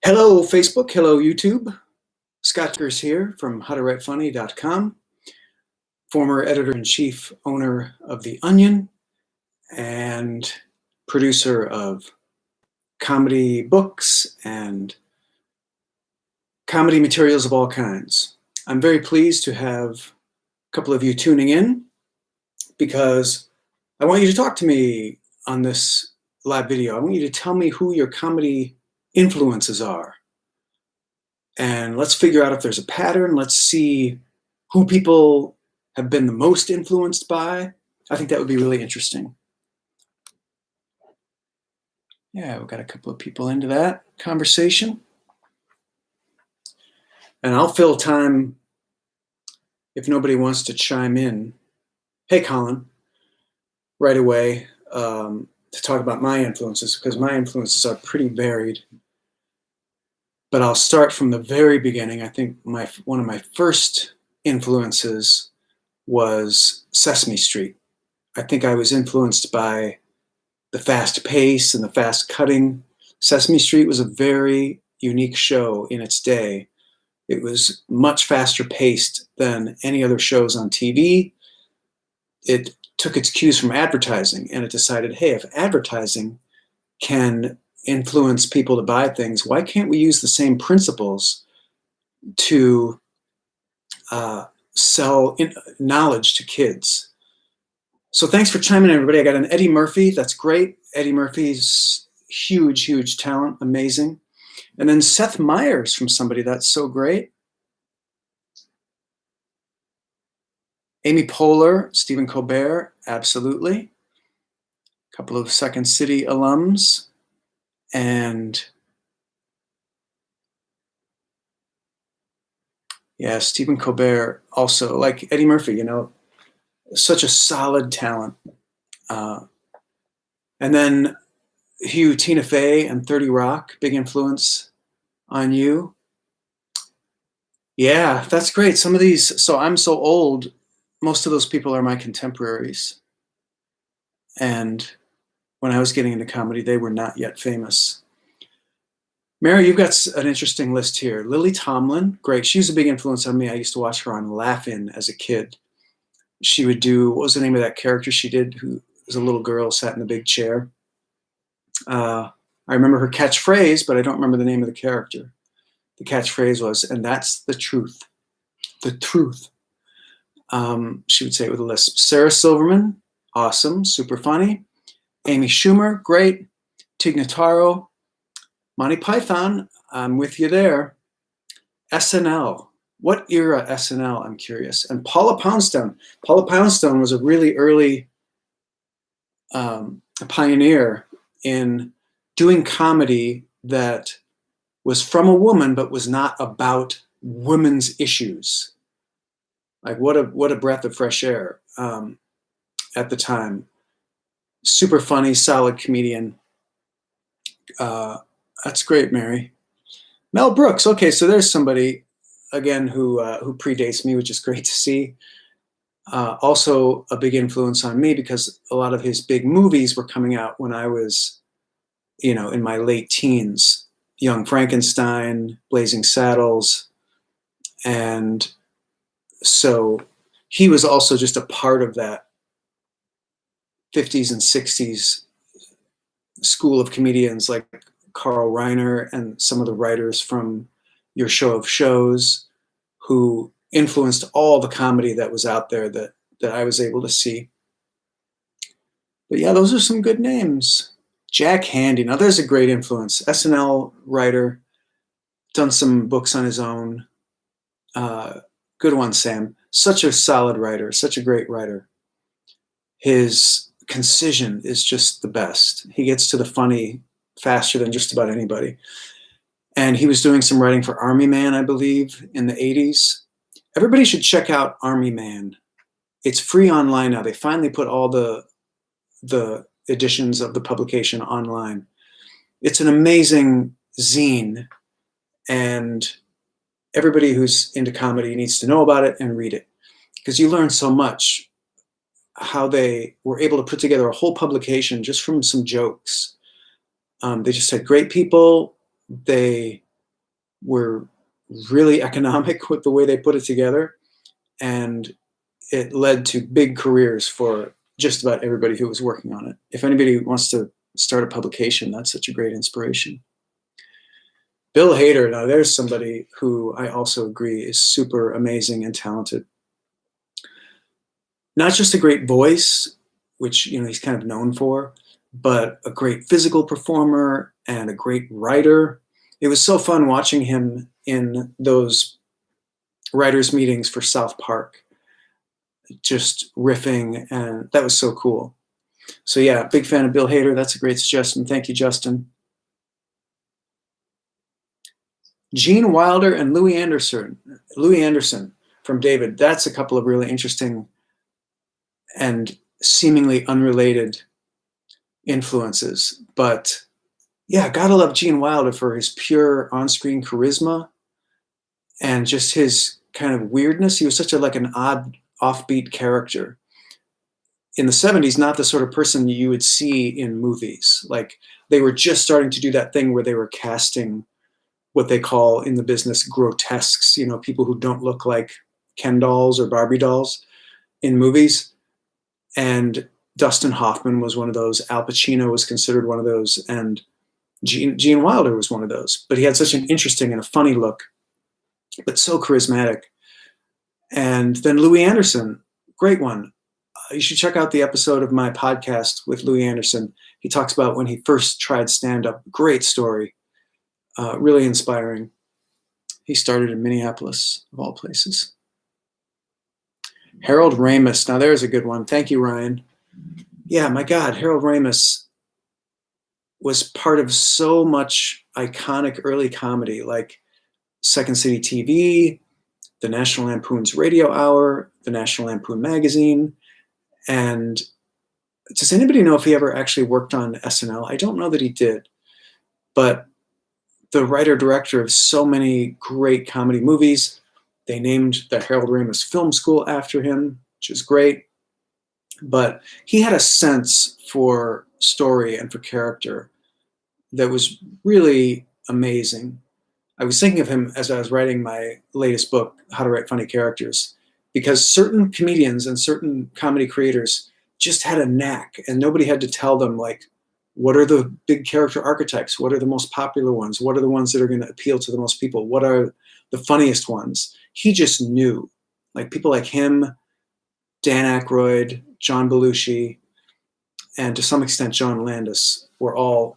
Hello, Facebook. Hello, YouTube. Scott Dikkers here from howtowritefunny.com, former editor-in-chief, owner of The Onion, and producer of comedy books and comedy materials of all kinds. I'm very pleased to have a couple of you tuning in because I want you to talk to me on this live video. I want you to tell me who your comedy influences are. And let's figure out if there's a pattern. Let's see who people have been the most influenced by. I think that would be really interesting. Yeah, we've got a couple of people into that conversation. And I'll fill time if nobody wants to chime in. Hey, Colin, right away to talk about my influences, because my influences are pretty varied. But I'll start from the very beginning. I think one of my first influences was Sesame Street. I think I was influenced by the fast pace and the fast cutting. Sesame Street was a very unique show in its day. It was much faster paced than any other shows on TV. It took its cues from advertising, and it decided, hey, if advertising can influence people to buy things, why can't we use the same principles to sell knowledge to kids? So thanks for chiming in, everybody. I got an Eddie Murphy. That's great. Eddie Murphy's huge talent. Amazing. And then Seth Meyers from somebody. That's so great. Amy Poehler, Stephen Colbert. Absolutely. A couple of Second City alums. And yeah, Stephen Colbert also, like Eddie Murphy, you know, such a solid talent. And then Hugh, Tina Fey and 30 Rock, big influence on you. Yeah, that's great. Some of these, so I'm so old, most of those people are my contemporaries. And when I was getting into comedy, they were not yet famous. Mary, you've got an interesting list here. Lily Tomlin, great. She was a big influence on me. I used to watch her on Laugh-In as a kid. She would do, what was the name of that character she did, who was a little girl, sat in the big chair? I remember her catchphrase, but I don't remember the name of the character. The catchphrase was, and that's the truth. The truth. She would say it with a lisp. Sarah Silverman, awesome, super funny. Amy Schumer, great. Tig Notaro. Monty Python, I'm with you there. SNL. What era SNL? I'm curious. And Paula Poundstone. Paula Poundstone was a really early pioneer in doing comedy that was from a woman but was not about women's issues. Like what a breath of fresh air at the time. Super funny, solid comedian. That's great, Mary. Mel Brooks. Okay, so there's somebody again who predates me, which is great to see. Also a big influence on me because a lot of his big movies were coming out when I was, you know, in my late teens. Young Frankenstein, Blazing Saddles, and so he was also just a part of that 50s and 60s school of comedians like Carl Reiner and some of the writers from Your Show of Shows who influenced all the comedy that was out there that I was able to see. But yeah, those are some good names. Jack Handey. Now there's a great influence. SNL writer, done some books on his own. Good one, Sam. Such a solid writer, such a great writer. His concision is just the best. He gets to the funny faster than just about anybody. And he was doing some writing for Army Man, I believe, in the 80s. Everybody should check out Army Man. It's free online now. They finally put all the editions of the publication online. It's an amazing zine, and everybody who's into comedy needs to know about it and read it because you learn so much how they were able to put together a whole publication just from some jokes. They just had great people. They were really economic with the way they put it together, and it led to big careers for just about everybody who was working on it. If anybody wants to start a publication, that's such a great inspiration. Bill Hader, now there's somebody who I also agree is super amazing and talented. Not just a great voice, which he's kind of known for, but a great physical performer and a great writer. It was so fun watching him in those writers' meetings for South Park, just riffing, and that was so cool. So yeah, big fan of Bill Hader. That's a great suggestion. Thank you, Justin. Gene Wilder and Louis Anderson. Louis Anderson from David. That's a couple of really interesting and seemingly unrelated influences. But yeah, gotta love Gene Wilder for his pure on-screen charisma and just his kind of weirdness. He was such an odd, offbeat character. In the 70s, not the sort of person you would see in movies. Like, they were just starting to do that thing where they were casting what they call in the business grotesques, people who don't look like Ken dolls or Barbie dolls in movies. And Dustin Hoffman was one of those. Al Pacino was considered one of those. And Gene Wilder was one of those. But he had such an interesting and a funny look, but so charismatic. And then Louis Anderson, great one. You should check out the episode of my podcast with Louis Anderson. He talks about when he first tried stand-up. Great story. Really inspiring. He started in Minneapolis, of all places. Harold Ramis. Now there's a good one. Thank you, Ryan. Yeah, my God, Harold Ramis was part of so much iconic early comedy, like Second City TV, the National Lampoon's Radio Hour, the National Lampoon magazine. And does anybody know if he ever actually worked on SNL? I don't know that he did, but the writer-director of so many great comedy movies. They named the Harold Ramis Film School after him, which is great. But he had a sense for story and for character that was really amazing. I was thinking of him as I was writing my latest book, How to Write Funny Characters, because certain comedians and certain comedy creators just had a knack, and nobody had to tell them, like, what are the big character archetypes? What are the most popular ones? What are the ones that are going to appeal to the most people? What are the funniest ones? He just knew. Like, people like him, Dan Aykroyd, John Belushi, and to some extent John Landis were all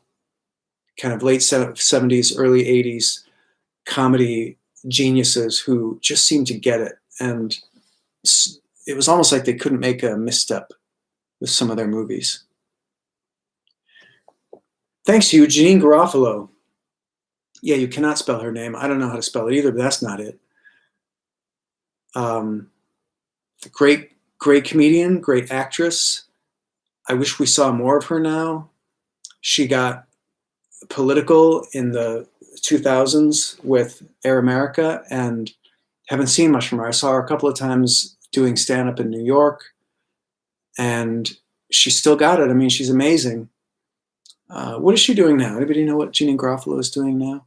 kind of late 70s, early 80s comedy geniuses who just seemed to get it. And it was almost like they couldn't make a misstep with some of their movies. Thanks, you, Janine Garofalo. Yeah, you cannot spell her name. I don't know how to spell it either, but that's not it. Great comedian, great actress. I wish we saw more of her now. She got political in the 2000s with Air America and haven't seen much from her. I saw her a couple of times doing stand-up in New York, and she still got it. I mean, she's amazing. What is she doing now? Anybody know what Janine Garofalo is doing now?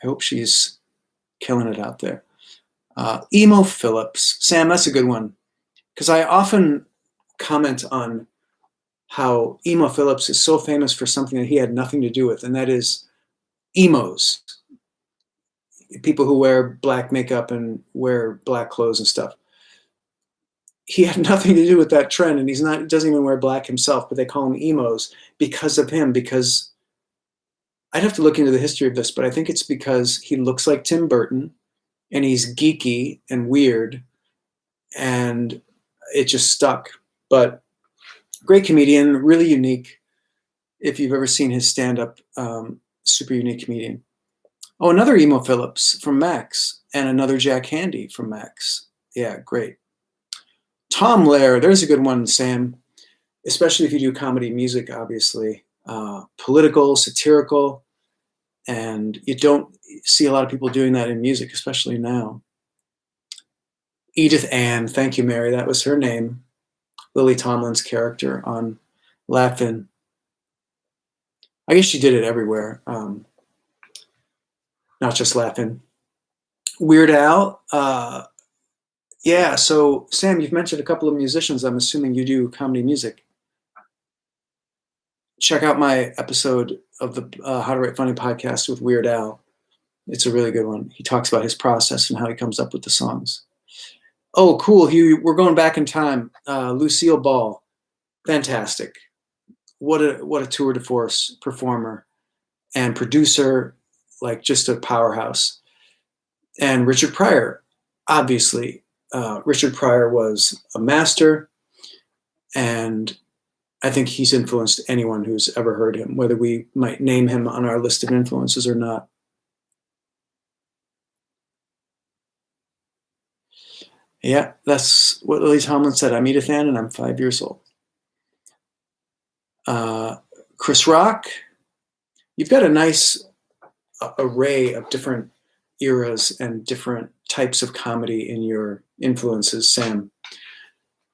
I hope she's killing it out there. Emo Phillips. Sam, that's a good one. Because I often comment on how Emo Phillips is so famous for something that he had nothing to do with, and that is emos. People who wear black makeup and wear black clothes and stuff. He had nothing to do with that trend, and he doesn't even wear black himself, but they call him emos because of him, because I'd have to look into the history of this, but I think it's because he looks like Tim Burton, and he's geeky and weird, and it just stuck. But great comedian, really unique. If you've ever seen his stand-up, super unique comedian. Oh, another Emo Phillips from Max, and another Jack Handy from Max. Yeah, great. Tom Lehrer, there's a good one, Sam, especially if you do comedy music, obviously. Political, satirical, and you don't see a lot of people doing that in music, especially now. Edith Ann, thank you, Mary. That was her name. Lily Tomlin's character on Laugh-In. I guess she did it everywhere. not just laughing. Weird Al. Yeah, so Sam, you've mentioned a couple of musicians. I'm assuming you do comedy music. Check out my episode of the How to Write Funny podcast with Weird Al. It's a really good one. He talks about his process and how he comes up with the songs. Oh, cool. We're going back in time. Lucille Ball. Fantastic. What a tour de force performer and producer, like just a powerhouse. And Richard Pryor, obviously. Richard Pryor was a master, and I think he's influenced anyone who's ever heard him, whether we might name him on our list of influences or not. Yeah, that's what Lily Tomlin said. I'm Edith Ann, and I'm 5 years old. Chris Rock, you've got a nice array of different eras and different types of comedy in your influences, Sam.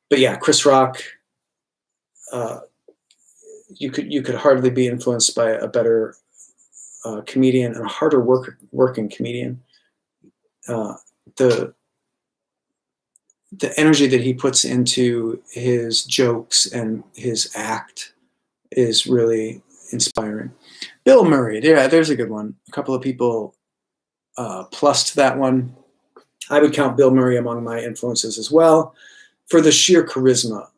But yeah, Chris Rock, you could hardly be influenced by a better comedian and a harder working comedian. The energy that he puts into his jokes and his act is really inspiring. Bill Murray, yeah, there's a good one. A couple of people plussed that one. I would count Bill Murray among my influences as well for the sheer charisma,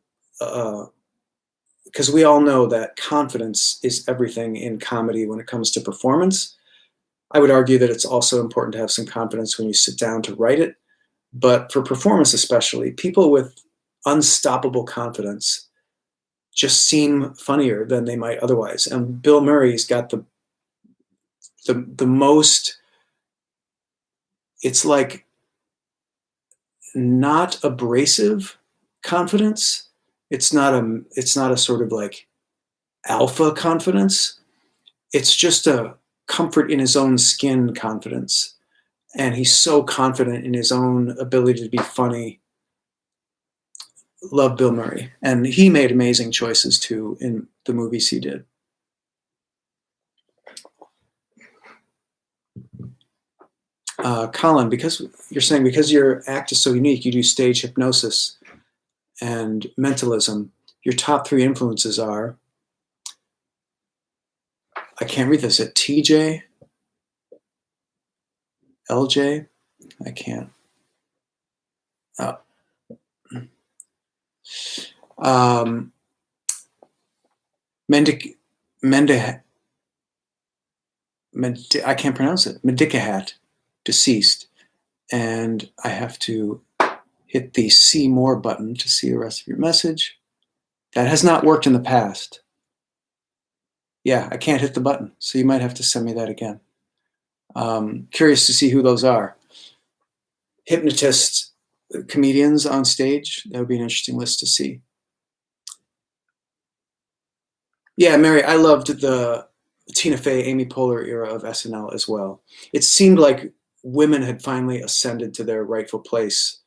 because we all know that confidence is everything in comedy when it comes to performance. I would argue that it's also important to have some confidence when you sit down to write it. But for performance especially, people with unstoppable confidence just seem funnier than they might otherwise. And Bill Murray's got the most, it's like not abrasive confidence. It's not a sort of like alpha confidence. It's just a comfort in his own skin confidence. And he's so confident in his own ability to be funny. Love Bill Murray. And he made amazing choices too in the movies he did. Colin, because you're saying because your act is so unique, you do stage hypnosis and mentalism. Your top 3 influences are, I can't read this, at TJ, LJ, I can't. Oh. I can't pronounce it. Medikahat, deceased. And I have to hit the see more button to see the rest of your message. That has not worked in the past. Yeah, I can't hit the button, so you might have to send me that again. Curious to see who those are. Hypnotist comedians on stage, that would be an interesting list to see. Yeah, Mary, I loved the Tina Fey, Amy Poehler era of SNL as well. It seemed like women had finally ascended to their rightful place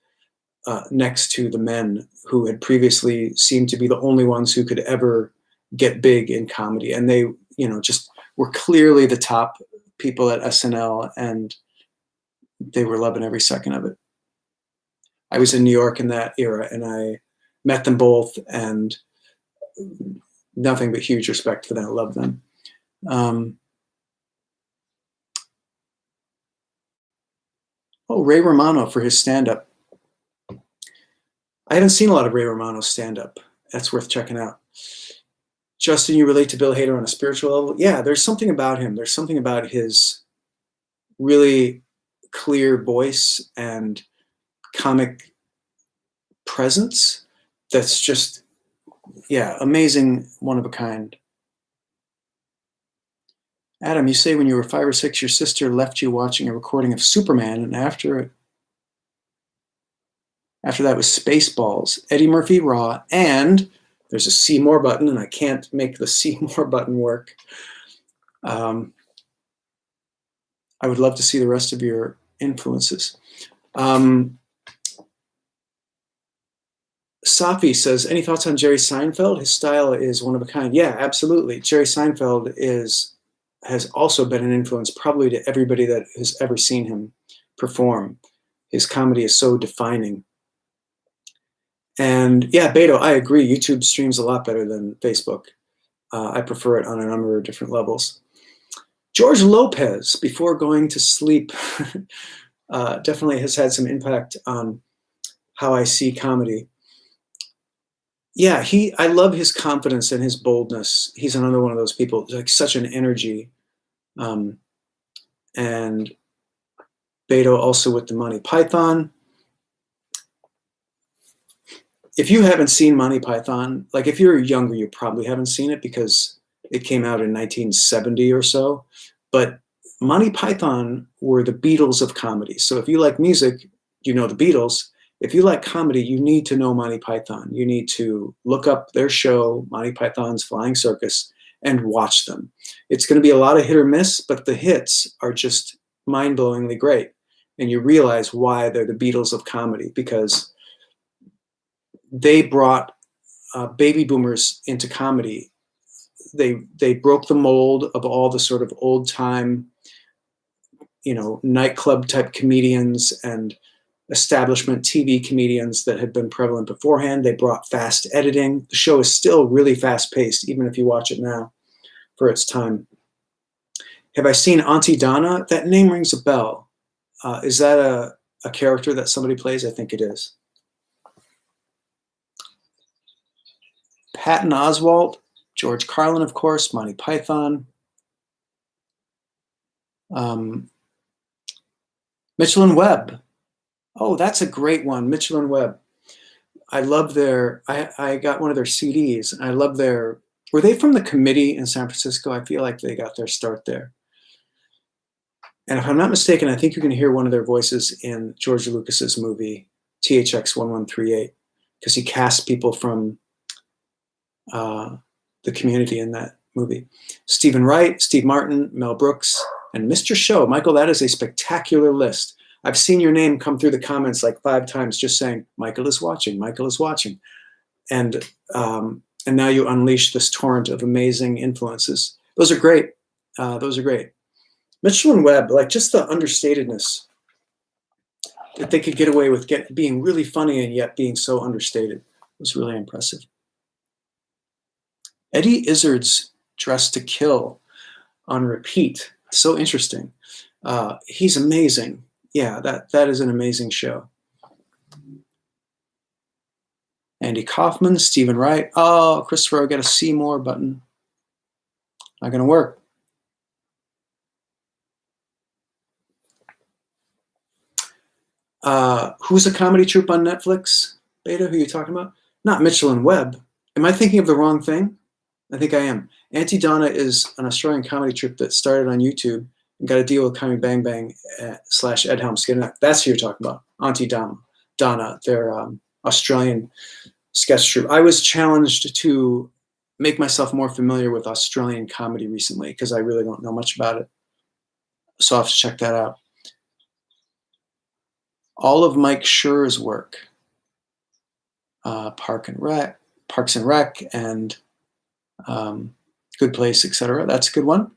next to the men who had previously seemed to be the only ones who could ever get big in comedy. And they, just were clearly the top people at SNL, and they were loving every second of it. I was in New York in that era, and I met them both, and nothing but huge respect for them. I love them. Ray Romano for his stand-up. I haven't seen a lot of Ray Romano's stand-up. That's worth checking out. Justin, you relate to Bill Hader on a spiritual level? Yeah, there's something about him. There's something about his really clear voice and comic presence that's just, amazing, one of a kind. Adam, you say when you were 5 or 6, your sister left you watching a recording of Superman, and after that was Spaceballs, Eddie Murphy Raw, and there's a see more button, and I can't make the see more button work. I would love to see the rest of your influences. Safi says, any thoughts on Jerry Seinfeld? His style is one of a kind. Yeah, absolutely. Jerry Seinfeld has also been an influence probably to everybody that has ever seen him perform. His comedy is so defining. And yeah, Beto, I agree. YouTube streams a lot better than Facebook. I prefer it on a number of different levels. George Lopez, before going to sleep, definitely has had some impact on how I see comedy. Yeah, I love his confidence and his boldness. He's another one of those people, like such an energy. And Beto also with the Monty Python. If you haven't seen Monty Python, like if you're younger, you probably haven't seen it because it came out in 1970 or so. But Monty Python were the Beatles of comedy. So if you like music, you know the Beatles. If you like comedy, you need to know Monty Python. You need to look up their show, Monty Python's Flying Circus, and watch them. It's going to be a lot of hit or miss, but the hits are just mind-blowingly great. And you realize why they're the Beatles of comedy, because they brought baby boomers into comedy. They broke the mold of all the sort of old time, nightclub type comedians and establishment TV comedians that had been prevalent beforehand. They brought fast editing. The show is still really fast paced, even if you watch it now for its time. Have I seen Auntie Donna? That name rings a bell. Is that a character that somebody plays? I think it is. Patton Oswalt, George Carlin, of course, Monty Python. Mitchell and Webb. Oh, that's a great one, Mitchell and Webb. I love I got one of their CDs. And I love were they from the Committee in San Francisco? I feel like they got their start there. And if I'm not mistaken, I think you can hear one of their voices in George Lucas's movie, THX 1138, because he cast people from the Community in that movie. Stephen Wright, Steve Martin, Mel Brooks, and Mr. Show. Michael, that is a spectacular list. I've seen your name come through the comments like 5 times just saying, Michael is watching, Michael is watching. And now you unleash this torrent of amazing influences. Those are great. Those are great. Mitchell and Webb, like just the understatedness that they could get away with being really funny and yet being so understated was really impressive. Eddie Izzard's Dressed to Kill on repeat. So interesting. He's amazing. Yeah, that is an amazing show. Andy Kaufman, Stephen Wright. Oh, Christopher, I got a see more button. Not going to work. Who's a comedy troupe on Netflix? Beta, who are you talking about? Not Mitchell and Webb. Am I thinking of the wrong thing? I think I am. Auntie Donna is an Australian comedy troupe that started on YouTube and got a deal with Comedy Bang Bang / Ed Helms. That's who you're talking about. Auntie Donna, their Australian sketch troupe. I was challenged to make myself more familiar with Australian comedy recently because I really don't know much about it. So I'll have to check that out. All of Mike Schur's work, Parks and Rec, and Good Place, etc. That's a good one.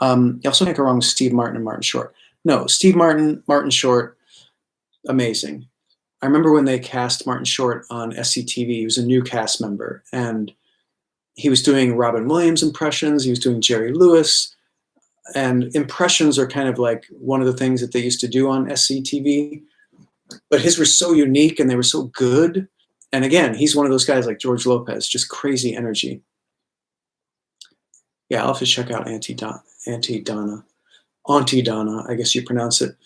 You also can't go wrong with Steve Martin and Martin Short. No, Steve Martin, Martin Short, amazing. I remember when they cast Martin Short on SCTV. He was a new cast member, and he was doing Robin Williams impressions. He was doing Jerry Lewis, and impressions are kind of like one of the things that they used to do on SCTV. But his were so unique, and they were so good. And again, he's one of those guys like George Lopez, just crazy energy. Yeah, I'll have to check out Auntie Donna, I guess you pronounce it.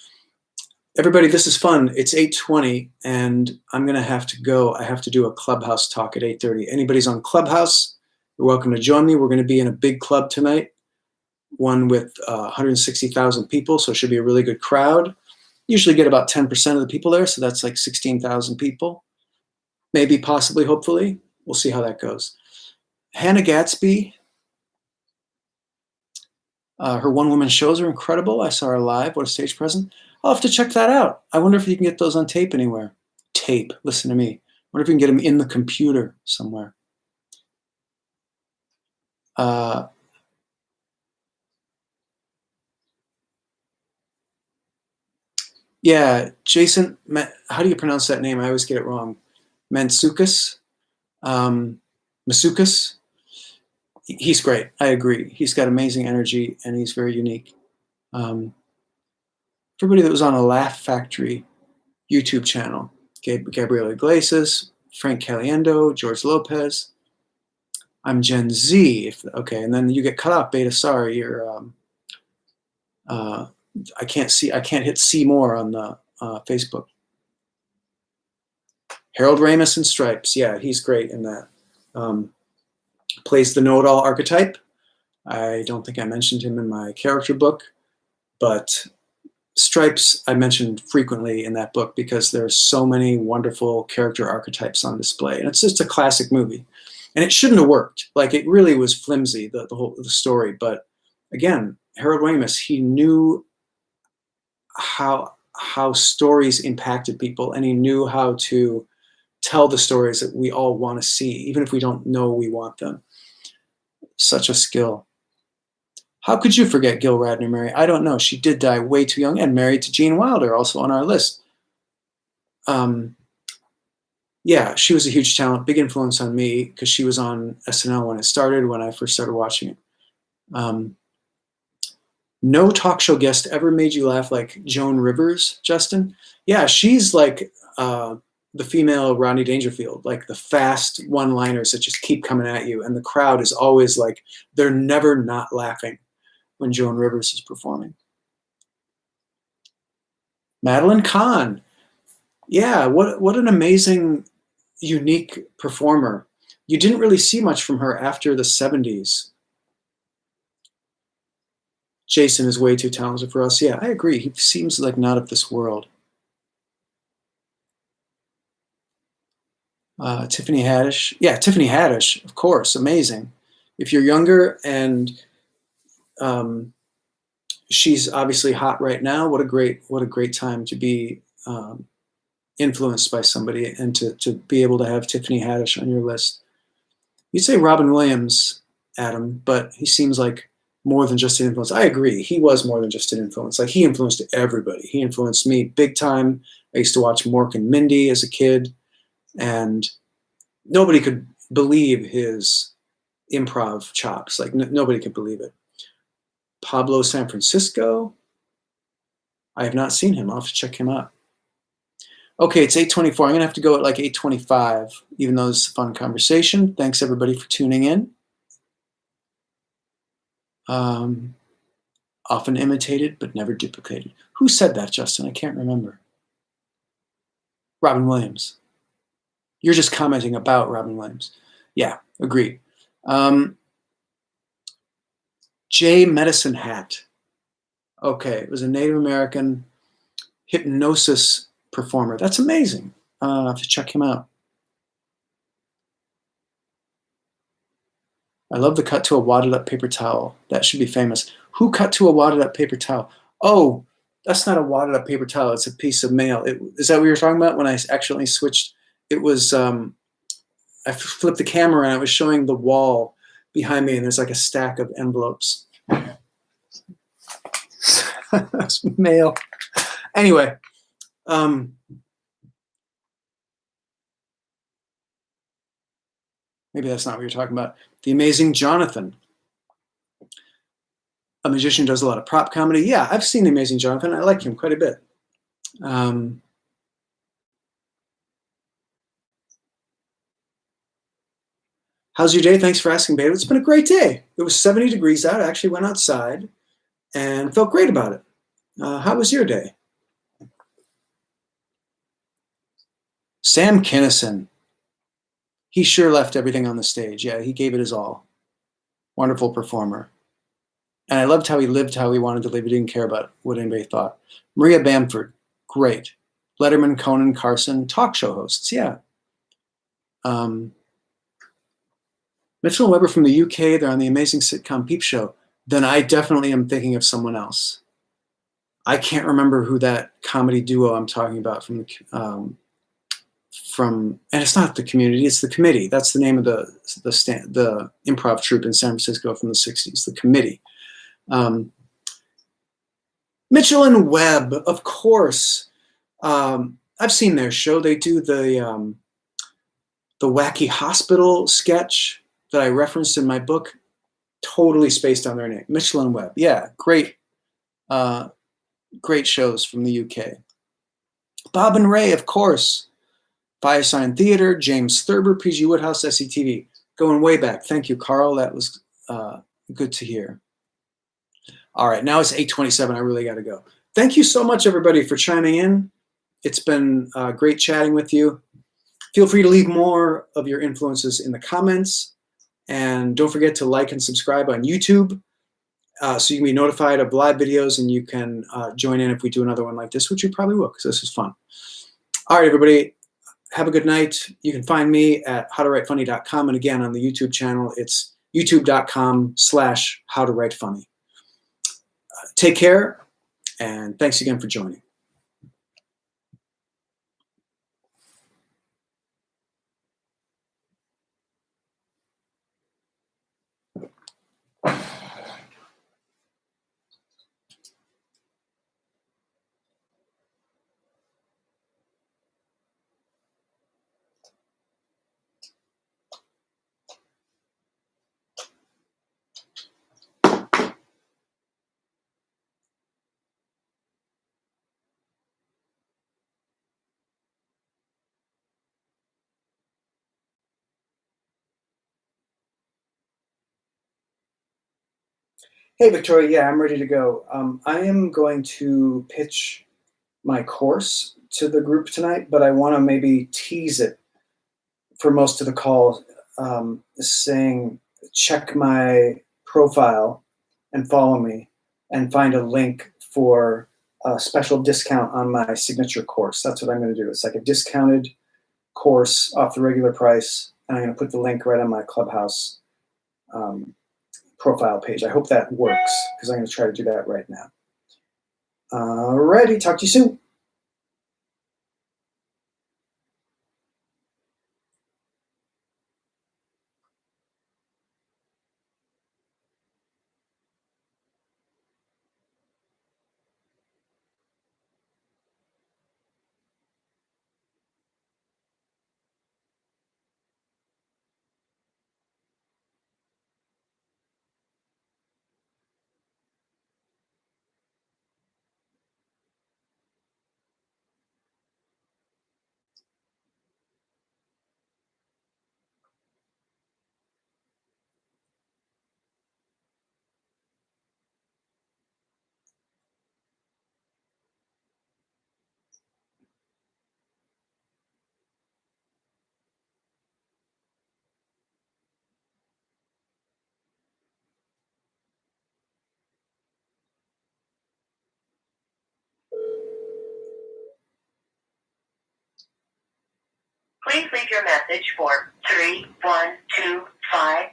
Everybody, this is fun. It's 8:20, and I'm going to have to go. I have to do a Clubhouse talk at 8:30. Anybody's on Clubhouse, you're welcome to join me. We're going to be in a big club tonight, one with 160,000 people, so it should be a really good crowd. Usually get about 10% of the people there, so that's like 16,000 people. Maybe, possibly, hopefully. We'll see how that goes. Hannah Gatsby. Her one-woman shows are incredible. I saw her live. What a stage presence. I'll have to check that out. I wonder if you can get those on tape anywhere. Tape, listen to me. I wonder if you can get them in the computer somewhere. Yeah, Jason, how do you pronounce that name? I always get it wrong. Mantzoukas, um, Masukas. He's great. I agree. He's got amazing energy and he's very unique. Um, everybody that was on a Laugh Factory YouTube channel, Gabriel Iglesias, Frank Caliendo, George Lopez. I'm Gen Z. Okay, and then you get cut off. Beta, sorry, you're. I can't see. I can't hit see more on the Facebook. Harold Ramis in Stripes. Yeah, he's great in that. Plays the know-it-all archetype. I don't think I mentioned him in my character book, but Stripes I mentioned frequently in that book because there are so many wonderful character archetypes on display, and it's just a classic movie. And it shouldn't have worked. Like it really was flimsy, the story. But again, Harold Ramis, he knew how stories impacted people, and he knew how to tell the stories that we all want to see, even if we don't know we want them. Such a skill. How could you forget Gil Radner Mary? I don't know. She did die way too young and married to Gene Wilder, also on our list. Yeah, she was a huge talent, big influence on me because she was on SNL when it started, when I first started watching it. No talk show guest ever made you laugh like Joan Rivers, Justin? Yeah, she's like the female Rodney Dangerfield, like the fast one-liners that just keep coming at you, and the crowd is always like, they're never not laughing when Joan Rivers is performing. Madeline Kahn. Yeah, what an amazing, unique performer. You didn't really see much from her after the 70s. Jason is way too talented for us. Yeah, I agree. He seems like not of this world. Tiffany Haddish. Yeah, Tiffany Haddish, of course, amazing. If you're younger and she's obviously hot right now, what a great time to be influenced by somebody and to be able to have Tiffany Haddish on your list. You'd say Robin Williams, Adam, but he seems like more than just an influence. I agree. He was more than just an influence. Like he influenced everybody. He influenced me big time. I used to watch Mork and Mindy as a kid, and nobody could believe his improv chops. Like nobody could believe it. Pablo San Francisco. I have not seen him. I'll have to check him out. Okay, it's 8:24. I'm going to have to go at like 8:25, even though it's a fun conversation. Thanks, everybody, for tuning in. Often imitated, but never duplicated. Who said that, Justin? I can't remember. Robin Williams. You're just commenting about Robin Williams. Yeah, agreed. Jay Medicine Hat. Okay, it was a Native American hypnosis performer. That's amazing. I'll have to check him out. I love the cut to a wadded up paper towel. That should be famous. Who cut to a wadded up paper towel? Oh, that's not a wadded up paper towel. It's a piece of mail. Is that what you were talking about when I accidentally switched? It was, I flipped the camera and I was showing the wall behind me and there's like a stack of envelopes. That's mail. Anyway, maybe that's not what you're talking about. The Amazing Jonathan. A magician does a lot of prop comedy. Yeah, I've seen The Amazing Jonathan. I like him quite a bit. How's your day? Thanks for asking, babe. It's been a great day. It was 70 degrees out. I actually went outside and felt great about it. How was your day? Sam Kinison. He sure left everything on the stage. Yeah, he gave it his all. Wonderful performer. And I loved how he lived how he wanted to live. He didn't care about what anybody thought. Maria Bamford. Great. Letterman, Conan, Carson. Talk show hosts. Yeah. Mitchell and Webber from the UK. They're on the amazing sitcom Peep Show. Then I definitely am thinking of someone else. I can't remember who that comedy duo I'm talking about from and it's not the Community, it's the Committee. That's the name of the improv troupe in San Francisco from the 60s, the Committee. Mitchell and Webb, of course. I've seen their show. They do the wacky hospital sketch that I referenced in my book. Totally spaced on their name, Michelin Web. Yeah, great, great shows from the UK. Bob and Ray, of course. Firesign Theater, James Thurber, PG Woodhouse, SCTV. Going way back. Thank you, Carl. That was good to hear. All right, now it's 8:27. I really got to go. Thank you so much, everybody, for chiming in. It's been great chatting with you. Feel free to leave more of your influences in the comments. And don't forget to like and subscribe on YouTube so you can be notified of live videos and you can join in if we do another one like this, which you probably will because this is fun. All right, everybody. Have a good night. You can find me at howtowritefunny.com. And again, on the YouTube channel, it's youtube.com/howtowritefunny. Take care, and thanks again for joining. Hey, Victoria. Yeah, I'm ready to go. I am going to pitch my course to the group tonight, but I want to maybe tease it for most of the call, saying check my profile and follow me and find a link for a special discount on my signature course. That's what I'm going to do. It's like a discounted course off the regular price, and I'm going to put the link right on my Clubhouse profile page. I hope that works because I'm going to try to do that right now. Alrighty, talk to you soon. Please leave your message for 3125.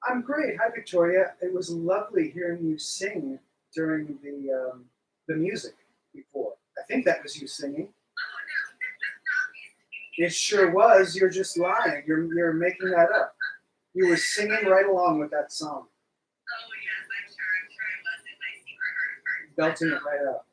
I'm great. Hi, Victoria. It was lovely hearing you sing during the music before. I think that was you singing. It sure was. You're just lying. You're making that up. You were singing right along with that song. Oh yes, I'm sure. I'm sure I was in my secret heart of hearts. Belting it right out.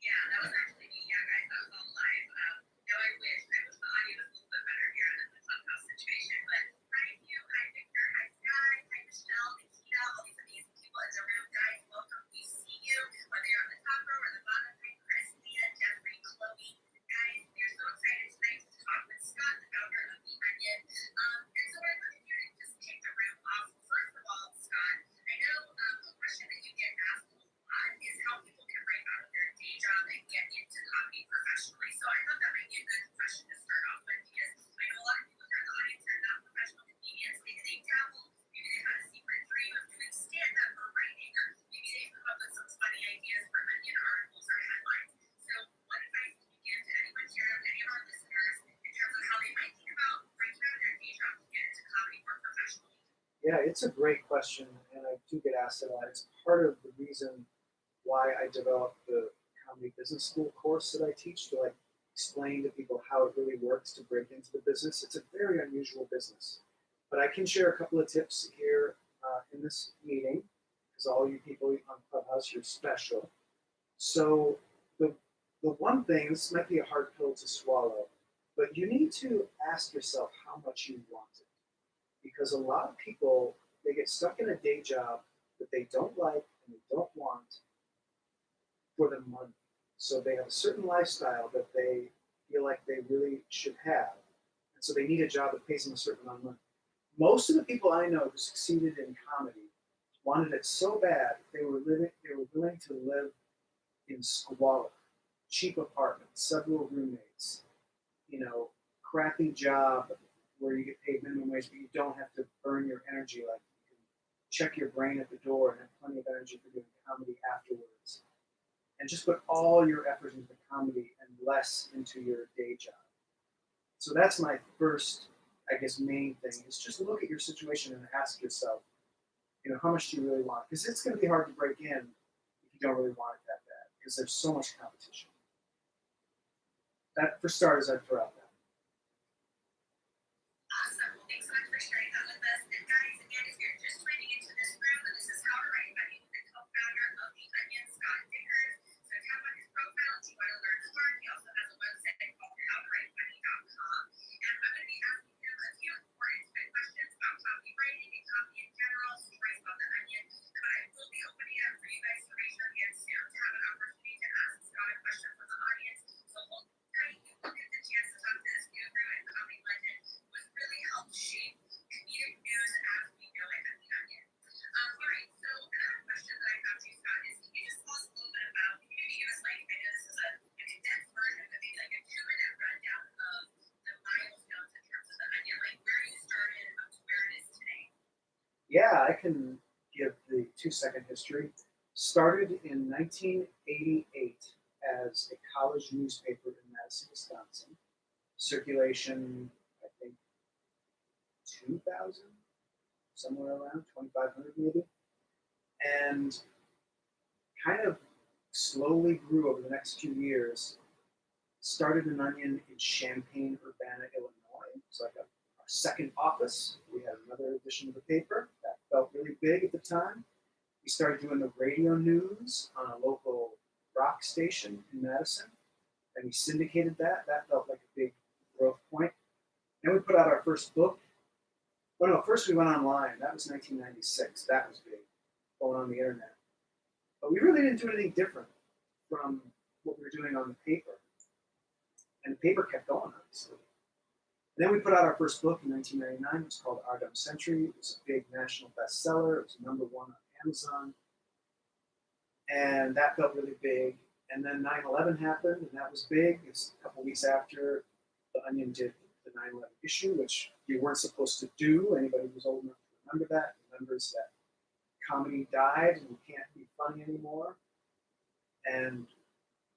Yeah, that was actually me. Yeah, guys, that was all live. Now I wish the audio was a little bit better here in the Clubhouse situation. But hi, you, hi, Victor, hi, Sky, hi, Michelle, Nikita, all these amazing people in the room, guys. Welcome. We see you, whether you're on the top row or the bottom. Hi, Chris, Leah, Jeffrey, Chloe. Guys, we are so excited tonight to talk with Scott, the founder of The Onion. And so I wanted you to just kick the room off. First of all, Scott, I know a question that you get asked a lot is how people can break out of their day job and get into comedy professionally. So I thought that might be a good question to start off with because I know a lot of people here in the audience are not professional comedians. Maybe they dabble, maybe they had a secret dream of doing stand-up or writing, or maybe they come up with some funny ideas for Onion articles or headlines. So what advice can you give to anyone here, any of our listeners, in terms of how they might think about breaking out of their day job to get into comedy more professionally? Yeah, it's a great question, and I do get asked a lot. It's part of the reason why I developed the comedy business school course that I teach to like explain to people how it really works to break into the business. It's a very unusual business, but I can share a couple of tips here in this meeting because all you people on Clubhouse, you're special. So the one thing, this might be a hard pill to swallow, but you need to ask yourself how much you want it. Because a lot of people, they get stuck in a day job that they don't like and they don't want for the money. So they have a certain lifestyle that they feel like they really should have. And so they need a job that pays them a certain amount of money. Most of the people I know who succeeded in comedy wanted it so bad they were willing to live in squalor, cheap apartments, several roommates, crappy job where you get paid minimum wage, but you don't have to burn your energy. Like you can check your brain at the door and have plenty of energy for doing comedy afterwards. And just put all your effort into the comedy and less into your day job. So that's my first, I guess, main thing is just look at your situation and ask yourself, how much do you really want? Because it's going to be hard to break in if you don't really want it that bad because there's so much competition. That, for starters, I'd throw out that. Awesome. Well, thanks so much for sharing that with us. And guys, again, if you're just joining into this room, this is How to Write Money with the co-founder of The Onion, Scott Dikkers. So tap on his profile if you want to learn more. He also has a website called howtowritemoney.com. And I'm going to be asking him a few more intimate questions about copywriting and copy in general, stories about The Onion. But I will be opening up for you guys to raise your hands soon to have an opportunity to ask Scott a question from the audience. So hold tight. You will get the chance to talk to this guru and comedy legend who has really helped shape comedic news as we know it at The Onion. All right, so another question that I have to you, Scott, is can you just tell us a little bit about, can you maybe give us I know this is a condensed version, but maybe like a 2-minute rundown of the milestones in terms of The Onion, like where you started up to where it is today? Yeah, I can give the 2-second history. Started in 1988 as a college newspaper in Madison, Wisconsin. Circulation, I think, 2,000, somewhere around 2,500 maybe. And kind of slowly grew over the next few years. Started an Onion in Champaign, Urbana, Illinois. It's like our second office. We had another edition of the paper. That felt really big at the time. We started doing the radio news on a local rock station in Madison. And we syndicated that. That felt like a big growth point. Then we put out our first book. Oh no, first we went online. That was 1996. That was big, going on the internet. But we really didn't do anything different from what we were doing on the paper. And the paper kept going, obviously. And then we put out our first book in 1999. It was called Our Dumb Century. It was a big national bestseller. It was #1 on Amazon. And that felt really big. And then 9/11 happened, and that was big. It's a couple weeks after The Onion did the 9/11 issue, which you weren't supposed to do. Anybody who's old enough to remember that remembers that comedy died and you can't be funny anymore. And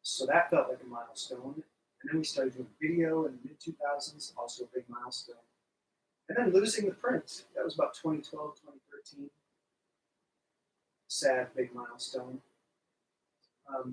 so that felt like a milestone. And then we started doing video in the mid-2000s, also a big milestone. And then losing the print, that was about 2012, 2013. 2014. Sad, big milestone.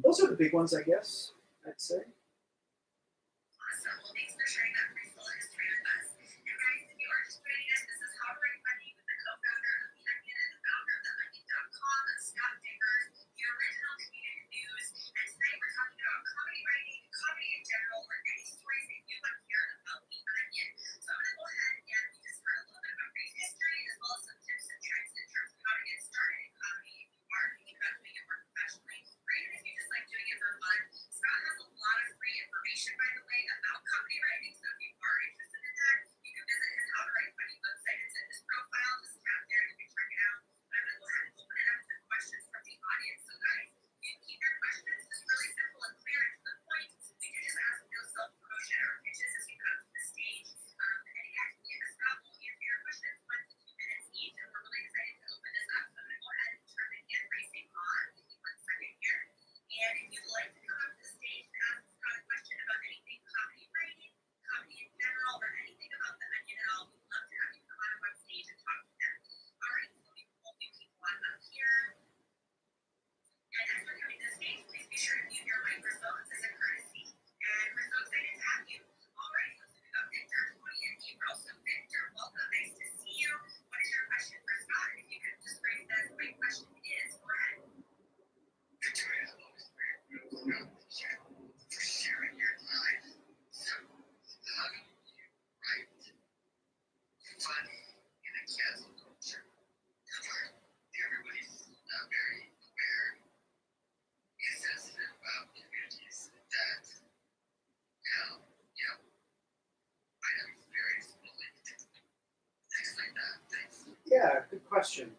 Those are the big ones, I guess, I'd say. Awesome. Well, thanks for sharing that personal history with us. And guys, if you are just joining us, this is How to Write Funny with the co-founder of The Onion and the founder of TheOnion.com, Scott Dikkers, the original comedic news. And today we're talking about comedy writing, comedy in general, or any stories that you want to hear about The Onion. So I'm going to go ahead and we just heard a little bit about Ray's history as well as some tips and tricks in terms of how to get started in comedy if you are thinking about doing it more professionally, or even if you just like doing it for fun. Scott has a lot of free information, by the way, about comedy writing. So if you are interested in that, you can visit his How to Write Funny website. It's in his profile. Just tap there and you can check it out. But I'm going to go ahead and open it up to questions from the audience. So guys, you can keep your questions just really simple and clear and to the point. You can just ask no self-promotion or pitches as you come to the stage. And yeah, Scott will answer your questions 1 to 2 minutes each, and we're really excited to open this up. So I'm going to go ahead and turn the hand raising on. Give me 1 second here. And if you'd like to come up to the stage and ask Scott a question about anything comedy writing, comedy in general, or anything about The Onion at all, we'd love to have you come on up on stage and talk to them. All right, so we will do people on up here. And as we're coming to the stage, please be sure to mute your microphones as a courtesy. And we're so excited to have you. All right, so we've got Victor, Tony, and April. So Victor, welcome. Nice to see you. What is your question for Scott? If you could just phrase that, my question is, go ahead. Victoria, always very grateful for sharing your time. So, how do you write funny in a cancel culture where everybody's not very aware and sensitive about communities that have, items very slowly? Things like that. Thanks. Yeah, good question.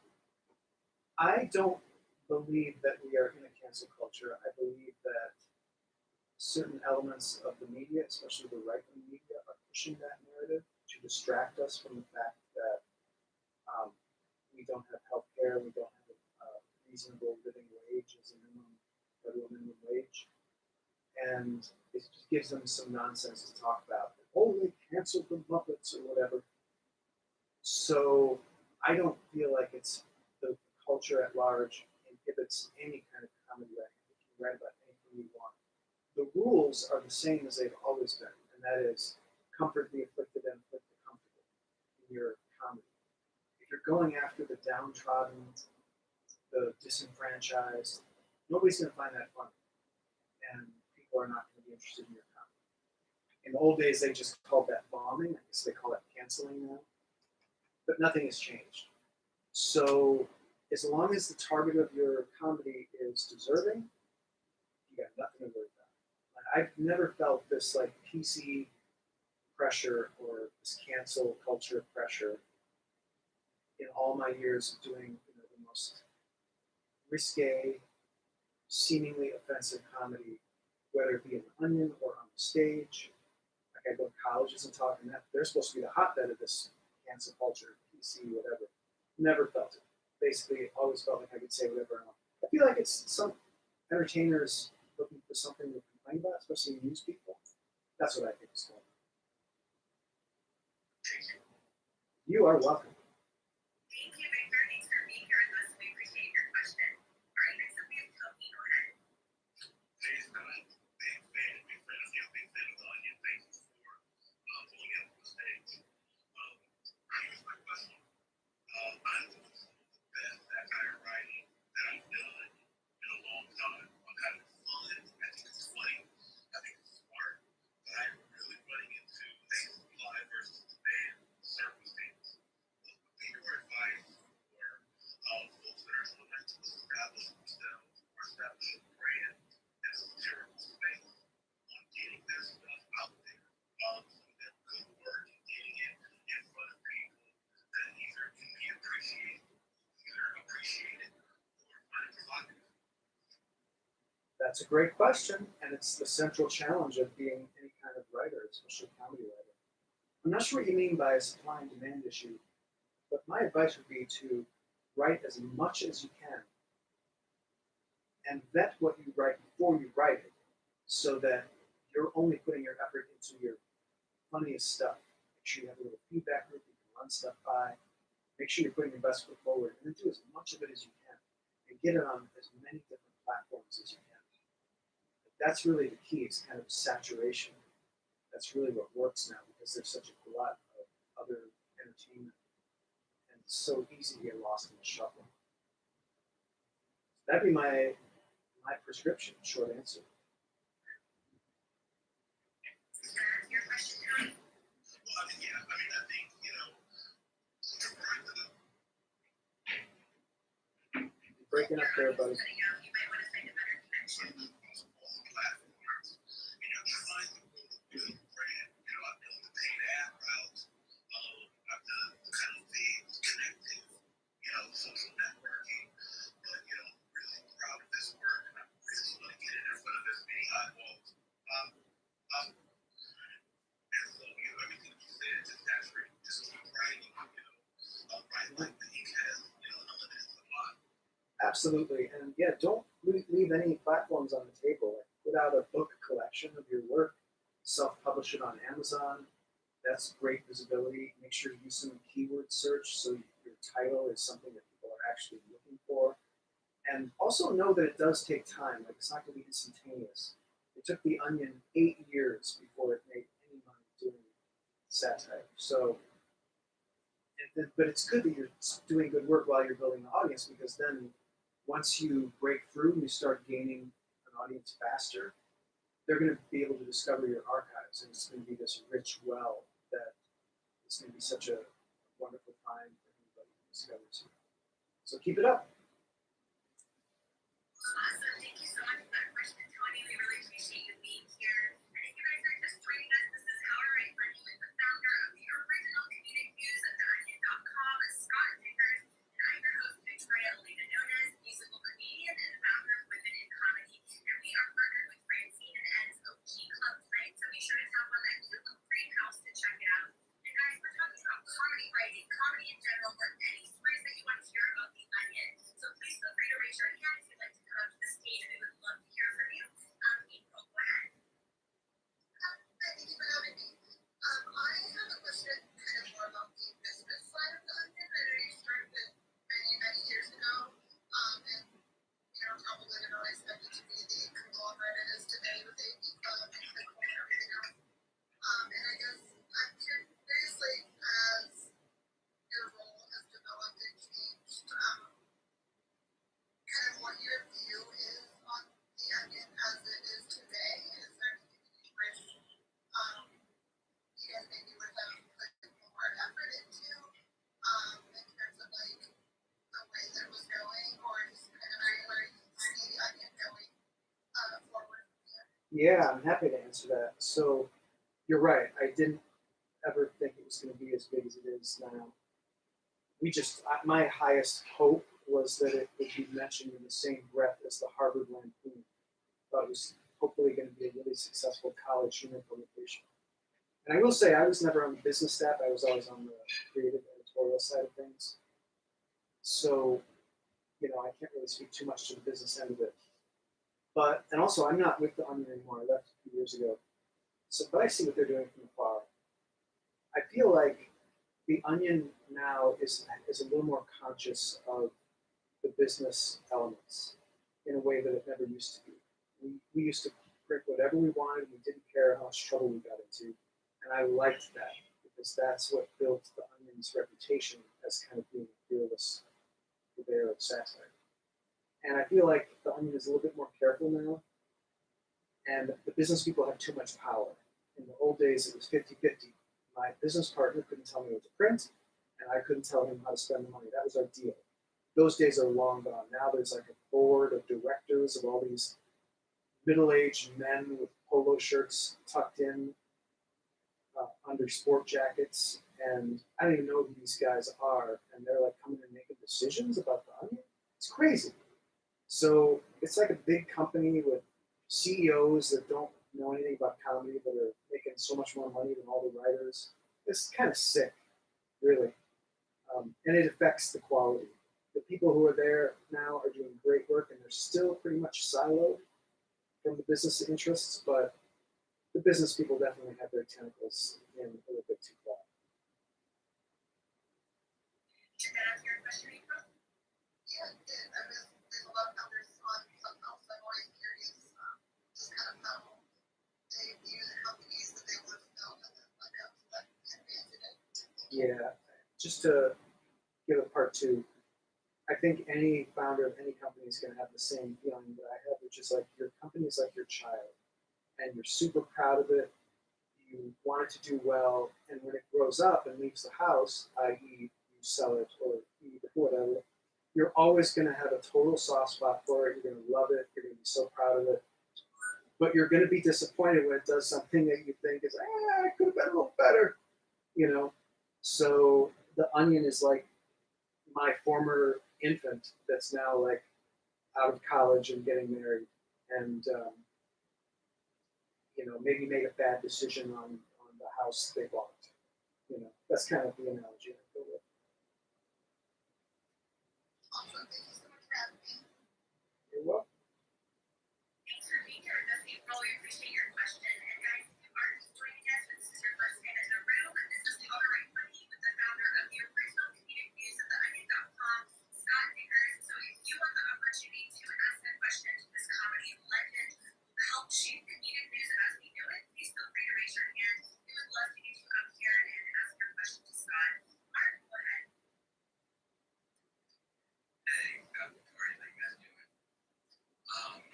I don't believe that we are in a cancel culture. I believe that certain elements of the media, especially the right-wing media, are pushing that narrative to distract us from the fact that we don't have health care, we don't have a reasonable living wage as a federal minimum wage. And it just gives them some nonsense to talk about. Oh, they canceled the Muppets or whatever. So I don't feel like it's the culture at large inhibits any kind of comedy writing. You can write about anything you want. The rules are the same as they've always been, and that is comfort the afflicted and afflict the comfortable in your comedy. If you're going after the downtrodden, the disenfranchised, nobody's going to find that funny, and people are not going to be interested in your comedy. In the old days, they just called that bombing. I guess they call that canceling now. But nothing has changed. So as long as the target of your comedy is deserving, you got nothing to worry about. I've never felt this like PC pressure or this cancel culture pressure in all my years of doing the most risque, seemingly offensive comedy, whether it be an Onion or on the stage. Like I go to colleges and talk, and they're supposed to be the hotbed of this cancel culture, PC, whatever. Never felt it. Basically, always felt like I could say whatever I want. I feel like it's some entertainers looking for something to complain about, especially news people. That's what I think is going on. You are welcome. Thank you, Victor. Thanks for being here with us. We appreciate your question. All right, next up we have Tony. Go ahead. Hey, Scott. Big fan of The Onion. Thank you for pulling in on the stage. Here's my question. I'm doing some of the best satire writing that I've done in a long time. I'm having fun. I think it's funny. I think it's smart. But I'm really running into the supply versus demand circumstance. What would be your advice for folks that are trying to establish themselves or establish a brand in a satirical space on getting their stuff out there? Some of their good work and getting it in front of people that either can be appreciated or find provocative. That's a great question, and it's the central challenge of being any kind of writer, especially comedy writer. I'm not sure what you mean by a supply and demand issue, but my advice would be to write as much as you can and vet what you write before you write it so that you're only putting your effort into your funniest stuff. Make sure you have a little feedback loop you can run stuff by. Make sure you're putting your best foot forward. And then do as much of it as you can and get it on as many different platforms as you can. That's really the key. It's kind of saturation. That's really what works now because there's such a glut of other entertainment, and it's so easy to get lost in the shuffle. That'd be my prescription. Short answer. Your question, Tony? Well, I mean, yeah, I mean, I think, you know, referring to the You're breaking up there, buddy. You might want to find a better connection. all platforms, you know, trying to build a good brand. You know, I've done the paid ad route, I've done kind of the connective, you know, social networking, but, you know, I'm really proud of this work, and I really want to get it in front of as many eyeballs. And so, you know, everything you said, just naturally, just keep writing, you know, write like the ink has, you know, unlimited supply. Absolutely, and yeah, don't leave any platforms on the table. Like, put out a book collection of your work, self-publish it on Amazon. That's great visibility. Make sure you use some keyword search so your title is something that people are actually looking for. And also know that it does take time. Like, it's not going to be instantaneous. It took The Onion 8 years before it made any money doing satire. So, but it's good that you're doing good work while you're building the audience, because then once you break through and you start gaining an audience faster, they're going to be able to discover your archives, and it's going to be this rich well that it's going to be such a wonderful time for anybody who discovers you. So keep it up. Awesome. Thank you so much for that question, Tony. We really appreciate you being here. And if you guys are just joining us, this is How to Write Funny with the founder of the original comedic news at theonion.com, Scott Dikkers, and I'm your host, Victoria Elena Nones, musical comedian and founder of Women in Comedy. And we are partnered with Francine and Ed's OG Club tonight, so be sure to tap on that cute little green house to check it out. And guys, we're talking about comedy writing, comedy in general, or any stories that you want to hear about the Onion. So please feel free to raise your hand if you'd like to come up to the stage. We would love to hear from you. April, go ahead. Thank you for having me. I have a question kind of more about the business side of the Onion. I know you started it many, many years ago, and you know, probably didn't always expect it to be the conglomerate it is today with AP Club and Clickable and everything else. And I guess I'm curious, like, as your role has developed and changed, kind of what your view is on the Onion as it is today. Is there anything that you wish you guys maybe would have put more effort into, in terms of like the way that it was going, or just kind of where you see the Onion going forward from here? Yeah, I'm happy to answer that. So you're right. I didn't ever think it was going to be as big as it is now. My highest hope was that it would be mentioned in the same breath as the Harvard Lampoon. Thought it was hopefully going to be a really successful college humor publication. And I will say, I was never on the business staff. I was always on the creative editorial side of things. So, you know, I can't really speak too much to the business end of it. But, and also, I'm not with the Onion anymore. I left a few years ago. So, but I see what they're doing from afar. I feel like the Onion now is a little more conscious of the business elements in a way that it never used to be. We used to print whatever we wanted. We didn't care how much trouble we got into. And I liked that, because that's what built the Onion's reputation as kind of being a fearless purveyor of satire. And I feel like the Onion is a little bit more careful now. And the business people have too much power. In the old days, it was 50-50. My business partner couldn't tell me what to print, and I couldn't tell him how to spend the money. That was our deal. Those days are long gone. Now there's like a board of directors of all these middle-aged men with polo shirts tucked in under sport jackets, and I don't even know who these guys are, and they're like coming and making decisions about the Onion. It's crazy. So it's like a big company with CEOs that don't know anything about comedy, but are making so much more money than all the writers. It's kind of sick, really. And it affects the quality. The people who are there now are doing great work, and they're still pretty much siloed from the business interests, but the business people definitely have their tentacles in a little bit too far. Did that answer your question, April? to give a part two, I think any founder of any company is going to have the same feeling that I have, which is like your company is like your child, and you're super proud of it. You want it to do well, and when it grows up and leaves the house, i.e., you sell it or eat it, whatever, you're always going to have a total soft spot for it. You're going to love it. You're going to be so proud of it. But you're going to be disappointed when it does something that you think is, it could have been a little better, you know? So the Onion is like my former infant that's now like out of college and getting married, and maybe made a bad decision on the house they bought. That's kind of the analogy I go with. Awesome. Thank you so much for having me. You're welcome. Thanks for being here with us, April. We appreciate your question. And guys, if you are just joining us, and this is your first time in the room, this is How to Write Funny with the founder of the original comedic news at theonion.com, Scott Dikkers. So if you want the opportunity to ask a question to this comedy legend who helped shape comedic news as we know it, please feel free to raise your hand. We would love to get you up here and ask your question to Scott. Mark, go ahead. Hey, how are you guys doing?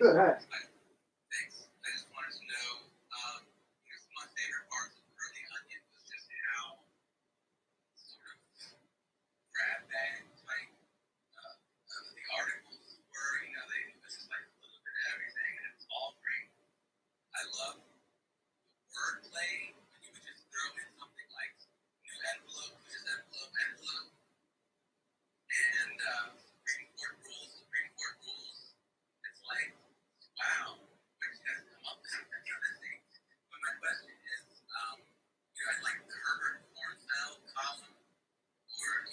Good. Hi. Thanks. I just wanted to know, some of my favorite parts of Early Onion was just how sort of grab bag type the articles were. It was just like a little bit of everything, and it's all great. I love wordplay when you would just throw in something like new envelope, which is envelope, and Supreme Court rules. It's like, wow, where did you guys come up with this thing? But my question is, I like the Herbert Cornfeld column, or,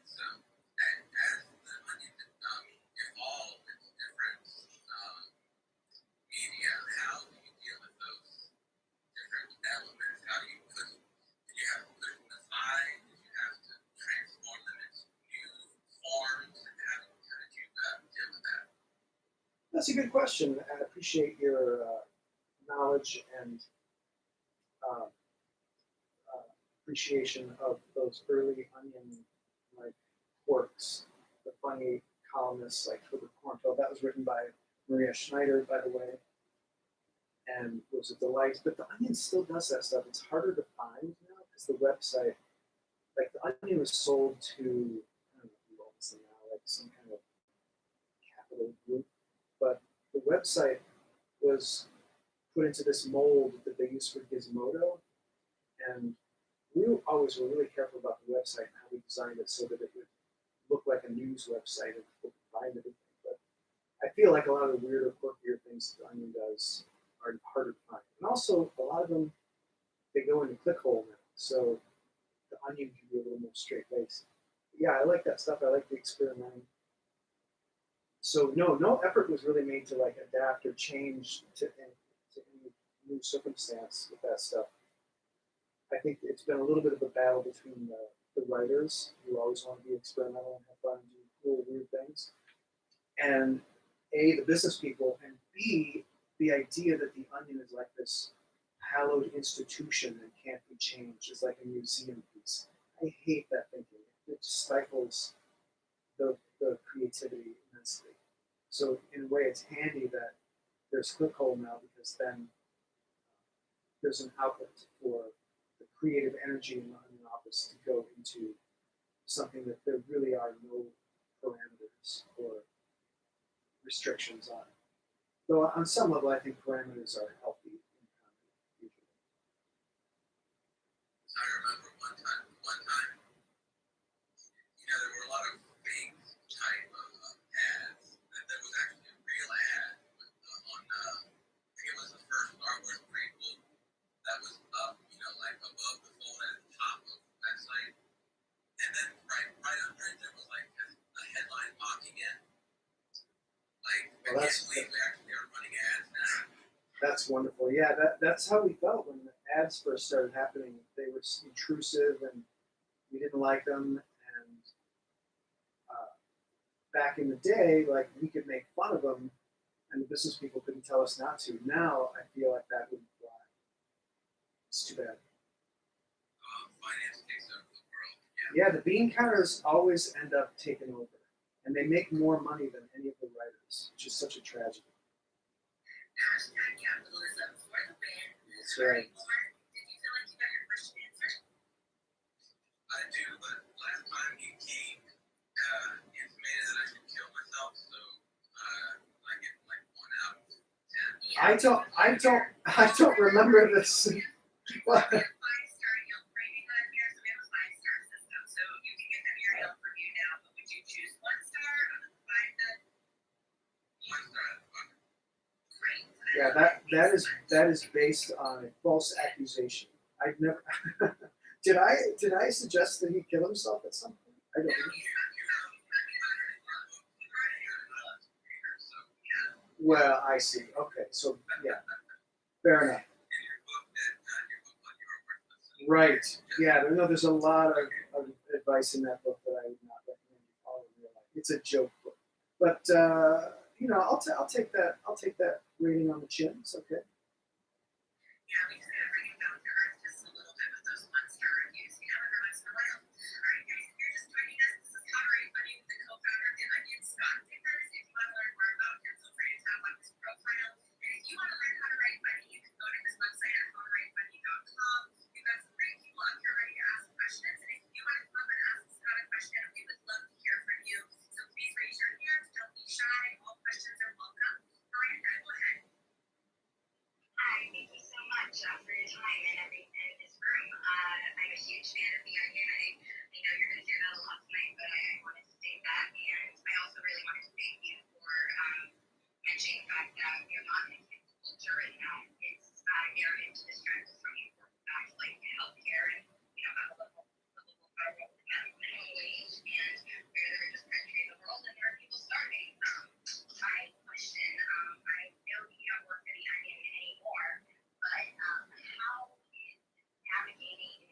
so as the Onion evolved into different media, how do you deal with those different elements? How do you put, did you have to put them aside? Did you have to transform them into new forms? And how did you deal with that? That's a good question. I appreciate your knowledge and appreciation of those early Onion like quirks, the funny columnists like Herbert Kornfeld. That was written by Maria Schneider, by the way, and was a delight. But the Onion still does that stuff. It's harder to find now because the website, like the Onion was sold to, I don't know who owns them now, like some kind of capital group. But the website was put into this mold that they use for Gizmodo, and we always were really careful about the website and how we designed it so that it would look like a news website and people could find everything. But I feel like a lot of the weirder, quirkier things that the Onion does are harder to find. And also, a lot of them, they go into clickhole now. So the Onion can be a little more straight-laced. Yeah, I like that stuff. I like the experimenting. So no effort was really made to like adapt or change to any new circumstance with that stuff. I think it's been a little bit of a battle between the writers who always want to be experimental and have fun and do cool, weird things, and A, the business people, and B, the idea that the Onion is like this hallowed institution that can't be changed. It's like a museum piece. I hate that thinking. It stifles the creativity immensely. So in a way, it's handy that there's Clickhole now because then there's an outlet for the creative energy in the Onion office to go into something that there really are no parameters or restrictions on. Though on some level, I think parameters are healthy in comedy usually. I remember one time, there were a lot of fake type of ads. That was actually a real ad on, I think it was the first Star Wars prequel that was up, like above the fold at the top of the website. And then right under it, there was like a headline mocking it. Like, I can't believe we actually are running ads now. That's wonderful. Yeah, that's how we felt when the ads first started happening. They were intrusive and we didn't like them. And back in the day, like we could make fun of them and the business people couldn't tell us not to. Now I feel like that wouldn't fly. It's too bad. Finance takes over the world. Yeah, Yeah, the bean counters always end up taking over, and they make more money than any of the writers, which is such a tragedy. Hashtag capitalism for the win. That's right. Did you feel like you got your question answered? I do, but last time he intimated that I should kill myself, so I get like 1 out of 10. I don't remember this. What? 5-star Yelp rating on here, so we have a 5-star system, so you can give them your Yelp review now. But would you choose 1 star out of the 5 then? 1 star. Great. Yeah, that is based on a false accusation. I've never. did I suggest that he kill himself at some point? I don't know. Well, I see. Okay, so yeah, fair enough. Right. Yeah. No, there's a lot of advice in that book that I would not recommend you follow in real life. It's a joke book, but I'll take that. I'll take that rating on the chin. It's okay. Yeah, we just gotta bring it down to earth just a little bit with those 1-star reviews. You never know once in a while. All right, guys, if you're just joining us, this is How to Write Funny with the co-founder of The Onion, Scott Dikkers. If you want to learn more about him, feel free to tap on his profile. And if you want to learn how to write funny, you can go to his website at howtowritefunny.com. We've got some great people up here ready to ask questions. And if you want to come up and ask Scott a question, we would love to hear from you. So please raise your hands. Don't be shy. All questions are welcome. Miranda, go ahead. Hi, thank you so much for your time and everything in this room. I'm a huge fan of The Onion. I know you're going to hear that a lot tonight, but I wanted to state that. And I also really wanted to thank you for mentioning the fact that you're not in cancel culture and that it's narrative to distract us from important facts like healthcare and how the livable viral minimum wage and we're the richest country in the world and there are people starving. My question, I know you don't work for The Onion anymore, but how is navigating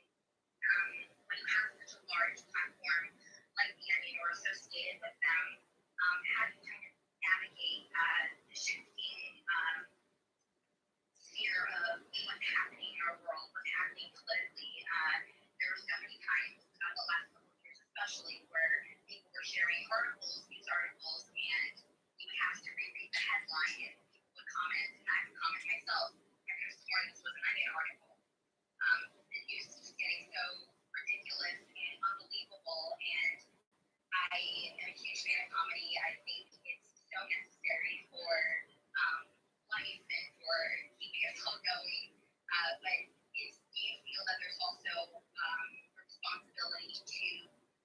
when you have such a large platform like The Onion or associated with them, how do you kind of navigate the shifting sphere of what's happening in our world, what's happening politically? There were so many times, the last couple of years especially, where people were sharing articles, news articles, and you would have to reread the headline and people would comment, and I would comment myself. I could have sworn this was an Onion article. The news is just getting so ridiculous and unbelievable, and I am a huge fan of comedy. I think it's so necessary for life and for keeping us all going. But do you feel that there's also a responsibility to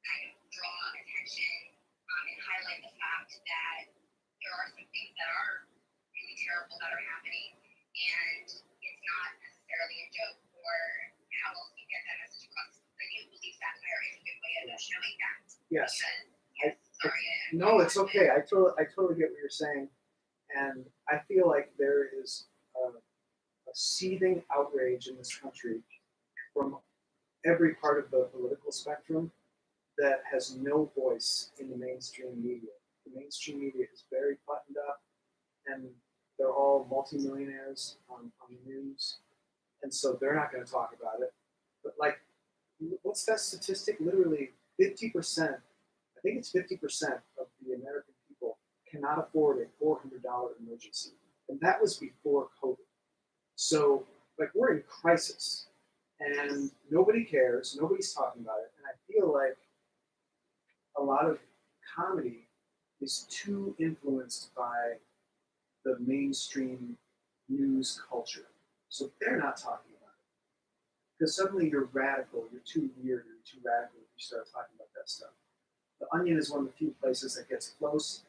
kind of draw attention and highlight the fact that there are some things that are really terrible that are happening, and it's not necessarily a joke or how else you get that message across. I do believe satire is a good way of showing that. Yes. Sorry. No, it's okay. I totally get what you're saying, and I feel like there is a seething outrage in this country from every part of the political spectrum that has no voice in the mainstream media. The mainstream media is very buttoned up, and they're all multimillionaires on the news, and so they're not going to talk about it. But like, what's that statistic? Literally 50%. I think it's 50% of the American people cannot afford a $400 emergency, and that was before COVID. So, like, we're in crisis, and nobody cares. Nobody's talking about it, and I feel like a lot of comedy is too influenced by the mainstream news culture. So they're not talking about it. Because suddenly you're radical, you're too weird, you're too radical if you start talking about that stuff. The Onion is one of the few places that gets close.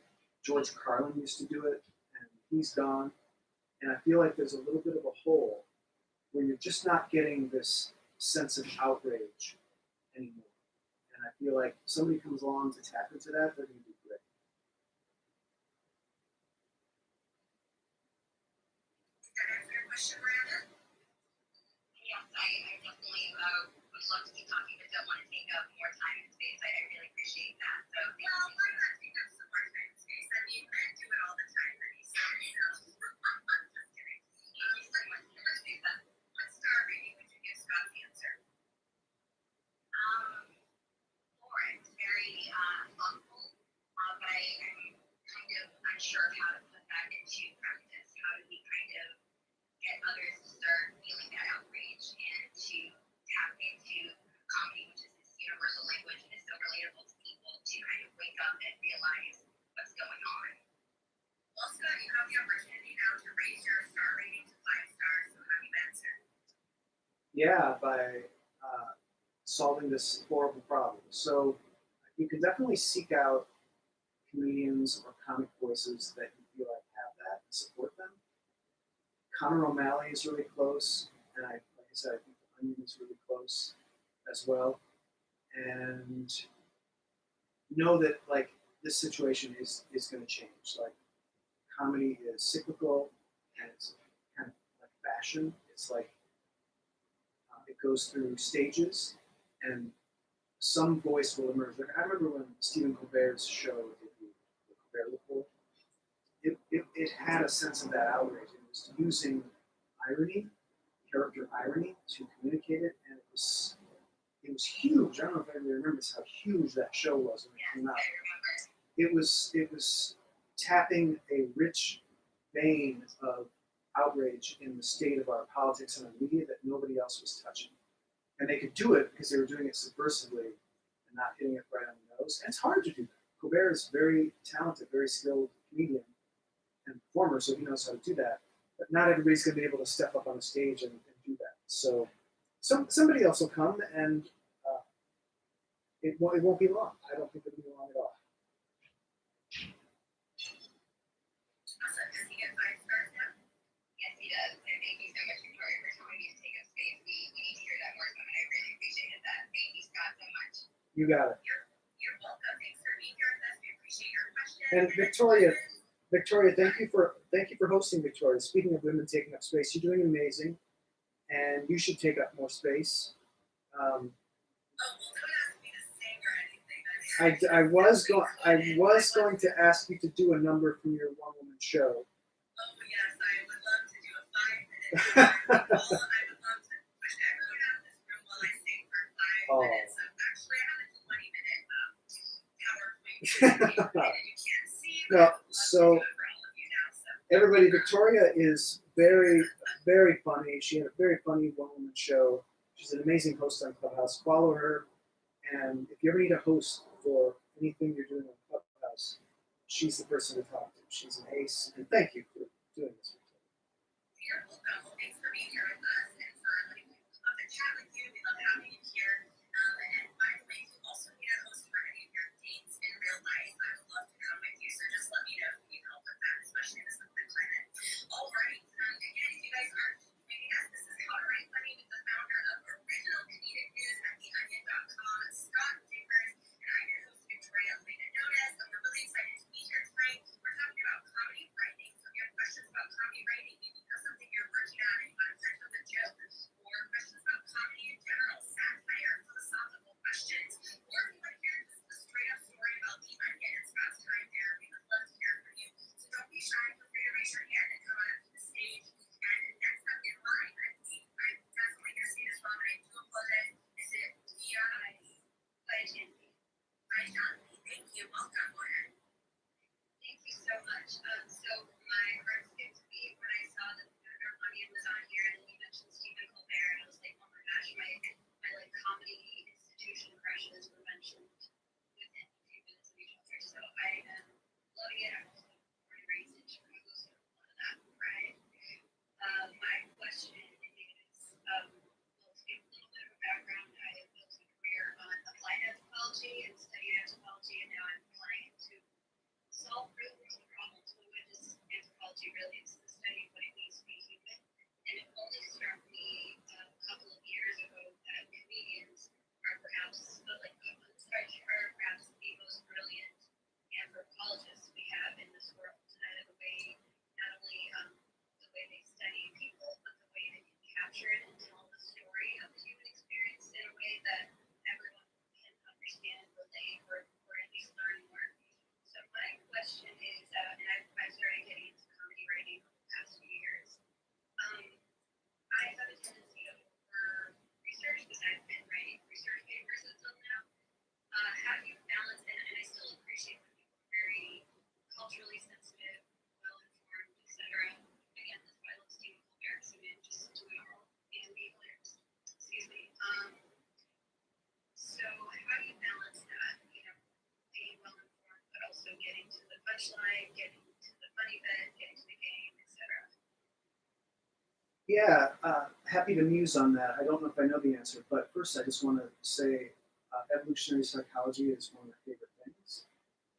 George Carlin used to do it, and he's gone. And I feel like there's a little bit of a hole where you're just not getting this sense of outrage anymore. And I feel like if somebody comes along to tap into that, they're going to do great. Does that answer your question, Miranda? Yes, I definitely would love to keep talking, but don't want to take up more time and space. I really appreciate that. So thank you. Well, why not take up some more time and space? I mean, men do it all the time, honey, so, I'm just kidding. Thank you so much. I appreciate that. What star rating would you give Scott's answer? am kind of unsure of how to put that into practice. How do we kind of get others to start feeling that outrage and to tap into comedy, which is this universal language and is so relatable to people, to kind of wake up and realize what's going on. Well, Scott, you have the opportunity now to raise your star rating to 5 stars. So how do you answer? Yeah, by solving this horrible problem. So you can definitely seek out comedians or comic voices that you feel like have that and support them. Conor O'Malley is really close, and like I said, I think The Onion is really close as well. And know that like this situation is going to change. Like comedy is cyclical, and it's kind of like fashion. It's like it goes through stages, and some voice will emerge. Like I remember when Stephen Colbert's show did the Colbert Report, it had a sense of that outrage. It was using irony, character irony, to communicate it, and it was huge. I don't know if anybody remembers how huge that show was when it came out. It was tapping a rich vein of outrage in the state of our politics and our media that nobody else was touching. And they could do it because they were doing it subversively and not hitting it right on the nose. And it's hard to do that. Colbert is very talented, very skilled comedian and performer, so he knows how to do that. But not everybody's going to be able to step up on a stage and do that. So somebody else will come, and it won't be long. I don't think it'll be long at all. Awesome. Does he get 5 stars now? Yes, he does. And thank you so much, Victoria, for telling me to take up space. We need to hear that more, and I really appreciated that. Thank you, Scott, so much. You got it. You're welcome. Thanks for being here with us. We appreciate your questions. And Victoria, thank you for hosting, Victoria. Speaking of women taking up space, you're doing amazing, and you should take up more space. Oh, well, don't ask me to sing or anything. I was going to ask you to do a number from your one-woman show. Oh, yes, I would love to do a 5-minute. I would love to push everyone out of this room while I sing for 5 minutes. So actually, I have a 20-minute PowerPoint and you can't see, but No, I would love so to do it for all of you now. So. everybody, Victoria is very, very funny. She had a very funny one-woman show. She's an amazing host on Clubhouse. Follow her, and if you ever need a host for anything you're doing on Clubhouse, she's the person to talk to. She's an ace, and thank you for doing this. You're welcome. Well, thanks for being here with us and for letting me love to chat with you. We love having you here. And by the way, if you also need a host for any of your dates in real life, I would love to come with you. So just let me know if you need help with that, especially in this open climate. All right. Again, if you guys aren't joining us, this is How to Write Funny with the founder of Original Comedic News at theonion.com, Scott Dikkers, and I'm your host, Victoria Elena Nones, and we're really excited to be here tonight. We're talking about comedy writing. So if you have questions about comedy writing, maybe because something you're working on and you want to catch up a joke, or questions about comedy in general, satire, philosophical questions, or if you want to hear just a straight up story about the onion and Scott's time there, we would love to hear from you. So don't be shy, feel free to raise your hand and come on up to the stage. And next up in line, I'm definitely going to say this wrong, and I do apologize. Is it Dijon? Thank you. Welcome. Go ahead. Thank you so much. So my heart skipped a beat when I saw that the Onion was on here, and then you mentioned Stephen Colbert, and I was like, oh my gosh, my like comedy institution crushes were mentioned within a few minutes of each other. So I am loving it. I'm also born and raised in Chicago, so a lot of that pride. My question is, well, to give a little bit of a background, I have built a career on applied anthropology and studied anthropology, and now I'm applying it to solve real world problems. But what is anthropology really? It's the study of what it means to be human. And it only struck me a couple of years ago that comedians are perhaps the most brilliant anthropologists culturally sensitive, well-informed, etc. Again, that's why I love Stephen Colbert's and just do it all and be hilarious. Excuse me. So how do you balance that? You know, being well-informed, but also getting to the punchline, getting to the funny bit, getting to the game, etc. Yeah, happy to muse on that. I don't know if I know the answer, but first I just want to say evolutionary psychology is one of my favorite things.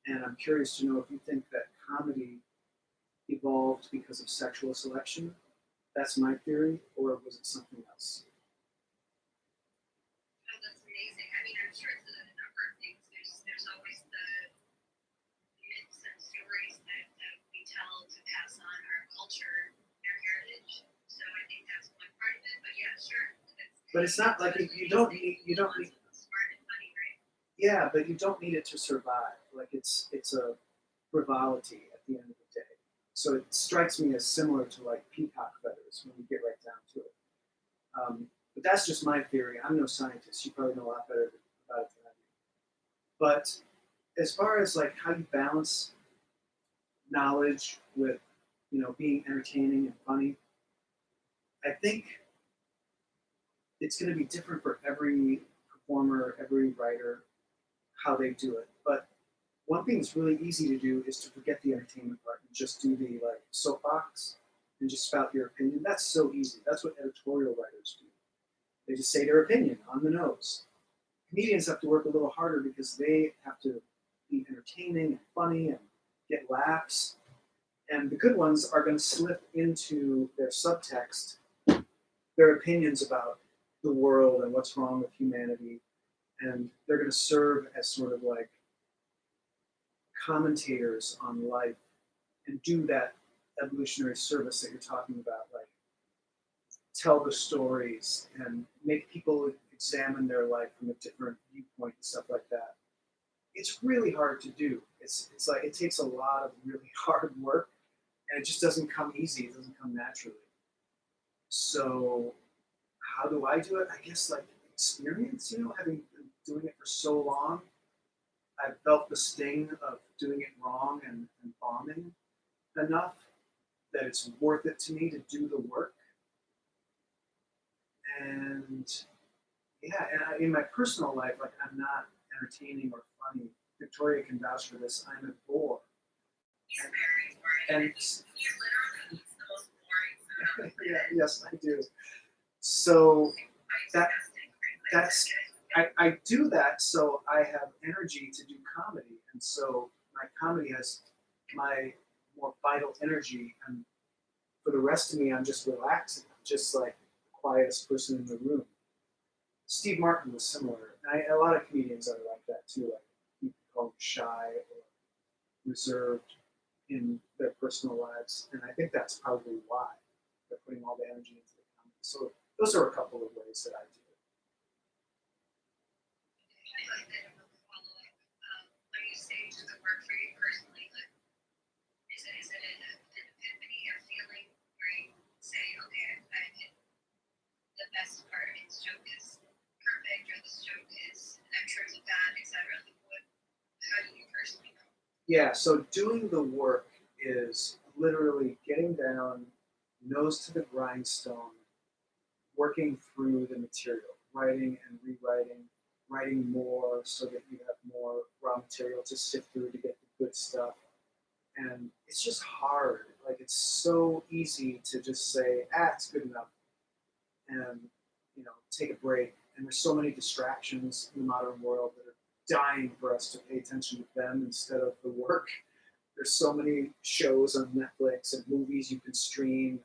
And I'm curious to know if you think that comedy evolved because of sexual selection. That's my theory, or was it something else? Oh, that's amazing. I mean, I'm sure it's a number of things. There's always the myths and stories that we tell to pass on our culture, our heritage. So I think that's one part of it. But yeah, sure. But it's not like you don't need Smart and funny, right? yeah, but you don't need it to survive. Like it's a frivolity at the end of the day. So it strikes me as similar to like peacock feathers when you get right down to it. But that's just my theory. I'm no scientist. You probably know a lot better about it than I do. But as far as like how you balance knowledge with, being entertaining and funny, I think it's going to be different for every performer, every writer, how they do it. But one thing that's really easy to do is to forget the entertainment part and just do the like soapbox and just spout your opinion. That's so easy. That's what editorial writers do. They just say their opinion on the nose. Comedians have to work a little harder because they have to be entertaining and funny and get laughs. And the good ones are going to slip into their subtext, their opinions about the world and what's wrong with humanity. And they're going to serve as sort of like commentators on life and do that evolutionary service that you're talking about, like tell the stories and make people examine their life from a different viewpoint and stuff like that. It's really hard to do. It's like it takes a lot of really hard work, and it just doesn't come easy. It doesn't come naturally. So how do I do it? I guess like experience, having been doing it for so long, I've felt the sting of doing it wrong and bombing enough that it's worth it to me to do the work. And yeah, and in my personal life, like I'm not entertaining or funny. Victoria can vouch for this. I'm a bore. He's very boring. And He literally eats the most boring food. yeah, yes, I do. So that that's I do that so I have energy to do comedy, and so my comedy has my more vital energy, and for the rest of me, I'm just relaxing. I'm just like the quietest person in the room. Steve Martin was similar. A lot of comedians are like that too. Like you can call them shy or reserved in their personal lives, and I think that's probably why they're putting all the energy into the comedy. So those are a couple of ways that I do it. I like that a follow-up. When you say do the work for you personally, like, is it an epiphany, a feeling where you say, okay, I hit the best part, this joke is perfect, or this joke is naturally bad, etc. Like, how do you personally know? Yeah, so doing the work is literally getting down, nose to the grindstone, working through the material, writing and rewriting, writing more so that you have more raw material to sift through to get the good stuff. And it's just hard. Like it's so easy to just say, it's good enough, and take a break. And there's so many distractions in the modern world that are dying for us to pay attention to them instead of the work. There's so many shows on Netflix and movies you can stream.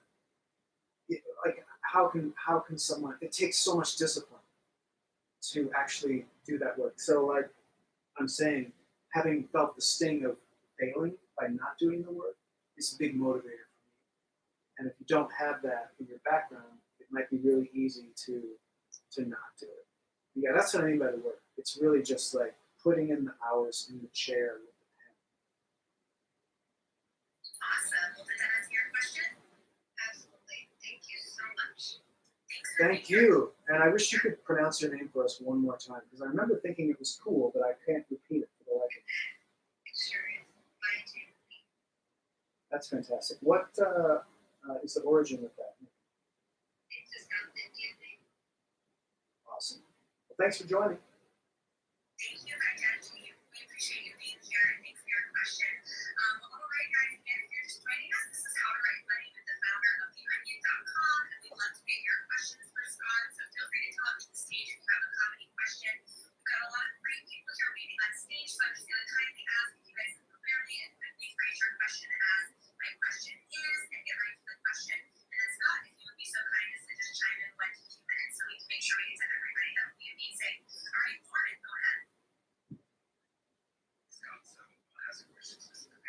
Like how can someone? It takes so much discipline to actually do that work. So like I'm saying, having felt the sting of failing by not doing the work is a big motivator for me. And if you don't have that in your background, it might be really easy to not do it. But yeah, that's what I mean by the work. It's really just like putting in the hours in the chair with the pen. Awesome. Well, did that answer your question? Absolutely. Thank you so much. Thank you. And I wish you could pronounce your name for us one more time, because I remember thinking it was cool, but I can't repeat it for the life of me. It sure is. Mine too. That's fantastic. What is the origin of that? It's just got the Indian name. Awesome. Well, thanks for joining. Thank you again to you. We appreciate you being here and thanks for your question. All right, guys, again, if you're just joining us, this is How to Write Money with the founder of theonion.com, and we'd love to get your questions first on, so feel free to come up to the stage if you have a comedy question. We've got a lot of great people here waiting on stage, so I'm just going to kindly ask if you guys can clearly and quickly phrase your question as my question is, and get right to the question. And then Scott, if you would be so kind as to just chime in 1 to 2 minutes so we can make sure we get to everybody, that would be amazing. All right, Lauren, go ahead. Scott, so I'll ask a question specifically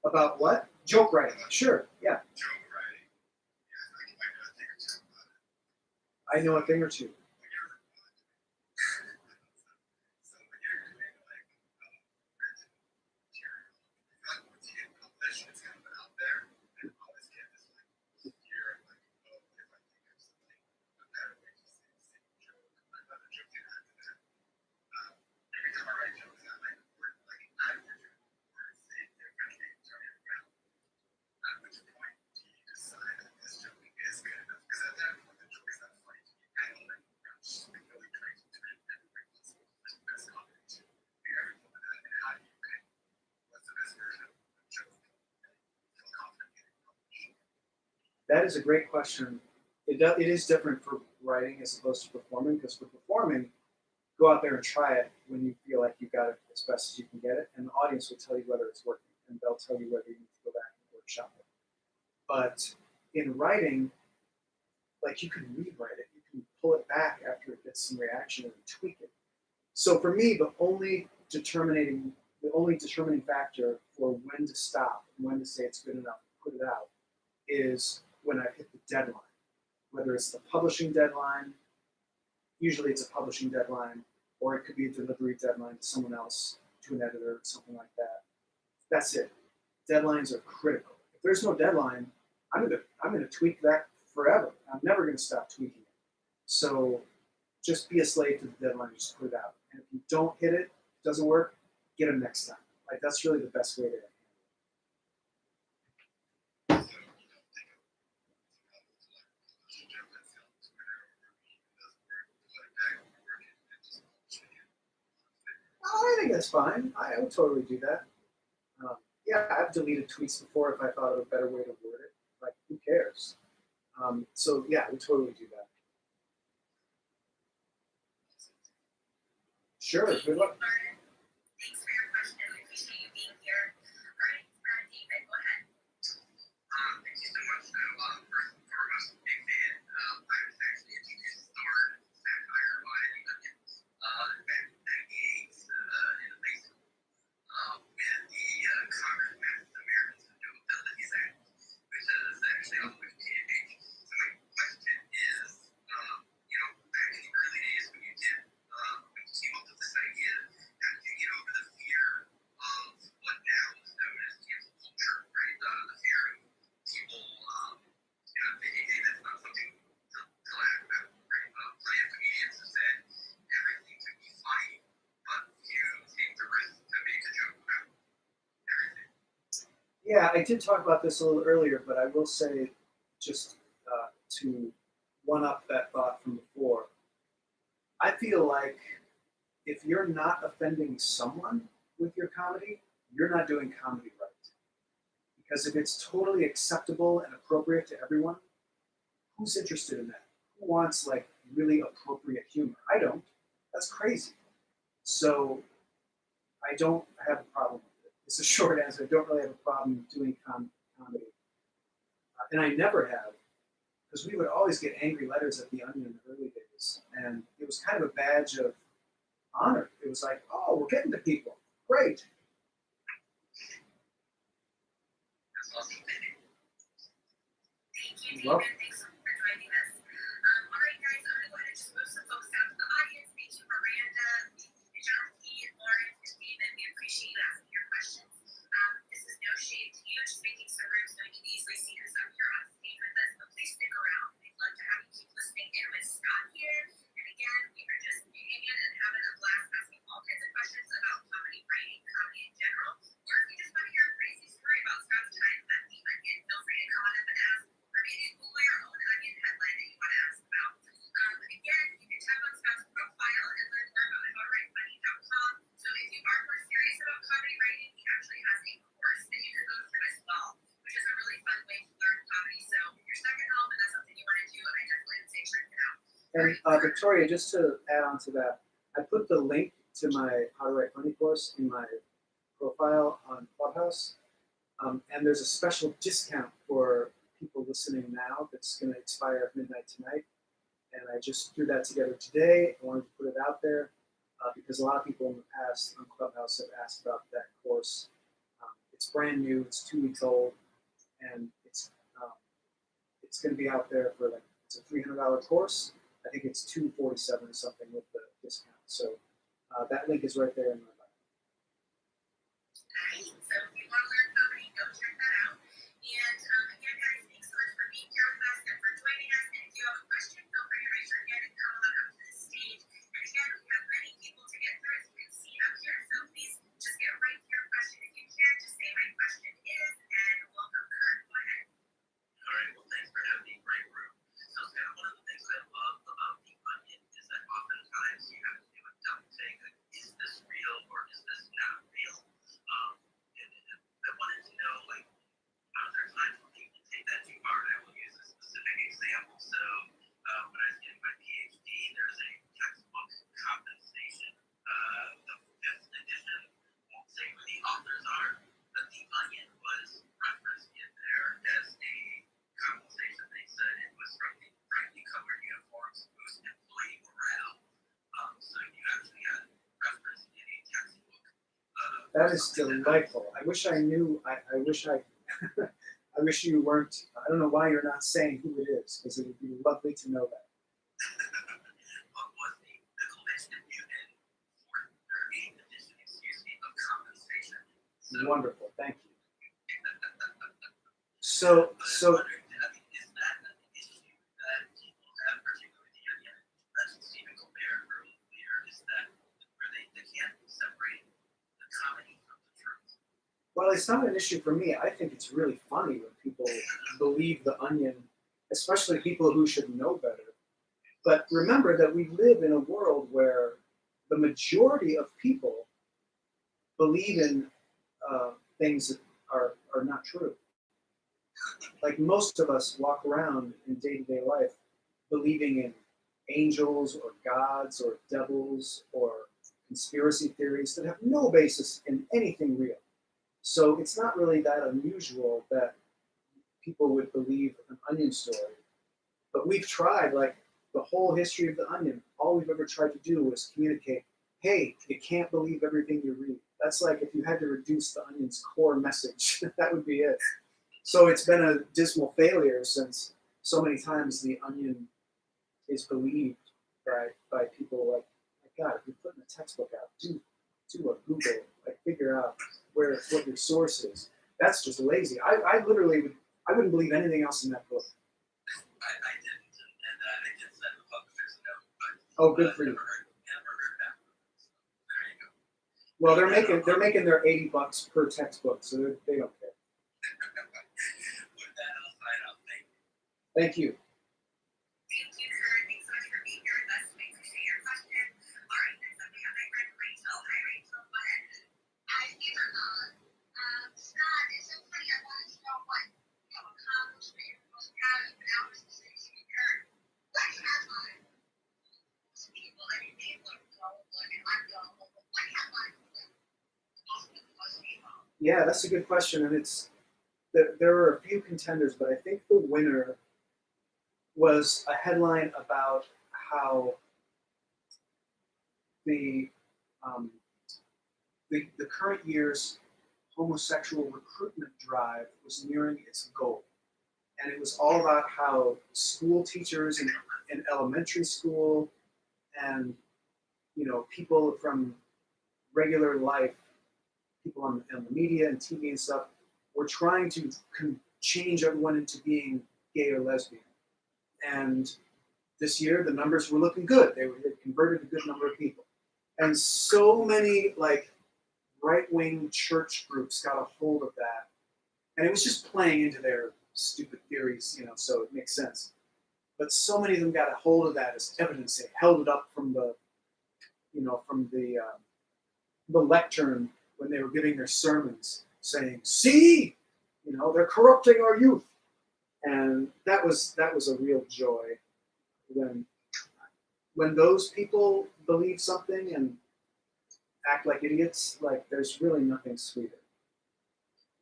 About what? Joke writing. Sure. Yeah. joke writing. Yeah, I feel like you might know a thing or two about it. I know a thing or two. When you're so when you're doing like written material, once you get published, it's kind of out there, and always get this like fear of like, oh, if I think of something, a better way to say the same joke, another joke can add to that. Every time I write jokes, I like word like add more jokes or say differently, turn it around. At which point do you decide that this joke is good enough? Because at that point, the joke is not funny to you. I don't like really trying to turn every possible like best comedy to be everything with that. And how do you pick what's the best version of the joke and feel confident getting published? That is a great question. It is different for writing as opposed to performing, because for performing, go out there and try it when you feel like you got it as best as you can get it, and the audience will tell you whether it's working, and they'll tell you whether you need to go back and workshop it. But in writing, like you can rewrite it, you can pull it back after it gets some reaction and tweak it. So for me, the only determining factor for when to stop and when to say it's good enough and put it out is when I've hit the deadline. Whether it's the publishing deadline, usually it's a publishing deadline, or it could be a delivery deadline to someone else, to an editor, something like that. That's it. Deadlines are critical. If there's no deadline, I'm gonna tweak that forever. I'm never gonna stop tweaking it. So just be a slave to the deadline, just put it out. And if you don't hit it, it doesn't work, get them next time. Like that's really the best way to handle it. So you don't think of some comments like publish a joke that sounds better or it doesn't work, put it back, rework it, and just publish it again. Oh, I think that's fine. I would totally do that. Yeah, I've deleted tweets before if I thought of a better way to word it. Like, who cares? So yeah, I would totally do that. Sure. Good luck. Lauren, thanks for your question. We appreciate you being here. All right, David, go ahead. Thank you so much. So, first and foremost, big fan. I was actually introduced to Thor satire by Onion back in the 98 in the high school with the Congress Passed Americans with No Abilities Act, which is actually on Wikipedia page. So my question is, back in the early days when you came up with this idea, how did you get over the fear of what now is known as cancel culture, right? The fear of people, thinking, hey, that's not something to laugh about, right? Plenty of comedians have said everything can be funny, but few take the risk to make a joke about everything. Yeah, I did talk about this a little earlier, but I will say, just to one up that thought from before, I feel like if you're not offending someone with your comedy, you're not doing comedy right. Because if it's totally acceptable and appropriate to everyone, who's interested in that? Who wants like really appropriate humor? I don't. That's crazy. So I don't have a problem with it. It's a short answer. I don't really have a problem doing comedy. And I never have, because we would always get angry letters at the Onion in the early days. And it was kind of a badge of honor. It was like, oh, we're getting to people. Great. That's awesome. Thank you. Thank you, You're David. Thanks so much for joining us. All right, guys, I'm going to go ahead and just move some folks out to the audience. Thank you, Miranda, Jackie, Lauren, and David. We appreciate you asking your questions. This is no shade to you, just making some room so you can easily see who's up here on stage with us. But please stick around. We'd love to have you keep listening in with Scott here. And again, we are just hanging and having a blast asking all kinds of questions about comedy writing, comedy in general, or if you just want to hear actually has a course that you can go through as well, which is a really fun way to learn comedy. So if you're stuck at home and that's something you want to do, I definitely would say check it out. And Victoria, just to add on to that, I put the link to my How to Write Funny course in my profile on Clubhouse. And there's a special discount for people listening now that's going to expire at midnight tonight. And I just threw that together today. I wanted to put it out there because a lot of people in the past on Clubhouse have asked about that course. It's brand new. It's 2 weeks old, and it's going to be out there for like it's a $300 course. I think it's $247 or something with the discount. So that link is right there in my bio. Alright, so if you want to learn comedy, go check that out. And again, guys, thanks so much for being here with us and for joining us. And if you have a question, feel free to raise your hand and come on up to the stage. And again, we have many people to get through, as you can see up here. So please just get right to your question. If you can, just say my question is, and welcome, Kurt. Go ahead. All right, well, thanks for having me. Great room. So, Scott, one of the things I love about the onion is that oftentimes you have to do a double take. Like, is this real or is this not real? And I wanted to know, like, are there times when people take that too far? And I will use a specific example. So, when I was getting my PhD, there's a textbook compensation. The fifth edition, won't say who the authors are, but the onion was referenced in there as a compensation. They said it was from the brightly colored uniforms boost employee morale. So you actually got referenced in a textbook. That is delightful. I wish I knew. I wish I. I wish you weren't. I don't know why you're not saying who it is, because it would be lovely to know that. What was the Nicholas Buchanan fourth or eighth edition, excuse me, of compensation? So, Wonderful. Thank you. So is that an issue that people have, particularly with the onion? That's Stephen Colbert earlier, is that where they can't separate the comedy from the truth? Well, it's not an issue for me. I think it's really funny when people believe the onion, especially people who should know better. But remember that we live in a world where the majority of people believe in things that are not true. Like most of us walk around in day-to-day life believing in angels or gods or devils or conspiracy theories that have no basis in anything real. So it's not really that unusual that people would believe an onion story. But we've tried, like the whole history of the onion, all we've ever tried to do was communicate, hey, you can't believe everything you read. That's like if you had to reduce the onion's core message, that would be it. So it's been a dismal failure since so many times the onion is believed by people like, my God, if you're putting a textbook out, do a Google, like figure out what your source is. That's just lazy. I literally wouldn't believe anything else in that book. I didn't, and I did send the publishers a note, but Oh, good for you. never heard back from them. So there you go. Well, they're making their $80 per textbook, so they don't care. With that, I'll sign out. Thank Thank you. you. Thank you, Kurt. Thanks so much for being here with us. We appreciate your question. All right, next up we have my friend Rachel. Hi, Rachel. Go ahead. I hear Scott, it's so funny. I wanted to know what accomplishment you're most proud of, and I was listening to Kurt. What headline? Most people, I mean, people are gullible, and I'm gullible, but what headline was most people? Yeah, that's a good question, and there are a few contenders, but I think the winner was a headline about how the current year's homosexual recruitment drive was nearing its goal. And it was all about how school teachers in elementary school and people from regular life, people on the media and TV and stuff, were trying to change everyone into being gay or lesbian. And this year the numbers were looking good. They converted a good number of people. And so many like right-wing church groups got a hold of that. And it was just playing into their stupid theories, so it makes sense. But so many of them got a hold of that as evidence. They held it up from the lectern when they were giving their sermons, saying, "See, they're corrupting our youth," and that was a real joy when those people believe something and act like idiots. Like there's really nothing sweeter.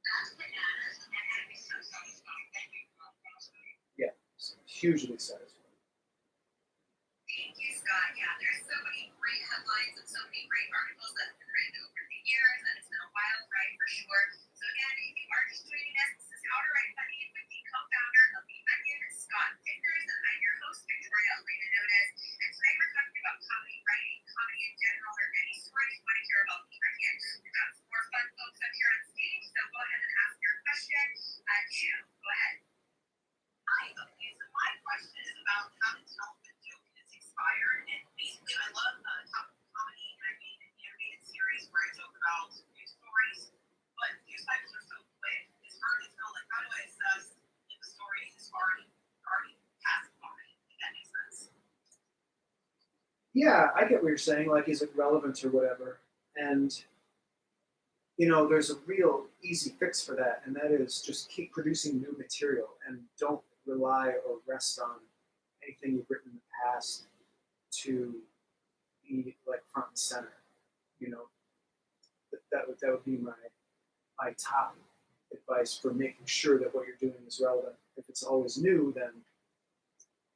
That's bananas, and that had to be so satisfying. Thank you for that process. Yeah, it's hugely satisfying. Thank you, Scott. Yeah, there's so many great headlines and so many great articles that have been written over the years, and it's been a wild ride for sure. So again, if you are just joining us, this is How to Write Funny with the co-founder of The Onion, Scott Dikkers, and I'm your host, Victoria Elena Nones. And today we're talking about comedy writing, comedy in general, or any stories you want to hear about The Onion. We've got some more fun folks up here on stage, so go ahead and ask your question. Ju, go ahead. Hi, okay, so my question is about how to tell if a joke is expired. And basically, I love topical comedy, and I made an animated series where I joke about news stories. But news cycles are so quick, it's hard to tell. Like, how do I assess if a story is already past comedy? If that makes sense. Yeah, I get what you're saying. Like, is it relevant or whatever? And there's a real easy fix for that, and that is just keep producing new material and don't rely or rest on anything you've written in the past to be like front and center. That would be my top advice for making sure that what you're doing is relevant. If it's always new, then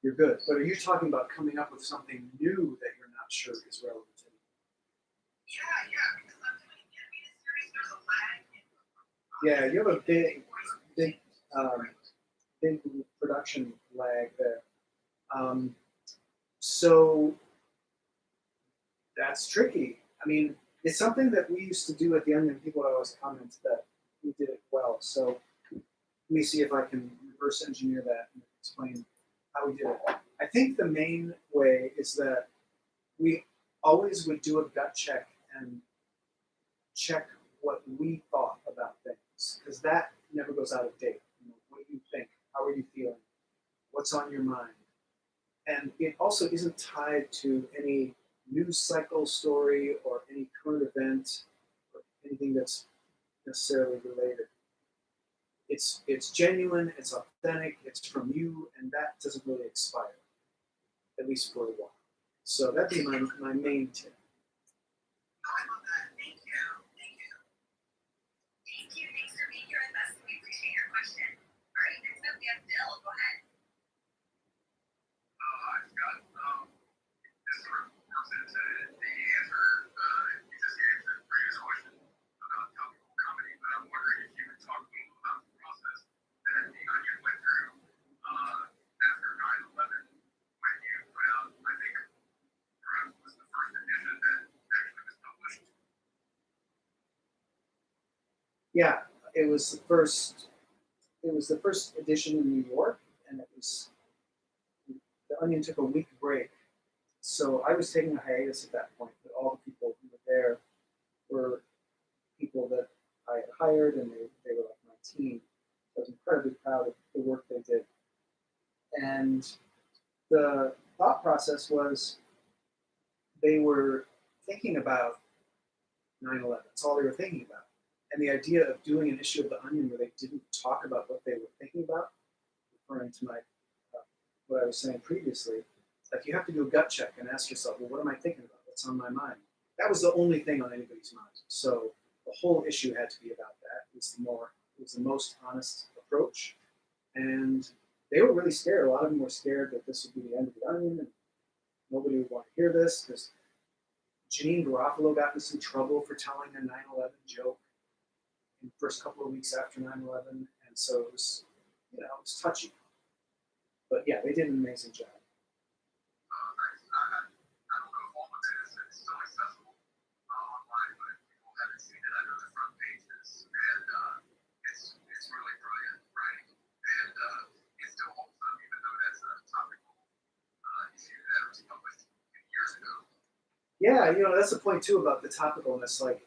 you're good. But are you talking about coming up with something new that you're not sure is relevant anymore? Yeah, because I'm doing an animated series, there's a lag. Yeah, you have a big production lag there. So that's tricky. I mean, it's something that we used to do at The Onion. People would always comment that we did it well. So let me see if I can reverse engineer that and explain how we did it. I think the main way is that we always would do a gut check and check what we thought about things, because that never goes out of date. What do you think? How are you feeling? What's on your mind? And it also isn't tied to any news cycle story or any current event or anything that's necessarily related. It's genuine, it's authentic, it's from you, and that doesn't really expire, at least for a while. So that'd be my main tip. I love that. Thank you. Thank you. Thanks for being here with us. We appreciate your question. All right, next up we have Bill. Go ahead. Hi, Scott. This sort of works into the answer you just gave to the previous question about topical comedy, but I'm wondering if you could talk a little about the process that The Onion went through after 9/11, when you put out, I think, perhaps was the first edition that actually was published. Yeah, it was the first. It was the first edition in New York, and it was The Onion took a week break, so I was taking a hiatus at that point. But all the people who were there were people that I had hired, and they were like my team. I was incredibly proud of the work they did. And the thought process was they were thinking about 9/11. That's all they were thinking about. And the idea of doing an issue of The Onion where they didn't talk about what they were thinking about, referring to what I was saying previously, like you have to do a gut check and ask yourself, well, what am I thinking about? What's on my mind? That was the only thing on anybody's mind. So the whole issue had to be about that. It was the most honest approach. And they were really scared. A lot of them were scared that this would be the end of The Onion and nobody would want to hear this, because Janine Garofalo got in some trouble for telling a 9/11 joke in the first couple of weeks after 9/11, and so it was touchy. But yeah, they did an amazing job. Thanks. I don't know if all of it is still accessible online, but if people haven't seen it, I know the front pages, and it's really brilliant writing, and it still holds up, even though that's a topical issue that was published years ago. Yeah, that's the point too about the topicalness. Like,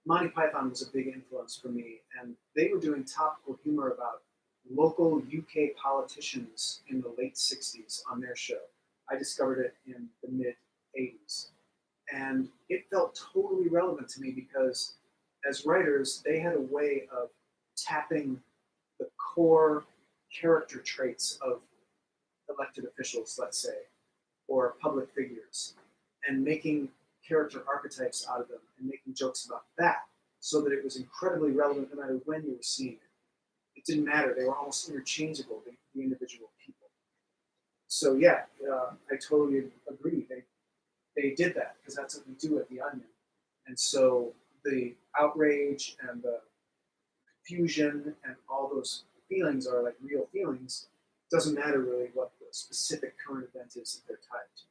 Monty Python was a big influence for me, and they were doing topical humor about local UK politicians in the late 60s on their show. I discovered it in the mid 80s. And it felt totally relevant to me because as writers, they had a way of tapping the core character traits of elected officials, let's say, or public figures, and making character archetypes out of them and making jokes about that so that it was incredibly relevant no matter when you were seeing it. It didn't matter. They were almost interchangeable, the individual people. So yeah, I totally agree. They did that because that's what we do at The Onion. And so the outrage and the confusion and all those feelings are like real feelings. It doesn't matter really what the specific current event is that they're tied to.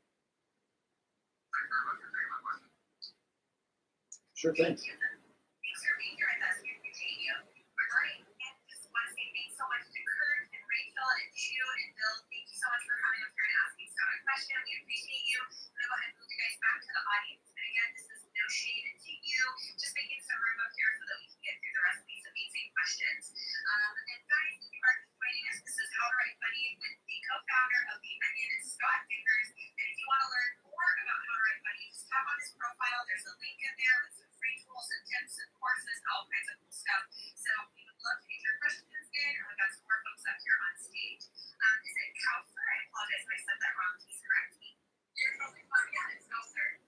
Sure thing. Thank you. Thanks for being here with us. We appreciate you. All right. And just want to say thanks so much to Kurt and Rachel and June and Bill. Thank you so much for coming up here and asking Scott a question. We appreciate you. I'm going to go ahead and move you guys back to the audience. And again, this is no shade to you. Just making some room up here so that we can get through the rest of these amazing questions. And guys, if you are just joining us, this is How to Write Funny with the co-founder of The Onion, Scott Dikkers. And if you want to learn more about How to Write Funny, just tap on his profile. There's a link in there with some free tools and tips and courses, all kinds of cool stuff. So we would love to get your questions in, or we've got some more folks up here on stage. Is it Kauser? I apologize if I said that wrong. Please correct me. You're totally fine. Yeah, it's Kauser.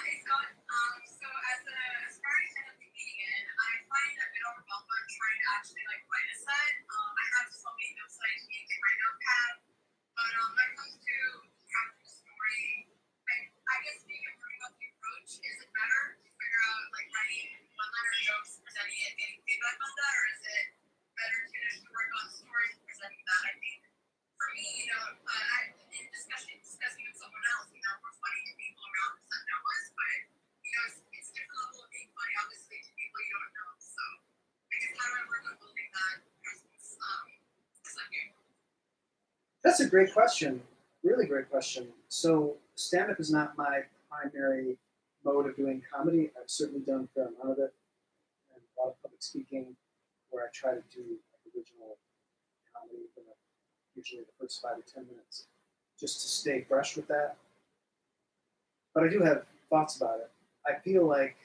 Hey Scott, so as far as kind of comedian, I find a bit overwhelmed when I'm trying to actually like write a set. I have so many notes that I take in my notepad, but when it comes to crafting a story, I guess being improving about the approach, is it better to figure out like writing one-liner jokes, presenting it, getting feedback on that, or is it better to just work on stories and presenting that? I think for me, in discussing with someone else, we're funny to people around us that know us, but it's a different level of being funny, obviously, to people you don't know. So I guess how do I work on building that presence? That's a great question. Really great question. So stand-up is not my primary mode of doing comedy. I've certainly done a fair amount of it, and a lot of public speaking, where I try to do original comedy for usually the first 5 to 10 minutes, just to stay fresh with that. But I do have thoughts about it. I feel like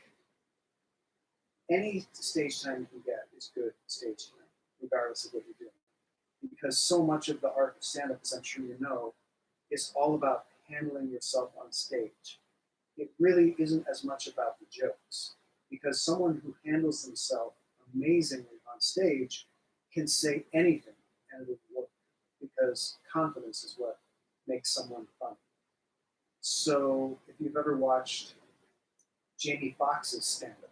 any stage time you can get is good stage time, regardless of what you're doing. Because so much of the art of stand-up, as I'm sure you know, is all about handling yourself on stage. It really isn't as much about the jokes, because someone who handles themselves amazingly on stage can say anything and it will work, because confidence is what makes someone funny. So if you've ever watched Jamie Foxx's stand-up,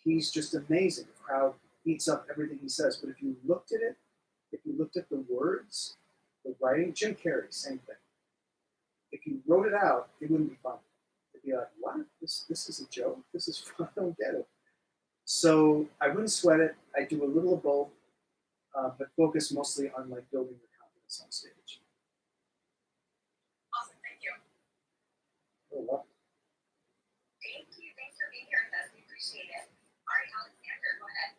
he's just amazing. The crowd eats up everything he says. But if you looked at it, if you looked at the words, the writing, Jim Carrey, same thing. If you wrote it out, it wouldn't be funny. It'd be like, what? This is a joke? This is fun. I don't get it. So I wouldn't sweat it. I do a little of both, but focus mostly on like building your confidence on stage. Awesome, thank you. You're welcome. Thank you. Thanks for being here with us. We appreciate it. All right, Alexander, go ahead.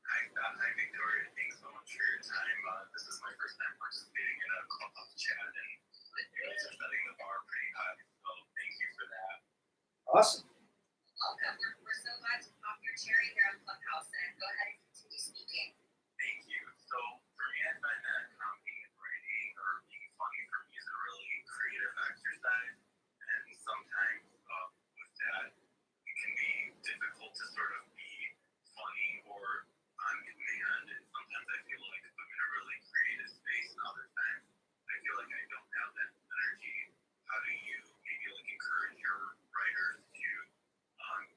Hi, Scott. Hi, Victoria. Thanks so much for your time. This is my first time participating in a Clubhouse chat, and you guys are setting the bar pretty high, so thank you for that. Awesome. Welcome. We're so glad to pop your cherry here on Clubhouse, and go ahead and continue speaking. Thank you. So for me, I find that comedy and writing or being funny for me is a really creative exercise, and sometimes with that, it can be difficult to sort of be funny or on command, and sometimes I feel like I'm in a really creative space, and other times I feel like I don't have that energy. How do you maybe like encourage your writers to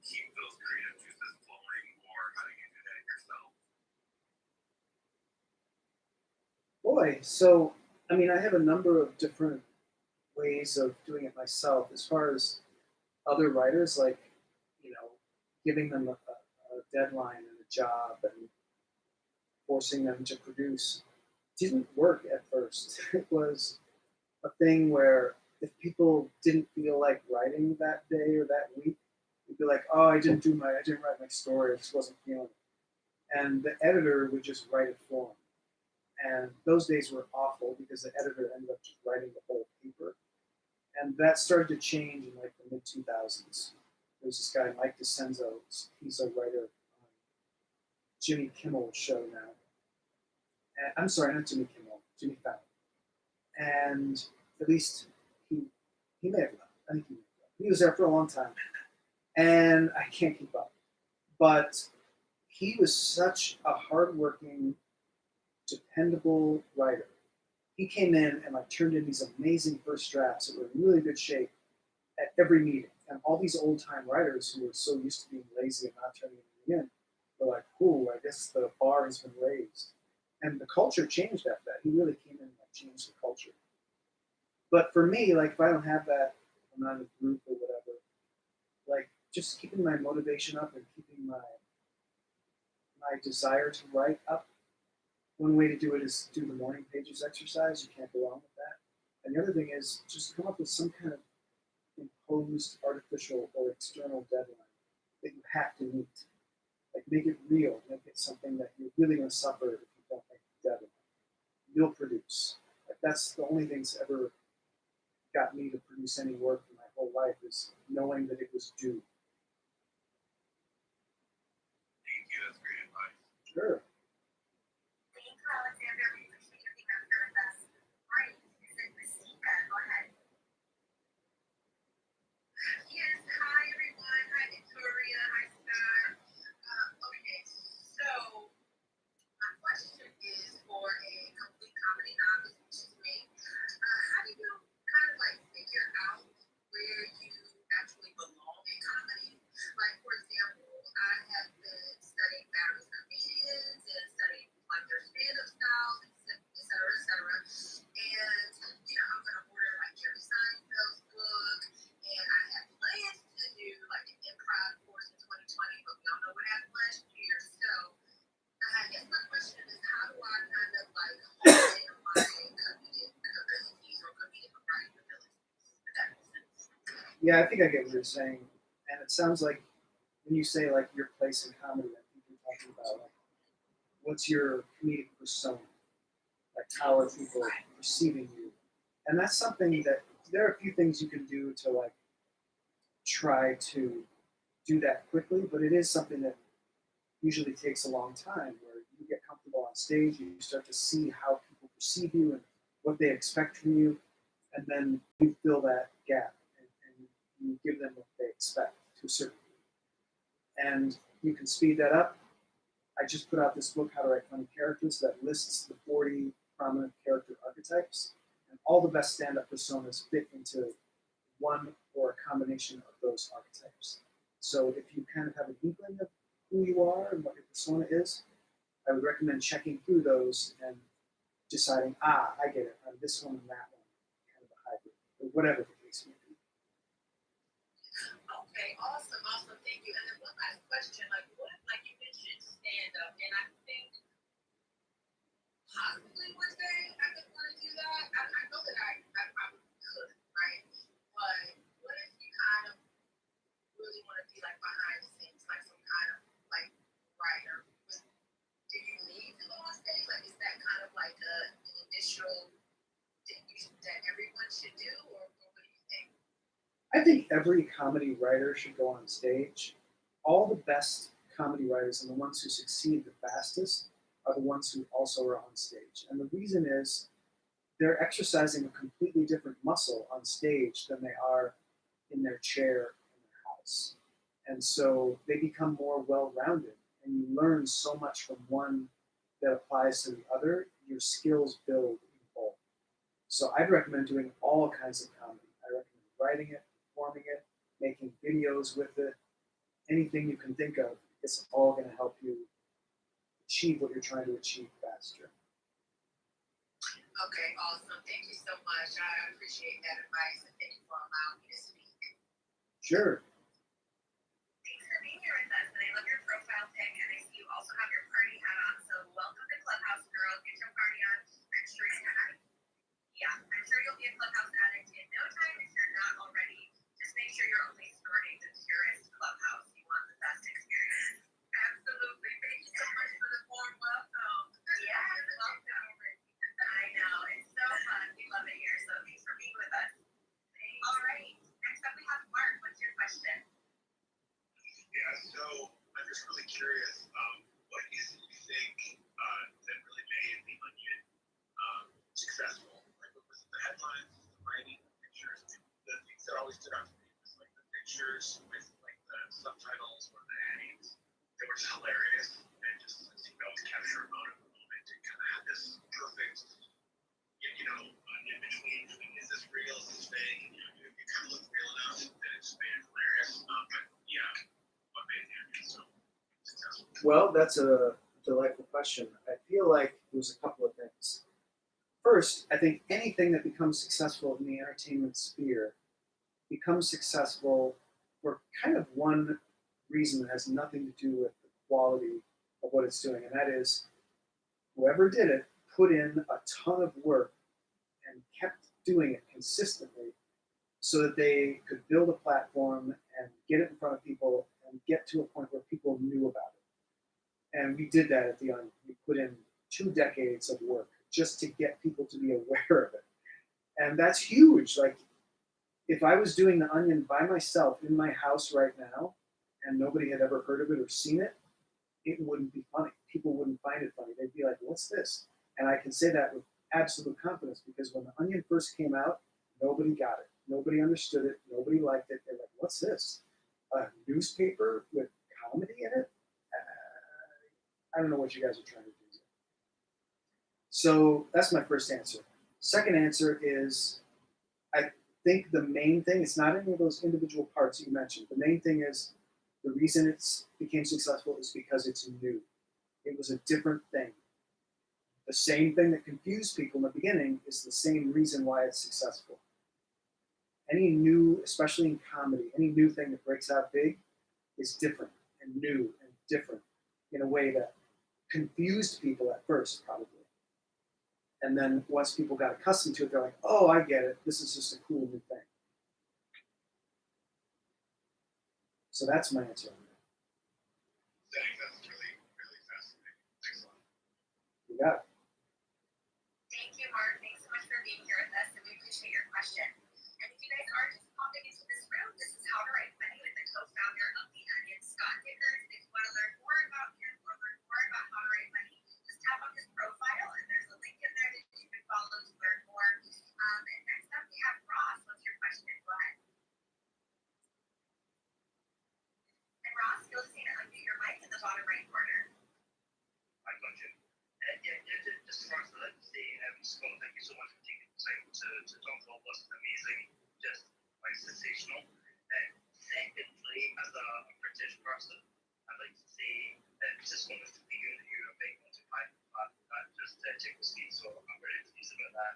keep those creative juices flowing, or how do you do that yourself? Boy, so I mean, I have a number of different ways of doing it myself. As far as other writers, like giving them a deadline and a job and forcing them to produce, didn't work at first. It was a thing where if people didn't feel like writing that day or that week, you'd be like, "Oh, I didn't write my story. I just wasn't feeling it," and the editor would just write it for them. And those days were awful because the editor ended up just writing the whole paper. And that started to change in like the mid 2000s. There's this guy, Mike DeCenzo. He's a writer on Jimmy Kimmel's show now. And, I'm sorry, not Jimmy Kimmel, Jimmy Fallon. And at least he may have left. I think he may have left. He was there for a long time. And I can't keep up. But he was such a hardworking, dependable writer. He came in and like turned in these amazing first drafts that were in really good shape at every meeting. And all these old time writers who were so used to being lazy and not turning anything in were like, "Ooh, I guess the bar has been raised." And the culture changed after that. He really came in and like, changed the culture. But for me, like if I don't have that, I'm not in a group or whatever, like just keeping my motivation up and keeping my desire to write up. One way to do it is do the morning pages exercise. You can't go wrong with that. And the other thing is just come up with some kind of imposed artificial or external deadline that you have to meet. Like make it real, make it something that you're really going to suffer if you don't make the deadline. You'll produce. Like that's the only thing that's ever got me to produce any work in my whole life is knowing that it was due. Thank you. That's great advice. Sure. Thank you, Alexander. We appreciate your being up here with us. All right, is it Christina? Go ahead. Yes, hi everyone. Hi Victoria. Hi Scott. Okay, so my question is for a complete comedy novice, which is me. How do you kind of like figure out where you actually belong in comedy? Like, for example, I have been studying various comedians and studying like their stand-up styles, et cetera, et cetera. And, you know, I'm going to order like Jerry Seinfeld's book, and I have plans to do like an improv course in 2020, but we all know what happened last year. So I guess my question is, how do I kind of like hone in my comedic abilities or comedic writing abilities? If that makes sense. Yeah, I think I get what you're saying. And it sounds like when you say like your place in comedy, I think you're talking about like what's your comedic persona? Like how are people perceiving you? And that's something that there are a few things you can do to like try to do that quickly, but it is something that usually takes a long time where you get comfortable on stage, you start to see how people perceive you and what they expect from you, and then you fill that gap and you give them what they expect to a certain degree. And you can speed that up. I just put out this book, How to Write Funny Characters, that lists the 40 prominent character archetypes, and all the best stand-up personas fit into one or a combination of those archetypes. So if you kind of have an inkling of who you are and what your persona is, I would recommend checking through those and deciding, I get it, I'm this one and that one, kind of a hybrid, or whatever the case may be. Okay, awesome, awesome, thank you. And then one last question, like what, like you mentioned stand up, and I think possibly one day I could want to do that. I know that I probably could, right? But what if you kind of really want to be like behind the scenes, like some kind of like writer? Do you need to go on stage? Like, is that kind of like an initial thing that everyone should do, or what do you think? I think every comedy writer should go on stage. All the best comedy writers and the ones who succeed the fastest are the ones who also are on stage. And the reason is they're exercising a completely different muscle on stage than they are in their chair in their house. And so they become more well-rounded, and you learn so much from one that applies to the other. Your skills build in both. So I'd recommend doing all kinds of comedy. I recommend writing it, performing it, making videos with it, anything you can think of. It's all going to help you achieve what you're trying to achieve faster. Okay, awesome. Thank you so much. I appreciate that advice, and thank you for allowing me to speak. Sure. Thanks for being here with us. And I love your profile pic, and I see you also have your party hat on. So welcome to Clubhouse, girl. Get your party on. I'm sure you'll be a Clubhouse addict in no time if you're not already. Just make sure you're only starting the purest Clubhouse. You want the best experience. Absolutely. Thank you so much for the warm welcome. Yes, welcome. I know. It's so fun. We love it here. So thanks for being with us. so I'm just really curious. What is it you think that really made the Onion successful? Like, what was it, the headlines, the writing, the pictures? The things that always stood out to me was like the pictures with like the subtitles or the headings. They were just hilarious and just seemed to capture a moment. It kind of had this perfect, in between. Is this real? Is this fake? You kind of look real enough that it just made it hilarious. But yeah, what made the Onion so successful? Well, that's a delightful question. I feel like there's a couple of things. First, I think anything that becomes successful in the entertainment sphere becomes successful for kind of one reason that has nothing to do with the quality of what it's doing, and that is whoever did it put in a ton of work and kept doing it consistently so that they could build a platform and get it in front of people and get to a point where people knew about it. And we did that at The Onion. We put in 2 decades of work just to get people to be aware of it. And that's huge. Like, if I was doing The Onion by myself in my house right now and nobody had ever heard of it or seen it, it wouldn't be funny. People wouldn't find it funny. They'd be like, what's this? And I can say that with absolute confidence because when The Onion first came out, nobody got it. Nobody understood it. Nobody liked it. They're like, what's this? A newspaper with comedy in it? I don't know what you guys are trying to do. So that's my first answer. Second answer is I think the main thing, it's not any of those individual parts you mentioned. The main thing is the reason it became successful is because it's new. It was a different thing. The same thing that confused people in the beginning is the same reason why it's successful. Any new, especially in comedy, any new thing that breaks out big is different and new and different in a way that confused people at first, probably. And then once people got accustomed to it, they're like, oh, I get it. This is just a cool new thing. So that's my answer on that. That's really, really fascinating. Thanks a lot. You got it. Thank you, Mark. Thanks so much for being here with us, and we appreciate your question. And if you guys are just popping into this room, this is How to Write Money with the co-founder of The Onion, Scott Dikkers. If you want to learn more about him or learn more about how to write money, just tap on his profile, and there's a link in there that you can follow to learn more. And next up, we have Ross. What's your question? Go ahead. And Ross, you'll just need to unmute your mic in the bottom right corner. I got you. Just for us, let's say, Scott, thank you so much for taking the time to talk about what's amazing, just like sensational. Secondly, as a British person, I'd like to say that just wanted to be good that you're a big multiplier, just tickles me, so I'm very pleased about that.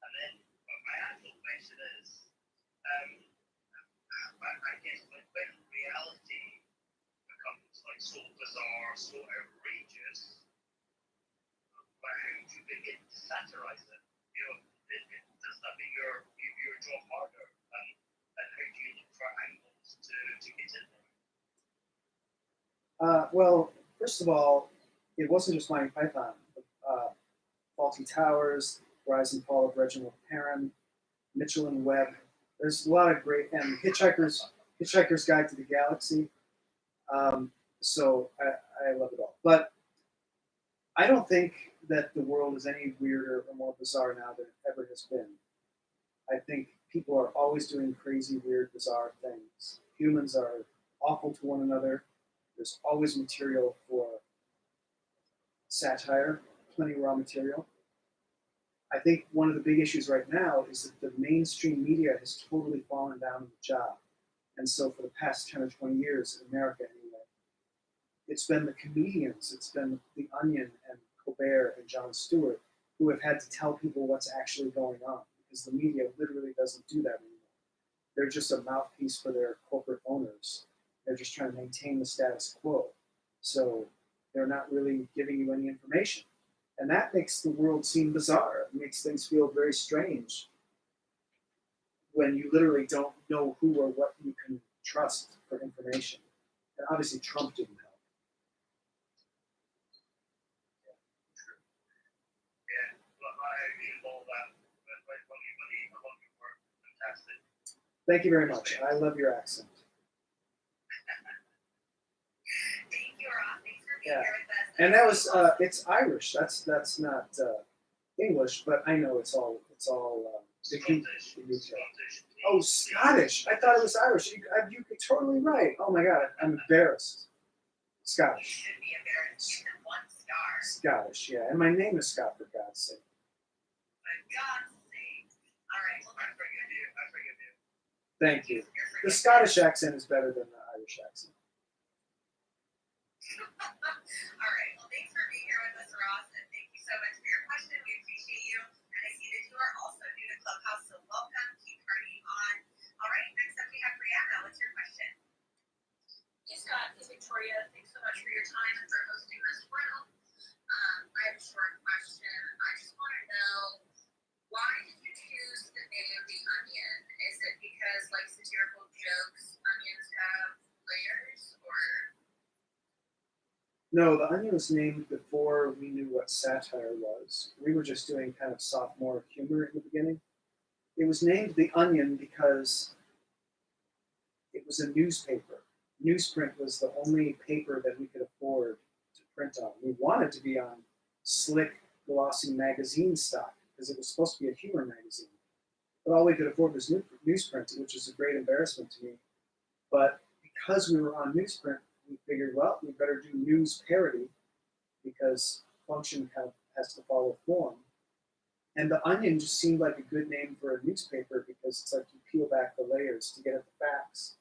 And then my actual question is, I guess when reality becomes like so bizarre, so outrageous, how do you begin to satirize it? Does that make your job harder? And how do you look for angles to get in there? Well, first of all, it wasn't just Monty Python. Faulty Towers, Rise and Fall of Reginald Perrin, Mitchell and Webb. There's a lot of great, and Hitchhiker's Guide to the Galaxy. So I love it all. But I don't think that the world is any weirder or more bizarre now than it ever has been. I think people are always doing crazy, weird, bizarre things. Humans are awful to one another. There's always material for satire, plenty of raw material. I think one of the big issues right now is that the mainstream media has totally fallen down on the job. And so for the past 10 or 20 years, in America anyway, it's been the comedians, it's been The Onion and Colbert and Jon Stewart who have had to tell people what's actually going on because the media literally doesn't do that anymore. They're just a mouthpiece for their corporate owners. They're just trying to maintain the status quo. So they're not really giving you any information. And that makes the world seem bizarre. It makes things feel very strange when you literally don't know who or what you can trust for information. And obviously Trump didn't help. Yeah, well, I agree with all that. I love your work. Fantastic. Thank you very much. I love your accent. Yeah. here with us. And that was it's Irish. That's not English, but I know it's all the UK. Oh, Scottish. I thought it was Irish. You're totally right. Oh my God, I'm embarrassed. You Scottish. should be embarrassed. You have 1 star. Scottish, yeah. And my name is Scott, for God's sake. For God's sake. All right, well, I forgive you. I forgive you. Thank you. you're The forgiven. Scottish accent is better than the Irish accent. All right, well, thanks for being here with us, Ross, and thank you so much for your question. We appreciate you. And I see that you are also new to Clubhouse, so welcome. Keep partying on. All right, next up we have Brianna. What's your question? Hey Scott, hey Victoria, thanks so much for your time and for hosting this room. I have a short question. I just want to know, why did you choose the name The Onion? Is it because, like satirical jokes, onions have layers, or? No, the Onion was named before we knew what satire was. We were just doing kind of sophomore humor in the beginning. It was named The Onion because it was a newspaper. Newsprint was the only paper that we could afford to print on. We wanted to be on slick, glossy magazine stock because it was supposed to be a humor magazine. But all we could afford was newsprint, which is a great embarrassment to me. But because we were on newsprint, we figured, well, we better do news parody because function kind of has to follow form. And The Onion just seemed like a good name for a newspaper because it's like you peel back the layers to get at the facts.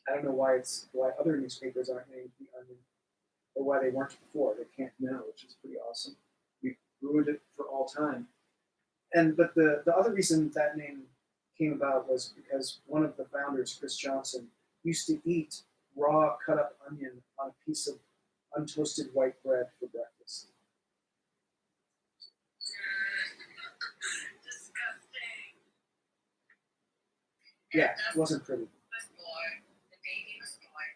I don't know why other newspapers aren't named The Onion, or why they weren't before. They can't now, which is pretty awesome. We ruined it for all time. But the other reason that name came about was because one of the founders, Chris Johnson, used to eat raw cut up onion on a piece of untoasted white bread for breakfast. Disgusting. Yeah, it wasn't pretty. Miss Boy. The baby Miss Boy.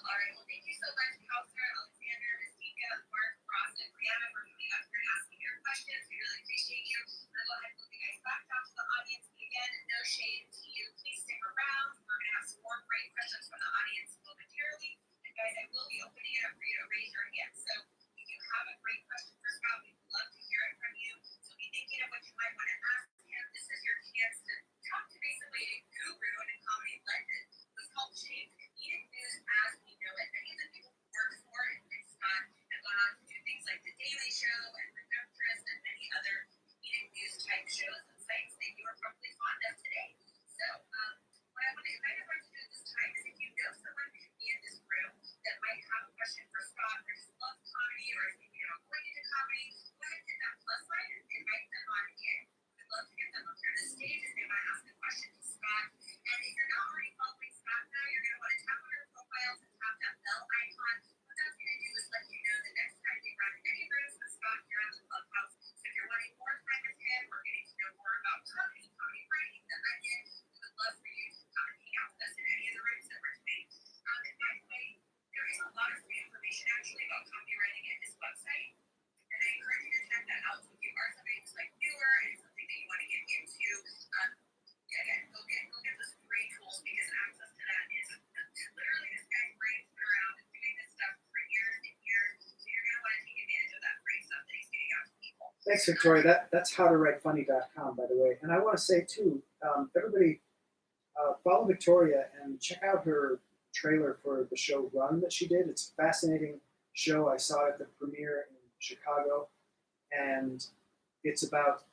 All right, well, thank you so much, Counselor Alexander, Mystica, Mark, Ross, and Brianna for coming up here and asking your questions. We really appreciate you. I'm going to go ahead and move you guys back down to the audience. But again, no shade to you. Please stick around. We're going to have some more great questions from the audience momentarily. And guys, I will be opening it up for you to raise your hand. So if you have a great question for Scott, we'd love to hear it from you. So be thinking of what you might want to ask him. This is your chance to talk to basically a guru in a comedy blended. It's called Shane's Comedic News as We Know It. Many of the people who work for it and Scott have gone on to do things like The Daily Show and Redemptress and many other comedic news type shows and sites that you are probably fond of today. So, what I want to invite everyone to do this time is if you know someone who could be in this room that might have a question for Scott or just loves comedy or is thinking about going into comedy, go ahead and hit that plus sign and invite them on in. We'd love to get them up here on the stage if they want to ask a question to Scott. And if you're not already following Scott now, you're going to want to tap on your profiles and tap that bell icon. What that's going to do is let you know the next time they run any rooms with Scott here on the Clubhouse. So if you're wanting more time with him or getting to know more about comedy writing, The Onion, we would love for you to come and hang out with us in any of the rooms that we're doing. And by the way, there is a lot of free information actually about comedy writing at his website. And I encourage you to check that out. So if you are somebody who's like newer and it's something that you want to get into, again, go get those free tools because access to that is literally this guy's brain's been around and doing this stuff for years and years. So you're going to want to take advantage of that free stuff that he's getting out to people. Thanks, Victoria. That's howtowritefunny.com, by the way. And I want to say too, everybody follow Victoria and check out her trailer for the show Run that she did. It's a fascinating show. I saw it at the premiere in Chicago, and it's about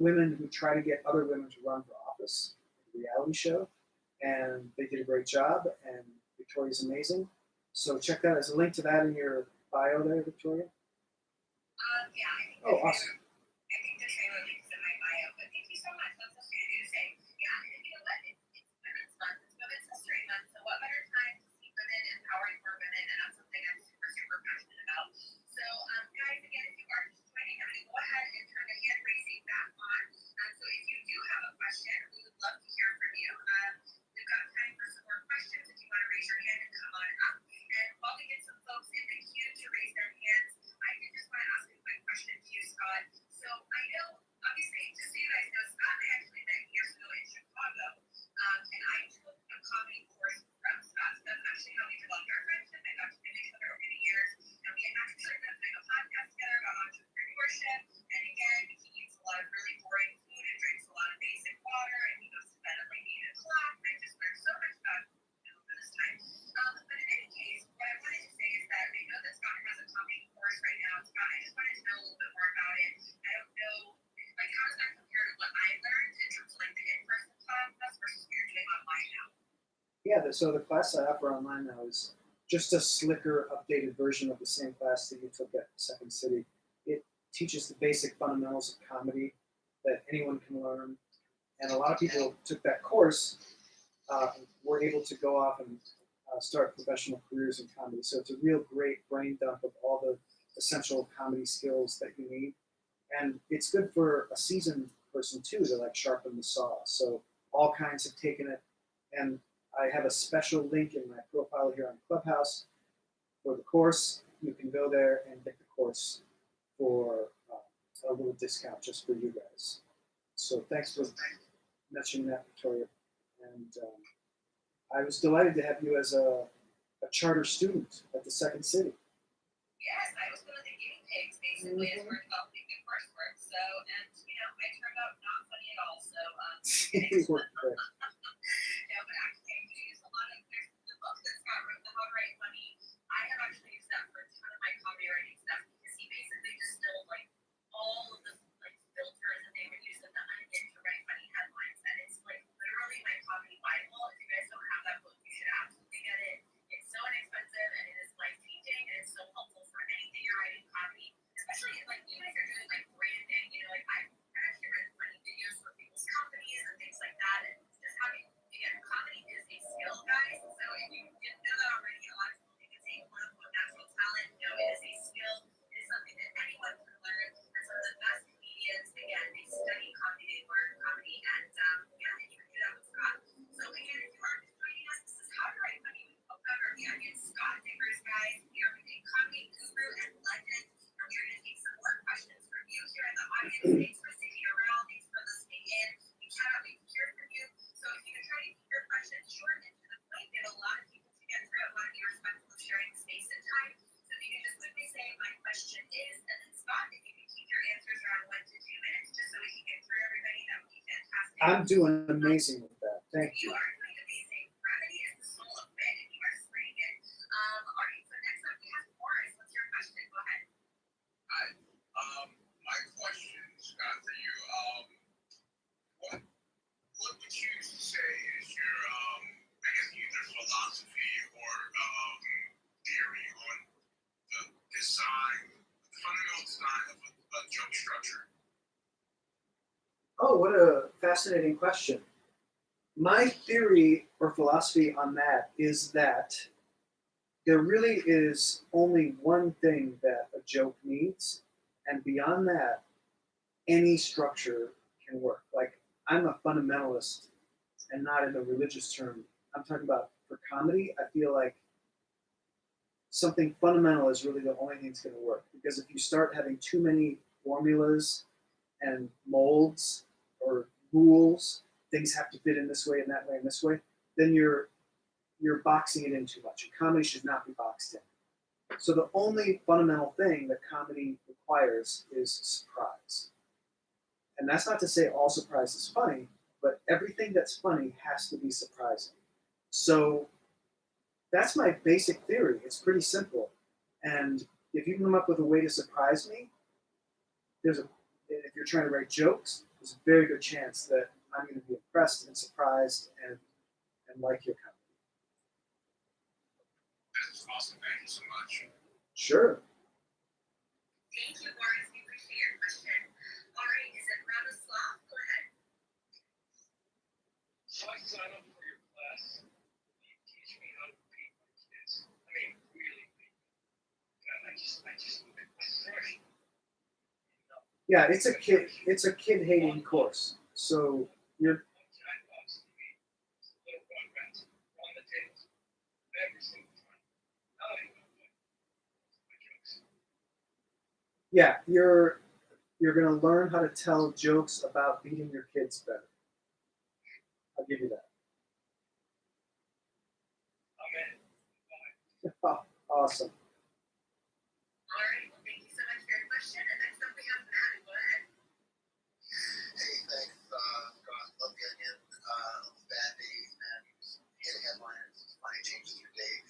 women who try to get other women to run for office. A reality show, and they did a great job. And Victoria's amazing. So check that. There's a link to that in your bio there, Victoria. Yeah, I think Oh, awesome. I think the trailer link's in my bio, but thank you so much. That's so sweet of you to say. Yeah, and you know what? It's Women's Month. It's Women's History Month. So what better time to see women empowering more women? And that's something I'm super, super passionate about. So, guys, again, if you are just joining, I'm going to go ahead and turn the hand raising back on. So if you do have a question, we would love to hear from you. We've got time for some more questions if you want to raise your hand and come on up. And while we get some folks in the queue to raise their hands, I did just want to ask a quick question to you, Scott. So I know, obviously, just so you guys know, Scott and I actually met years ago in Chicago, and I took a comedy course from Scott. So that's actually how we developed our friendship and got to know each other over the years. And we had actually membership. And again, he eats a lot of really boring food and drinks a lot of basic water, and he goes to bed at like 8 o'clock. I just learned so much about him for this time. But in any case, what I wanted to say is that I know that Scott has a comedy course right now. Scott, I just wanted to know a little bit more about it. I don't know, like, how does that compare to what I learned in terms of like the in-person class versus what you're doing online now? Yeah, so the class I offer online now is just a slicker, updated version of the same class that you took at Second City. It teaches the basic fundamentals of comedy that anyone can learn. And a lot of people took that course, were able to go off and start professional careers in comedy. So it's a real great brain dump of all the essential comedy skills that you need. And it's good for a seasoned person too to like sharpen the saw. So all kinds have taken it. And I have a special link in my profile here on Clubhouse for the course. You can go there and get the course for a little discount just for you guys. So thanks for mentioning that, Victoria. And I was delighted to have you as a charter student at the Second City. Yes, I was one of the guinea pigs basically as we're developing new coursework. So, and I turned out not funny at all. So, You worked great. but actually, I do use a lot of the book that Scott wrote, The How to Write Funny. I have actually used that for a ton of my comedy writing stuff because he basically distilled like all of the like filters that they would use in the onion to write funny headlines, and it's like literally my comedy bible. If you guys don't have that book, you should absolutely get it. It's so inexpensive and it is life changing and it's so helpful for anything you're writing comedy, especially like you guys are doing like branding. Like I've actually written funny videos for people's companies and things like that, and just having again, comedy is a skill, guys. So if you didn't know that already, a lot of people think it's a quote unquote natural talent. No, it is a skill. It is something that anyone can learn. And some of the best comedians, again, they study comedy, they learn comedy, and and you can do that with Scott. So again, if you are just joining us, this is How to Write Funny with co-founder of the Onion, Scott Dikkers, guys. We are with a comedy guru and legend, and we're going to take some more questions from you here in the audience. Thanks for sticking around. Thanks for listening in. We cannot wait to hear from you. So if you can try to keep your questions short and to the point, we have a lot of people to get through. I want to be respectful of sharing space and time. So if you can just quickly say, my question is, and then Scott, if you can keep your answers around 1 to 2 minutes, just so we can get through everybody, that would be fantastic. I'm doing amazing with that. Thank You you. are doing amazing. Brevity is the soul of wit, and you are spraying it. All right, so next up we have Morris. What's your question? Go ahead. Hi. My question, Scott, for you. What would you say is your, I guess either philosophy or theory on the fundamental design of a joke structure? Oh, what a fascinating question. My theory or philosophy on that is that there really is only one thing that a joke needs, and beyond that, any structure can work. Like, I'm a fundamentalist and not in the religious term. I'm talking about for comedy, I feel like something fundamental is really the only thing that's going to work. Because if you start having too many formulas and molds or rules, things have to fit in this way and that way and this way, then you're boxing it in too much. And comedy should not be boxed in. So the only fundamental thing that comedy requires is surprise. And that's not to say all surprise is funny, but everything that's funny has to be surprising. So that's my basic theory. It's pretty simple. And if you come up with a way to surprise me, if you're trying to write jokes, there's a very good chance that I'm going to be impressed and surprised and like your comedy. That's awesome. Thank you so much. Sure. Thank you, Morris. We appreciate your question. All right, is it Radoslav? Go ahead. So I signed up for your class. You teach me how to paint my kids. I mean, really paint them. I just crush. Yeah, it's a kid hating course. So you're you're gonna learn how to tell jokes about beating your kids better. I'll give you that. Awesome. All right, well, thank you so much for your question. And next up, we have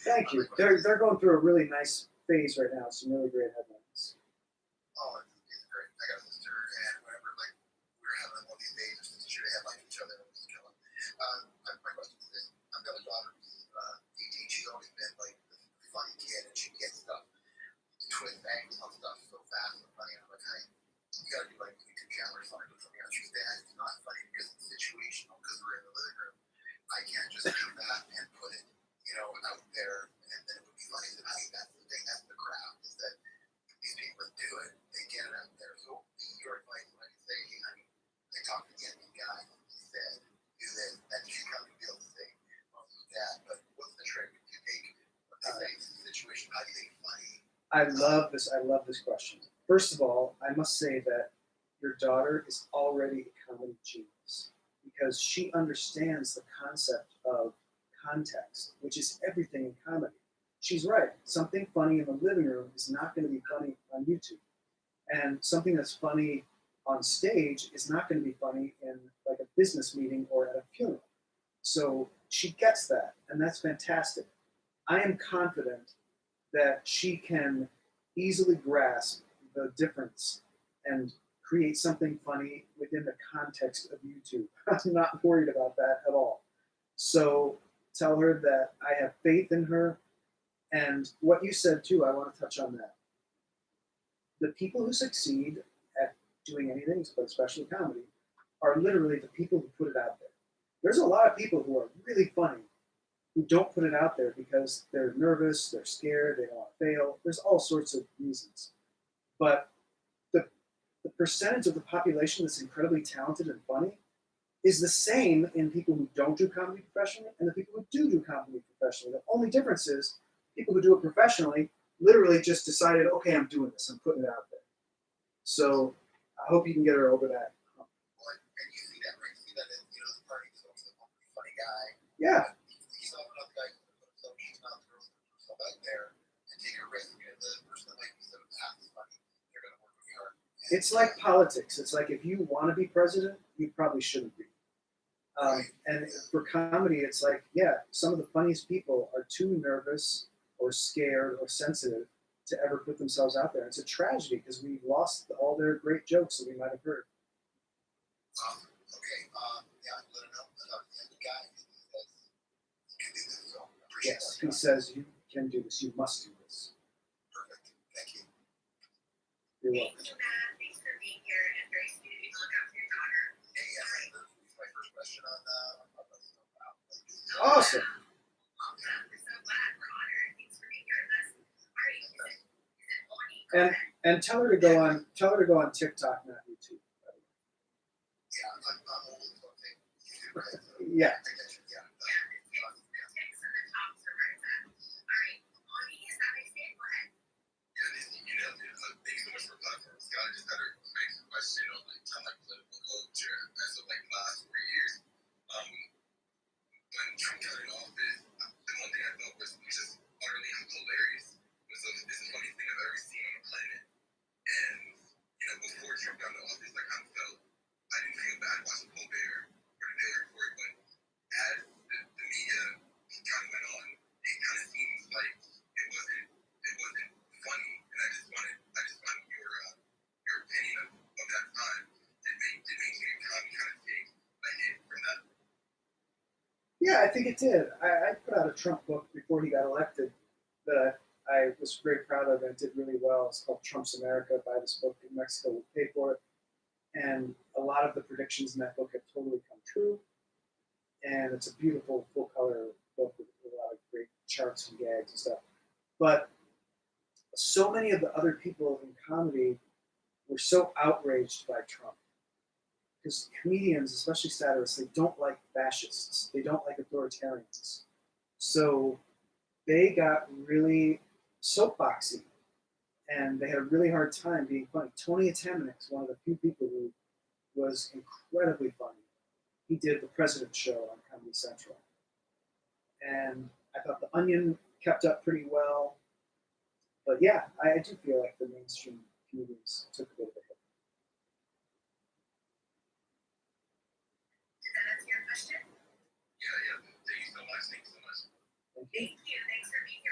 Thank you. They're going through a really nice phase right now. Some really great headlines. Oh, it's great. I got a sister, and whenever like we were having one of these days, just to share headline each other, it was killing. My question is this: I've got a daughter who's 18. She's always been like the funny kid, and she gets stuff, twist angles on stuff so fast and funny. And I'm like, hey, you gotta do like YouTube channel or something. But something else. She's dad. It's not funny because it's situational. Because we're in the living room. I can't just do that and put it, out there, and then it would be funny. I think that's the thing. That's the craft. Is that these people that do it, they get it out there. So your advice, when I can say, hey, honey, I talked to the enemy guy, and he said, do this, and she comes to be able to say, well, do that. But what's the trick to take what they say in the situation? How do you make it funny? I love this. I love this question. First of all, I must say that your daughter is already a comedy genius because she understands the concept of context, which is everything in comedy. She's right. Something funny in the living room is not going to be funny on YouTube. And something that's funny on stage is not going to be funny in like a business meeting or at a funeral. So she gets that, and that's fantastic. I am confident that she can easily grasp the difference and create something funny within the context of YouTube. I'm not worried about that at all. So tell her that I have faith in her. And what you said too, I want to touch on that. The people who succeed at doing anything, but especially comedy, are literally the people who put it out there. There's a lot of people who are really funny who don't put it out there because they're nervous, they're scared, they don't want to fail. There's all sorts of reasons. But the percentage of the population that's incredibly talented and funny is the same in people who don't do comedy professionally and the people who do comedy professionally. The only difference is people who do it professionally literally just decided, okay, I'm doing this, I'm putting it out there. So I hope you can get her over that. Well, and you see that, right? You see that in, the party, so he's a funny guy. Yeah. He's not another guy who's going to put himself, she's not the girl who's going to put herself out there and take a risk. And the person that might be so half as funny, they're going to work really hard. It's like politics. It's like if you want to be president, you probably shouldn't be. And for comedy, it's like, yeah, some of the funniest people are too nervous or scared or sensitive to ever put themselves out there. It's a tragedy because we've lost all their great jokes that we might have heard. Okay, yeah, let him know. The guy says you can do this, so I appreciate Yes, that. he says you can do this. You must do this. Perfect. Thank you. You're welcome. Thank you, Matt. Thanks for being here and very sweet of you to look out for your daughter. Hey, this is my first question on Clubhouse. Awesome. Awesome. We're so glad. We're honored. Thanks for being here with us. All right. Is it Bonnie? And tell her to go on TikTok, not YouTube. Yeah, I'm old, so I'm saying YouTube, right? So Yeah. I get you, yeah. The ticks and the tops are where it's at. All right. Bonnie, is that my stand? Go ahead. Yeah, you nailed it. Thank you so much for the platform. Scott, I just had a quick question on political culture as of the last 4 years. When Trump got in office, the one thing I thought was just utterly hilarious was it's the funniest thing I've ever seen on the planet. And before Trump got into office, I kind of felt I didn't feel bad watching Colbert or the Daily Report, but as the media kind of went on, it kind of seems like it wasn't funny. And I just wanted your opinion of that time. Did mainstream comedy kind of take a hit from that? Yeah, I think it did. I put out a Trump book before he got elected that I was very proud of and it did really well. It's called Trump's America. Buy this book in Mexico, will pay for it. And a lot of the predictions in that book have totally come true. And it's a beautiful full color book with a lot of great charts and gags and stuff. But so many of the other people in comedy were so outraged by Trump. Because comedians, especially satirists, they don't like fascists. They don't like authoritarians. So they got really soapboxy. And they had a really hard time being funny. Tony Attemanek is one of the few people who was incredibly funny. He did the President Show on Comedy Central. And I thought The Onion kept up pretty well. But yeah, I do feel like the mainstream comedians took a bit of a hit. Does that answer your question? Yeah. Thank you so much. Thank you. Thanks for being here.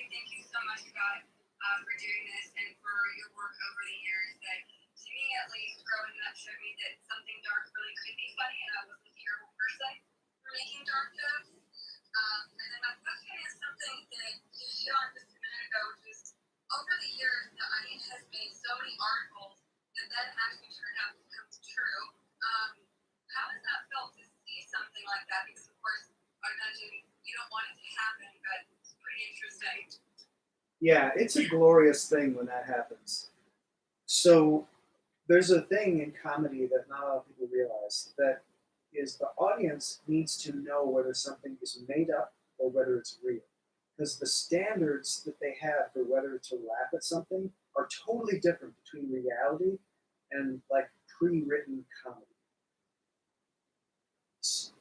say thank you so much, Scott, for doing this and for your work over the years. That to me, at least, growing up showed me that something dark really could be funny, and I wasn't a terrible person for making dark jokes. And then my question is something that you hit on just a minute ago, which is over the years, the Onion has made so many articles that then actually turned out to come true. How has that felt to see something like that? Because of course, I imagine you don't want it to happen, but it's pretty interesting. Yeah, it's a glorious thing when that happens. So there's a thing in comedy that not a lot of people realize, that is the audience needs to know whether something is made up or whether it's real. Because the standards that they have for whether to laugh at something are totally different between reality and like pre-written comedy.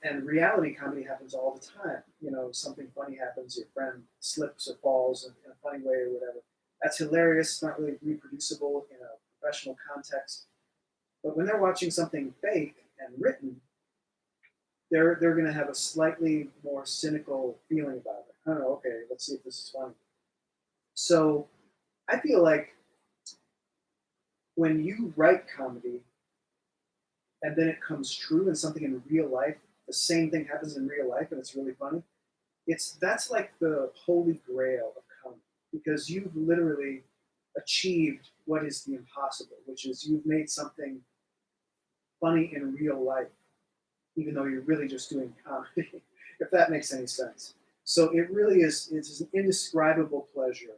And reality comedy happens all the time. You know, something funny happens, your friend slips or falls in a funny way or whatever. That's hilarious, it's not really reproducible in a professional context. But when they're watching something fake and written, they're going to have a slightly more cynical feeling about it. Oh, okay, let's see if this is funny. So I feel like when you write comedy and then it comes true in something in real life, the same thing happens in real life and it's really funny, that's like the holy grail of comedy, because you've literally achieved what is the impossible, which is you've made something funny in real life, even though you're really just doing comedy, if that makes any sense. So it really is, it's an indescribable pleasure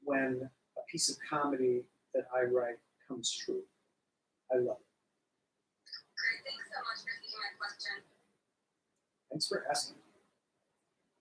when a piece of comedy that I write comes true. I love it. Great, thanks so much for taking my question. Thanks for asking.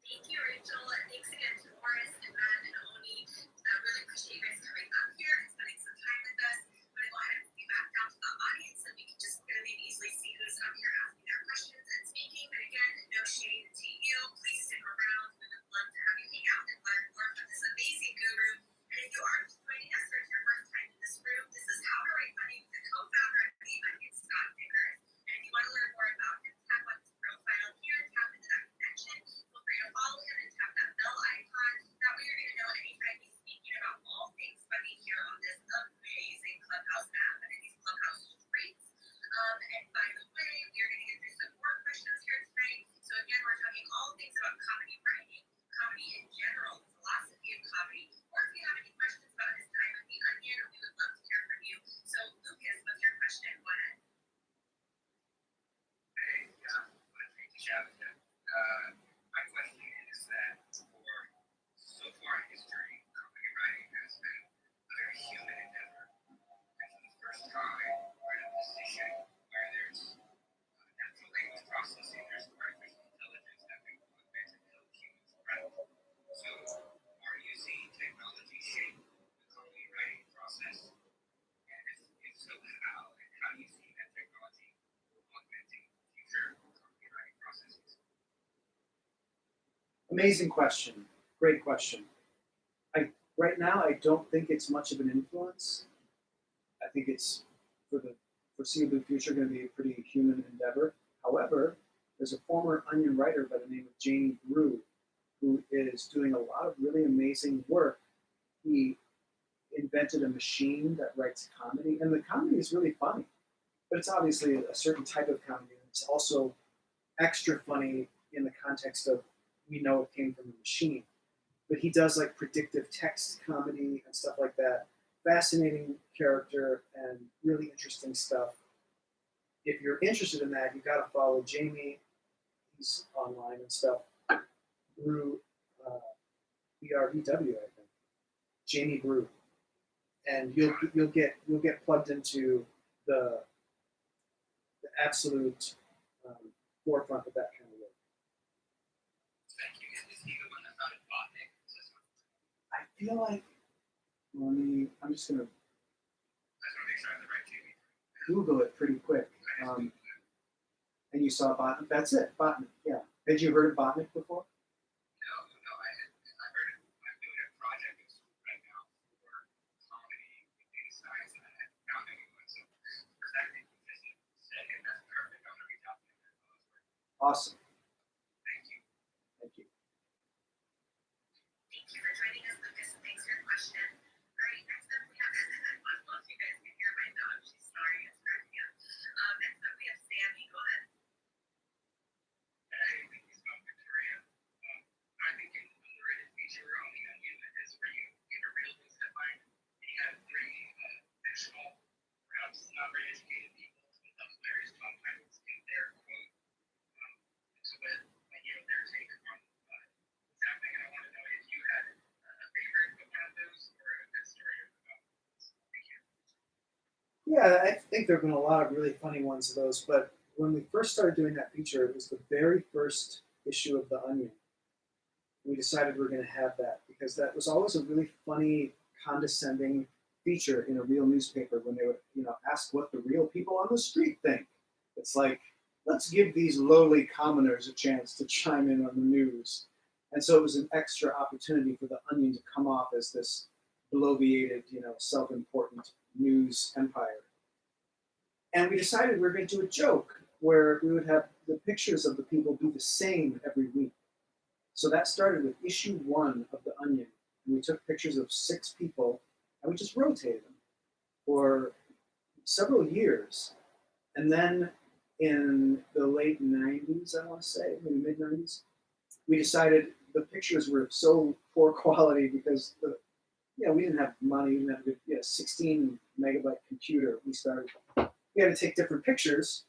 Thank you, Rachel. And thanks again to Morris and Matt and Oni. I really appreciate you guys coming up here and spending some time with us. I'm going to go ahead and move you back down to the audience so we can just really easily see who's up here asking their questions and speaking. But again, no shade to you. Please stick around. We would love to have you hang out and learn more from this amazing guru. And if you are just joining us or it's your first time in this room, this is How to Write Money with the co-founder of the Onion, Scott Dikkers. And if you want to learn more about him, tap on his profile here, tap into that connection. Feel free to follow him and tap that bell icon. That way you're going to know anytime he's speaking about all things funny here on this amazing Clubhouse app and these Clubhouse streets. And by the way, we are going to get through some more questions here tonight. So again, we're talking all things about comedy writing, comedy in general, the philosophy of comedy. Or if you have any questions about his time at the Onion, we would love to hear from you. So Lucas, what's your question? Go ahead. Hey, thank you, Shabbat. My question is that for so far in history, comedy writing has been a very human endeavor. And for the first time, we're in a position where there's natural language processing, there's artificial intelligence that can augment and help humans write. So, are you seeing technology shape the comedy writing process? And if so, how? And how do you see that technology augmenting future comedy writing processes? Amazing question. Great question. Right now, I don't think it's much of an influence. I think it's, for the foreseeable future, going to be a pretty human endeavor. However, there's a former Onion writer by the name of Jamie Brew who is doing a lot of really amazing work. He invented a machine that writes comedy, and the comedy is really funny, but it's obviously a certain type of comedy. It's also extra funny in the context of we know it came from a machine. But he does like predictive text comedy and stuff like that. Fascinating character and really interesting stuff. If you're interested in that, you got to follow Jamie. He's online and stuff. Brew, B-R-E-W, I think. Jamie Brew, and you'll get plugged into the absolute forefront of that kind of work. Thank you. Is he the one that founded Botnik? I feel like, I'm just gonna I just want to make sure I have the right Jamie. Google it pretty quick. And you saw Botnik. That's it, Botnik. Yeah. Had you heard of Botnik before? No, I heard it. I'm doing a project right now for comedy and data science, and I hadn't found anyone. So for that reason, just said, hey, that's perfect. I'm going to reach out to him. Awesome. Thank you. Thank you. Thank you for joining us question. All right, next up we have, well, you guys can hear my dog. She's snoring. It's cracking up. Next up we have Sammy. Go ahead. Hey, thank you so much, Victoria. I think an underrated feature on the Onion is where you get a real news headline and you have three fictional, perhaps not very educated people with various Tom titles in their quote to it, and their take on what's happening. And I want to know if you had a favorite of one of those or a good story about this. Thank you. Yeah, I think there have been a lot of really funny ones of those, but when we first started doing that feature, it was the very first issue of The Onion. We decided we were going to have that because that was always a really funny, condescending feature in a real newspaper when they would, ask what the real people on the street think. It's like, let's give these lowly commoners a chance to chime in on the news. And so it was an extra opportunity for The Onion to come off as this bloviated, self-important news empire. And we decided we were going to do a joke where we would have the pictures of the people be the same every week. So that started with issue 1 of The Onion. And we took pictures of 6 people and we just rotated them for several years. And then in the late 90s, I want to say, maybe mid 90s, we decided the pictures were so poor quality because we didn't have money, we didn't have a 16 megabyte computer. We had to take different pictures.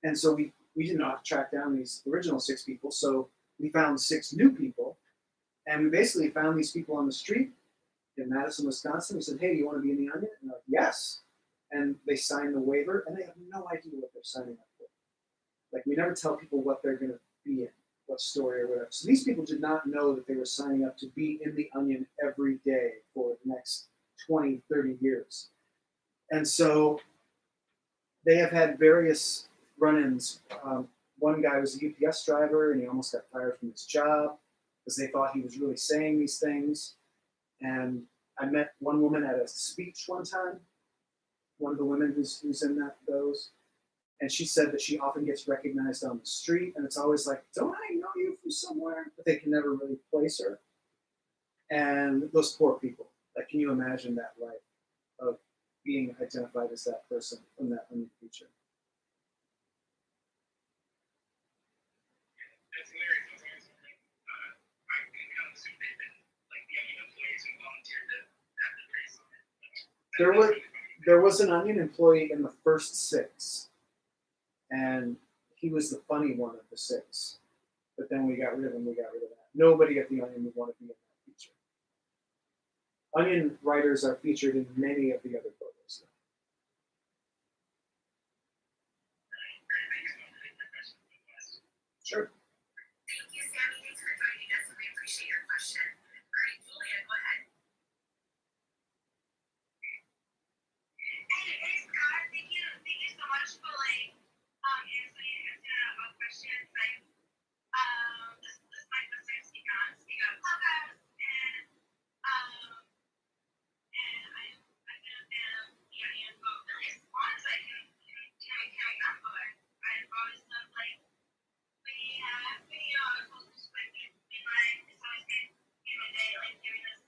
And so we didn't know how to track down these original 6 people. So we found 6 new people. And we basically found these people on the street in Madison, Wisconsin. We said, hey, do you want to be in The Onion? And they're like, yes. And they signed the waiver, and they have no idea what they're signing up for. Like, we never tell people what they're going to be in, what story or whatever. So these people did not know that they were signing up to be in The Onion every day for the next 20, 30 years. And so they have had various run-ins. One guy was a UPS driver, and he almost got fired from his job because they thought he was really saying these things. And I met one woman at a speech one time, one of the women who's in those, and she said that she often gets recognized on the street, and it's always like, don't I know you from somewhere? But they can never really place her. And those poor people, like, can you imagine that life of being identified as that person from that Onion feature? That's hilarious. That's always something. I can kind of assume they've been like the Onion employees who volunteered to have the race on it. There was an Onion employee in the first 6, and he was the funny one of the 6. But then we got rid of him. We got rid of that. Nobody at the Onion would want to be in that feature. Onion writers are featured in many of the other photos. Sure. Thank you, Sammy. Thanks for joining us, and we appreciate your question. All right, Julia, go ahead. Hey, Scott. Thank you so much for answering a question. This is my first time speaking on Clubhouse, and I've been a fan of the Onion for really as long as I can remember. I've always loved in the day, giving us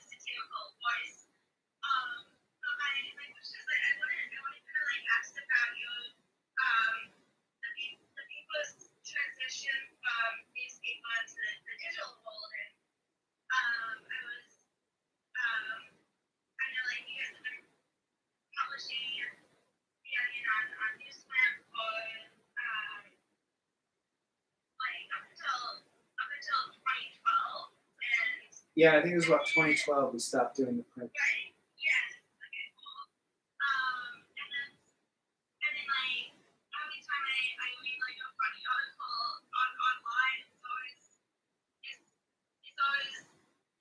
satirical voice. But my question is, I wanted to ask about the people's transition from newspaper to the digital world, and I know you guys have been publishing the Onion on Newsweb for up until 2012, and Yeah, I think it was about 2012 we stopped doing the print. right, yes, okay, cool. And then every time I read a funny article online, it's always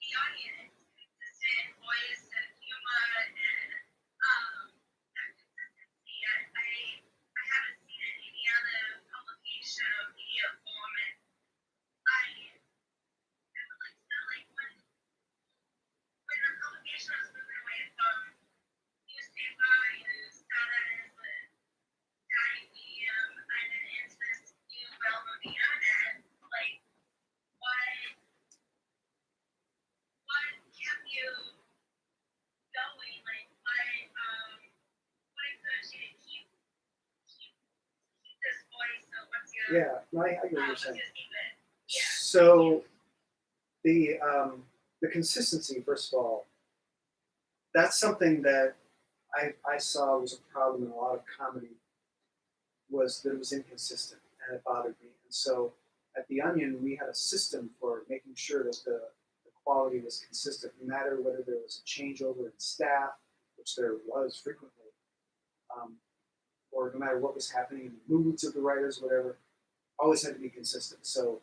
the Onion, consistent voice and humor and that consistency. I haven't seen it in any other publication or media form, and I would like to know when the publication was moving Yeah, no, I get what you're saying. Yeah. So the consistency, first of all, that's something that I saw was a problem in a lot of comedy, was that it was inconsistent and it bothered me. And so at the Onion, we had a system for making sure that the quality was consistent, no matter whether there was a changeover in staff, which there was frequently, or no matter what was happening in the moods of the writers, whatever, always had to be consistent. So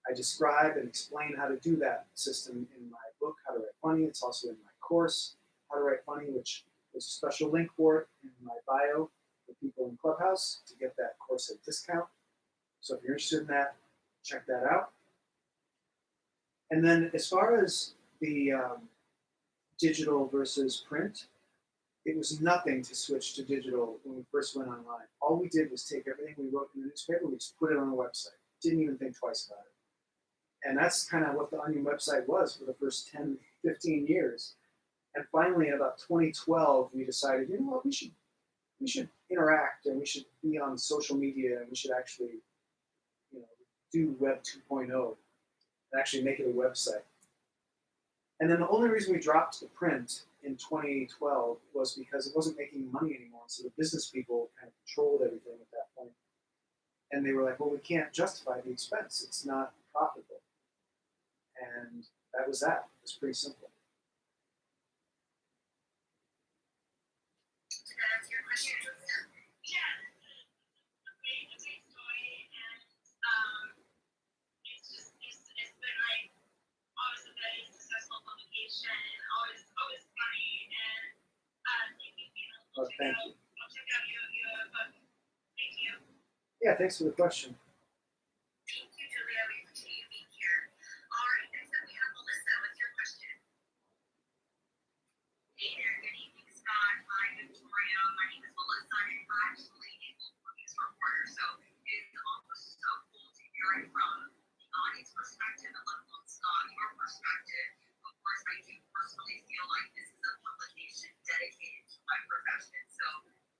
I describe and explain how to do that system in my book, How to Write Funny. It's also in my course, How to Write Funny, which there's a special link for it in my bio for people in Clubhouse to get that course at discount. So if you're interested in that, check that out. And then as far as the digital versus print, it was nothing to switch to digital when we first went online. All we did was take everything we wrote in the newspaper, we just put it on the website. Didn't even think twice about it. And that's kind of what the Onion website was for the first 10, 15 years. And finally, in about 2012, we decided, you know what, we should interact and we should be on social media and we should actually, do Web 2.0 and actually make it a website. And then the only reason we dropped the print in 2012 was because it wasn't making money anymore. So the business people kind of controlled everything at that point. And they were like, well, we can't justify the expense. It's not profitable. And that was that. It was pretty simple. Did that answer your question, Julia? Yeah. A great story, and it's been like always a very successful publication, and always funny, and Oh, thank you. I'll check out your book. Thank you. Yeah, thanks for the question. Thank you, Julia. We appreciate you being here. All right, next up we have Melissa. What's your question? Hey there, good evening, Scott. Hi, Victoria. My name is Melissa, and I'm actually a local news reporter. So it's almost so cool to hear it from the audience perspective, and let alone Scott, your perspective. Of course, I do personally feel like this is a publication dedicated to my profession. So,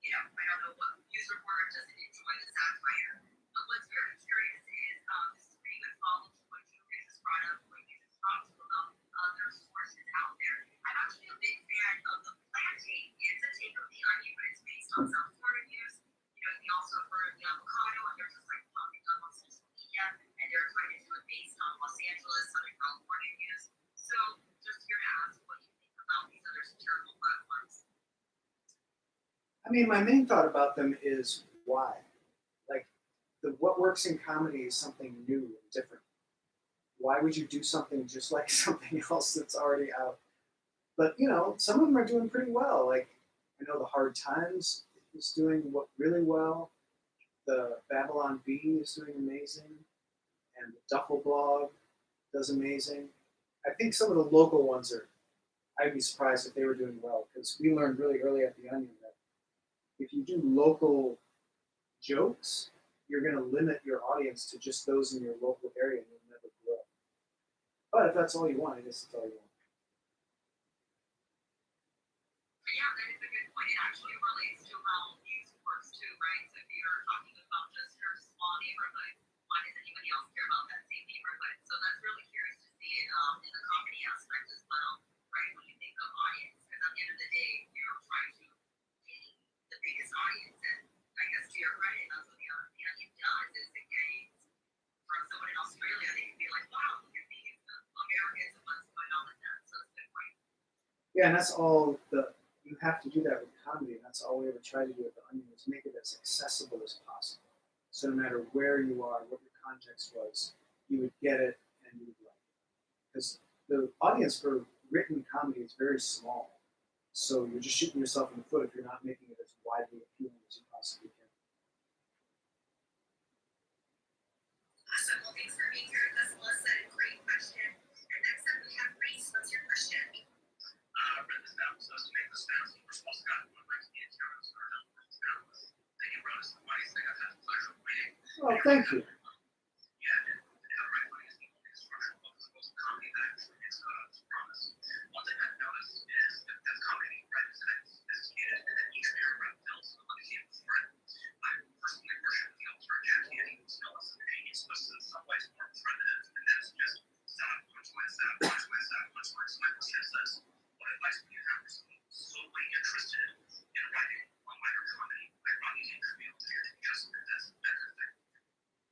I don't know what news reporter doesn't enjoy the satire. But what's very curious is this is pretty good follow to what Julia just brought up, what you just talked about other sources out there. I'm actually a big fan of the plantain. It's a take of the onion, but it's based on South Florida news. We also heard the avocado, and they're just like popping up on social media, and they're trying to do it based on Los Angeles, Southern California news. So just here to ask what you think about these other satirical platforms. I mean, my main thought about them is why. Like, what works in comedy is something new and different. Why would you do something just like something else that's already out? But some of them are doing pretty well. Like, I know the Hard Times is doing really well. The Babylon Bee is doing amazing, and the Duffel Blog does amazing. I think some of the local ones I'd be surprised if they were doing well, because we learned really early at the Onion that if you do local jokes, you're going to limit your audience to just those in your local area, and you'll never grow. But if that's all you want, I guess it's all you want. Yeah, that is a good point. It actually relates to how news works too, right? So if you're talking about just your small neighborhood, why does anybody else care about that same neighborhood? So that's really curious to see it in the comedy aspect as well, right? When you think of audience, because at the end of the day, you're trying to gain the biggest audience, and I guess to your credit, that's what the Onion does, is it gains from someone in Australia. They can be like, wow, look at these Americans and what's going on with that. So it's a good point. Yeah, and that's all you have to do that with comedy, and that's all we ever try to do with the Onion, is make it as accessible as possible. So no matter where you are, what your context was, you would get it and you would like it. Because the audience for written comedy is very small. So you're just shooting yourself in the foot if you're not making it as widely appealing as you possibly can. Awesome. Well, thanks for being here with us, Melissa. Great question. And next up we have Reese. What's your question? Read this down. So to make this down, so we're supposed to got one like the insurance or no, down. Then you wrote us the funniest thing I've had the pleasure of reading. Well, thank you. Yeah, and how to write funny is the only structured book as opposed to comedy that actually is promise. One thing I've noticed is that this comedy right is sophisticated, and then each paragraph builds on the theme before it. I personally worship the author Jack Haney, who's Nellis, and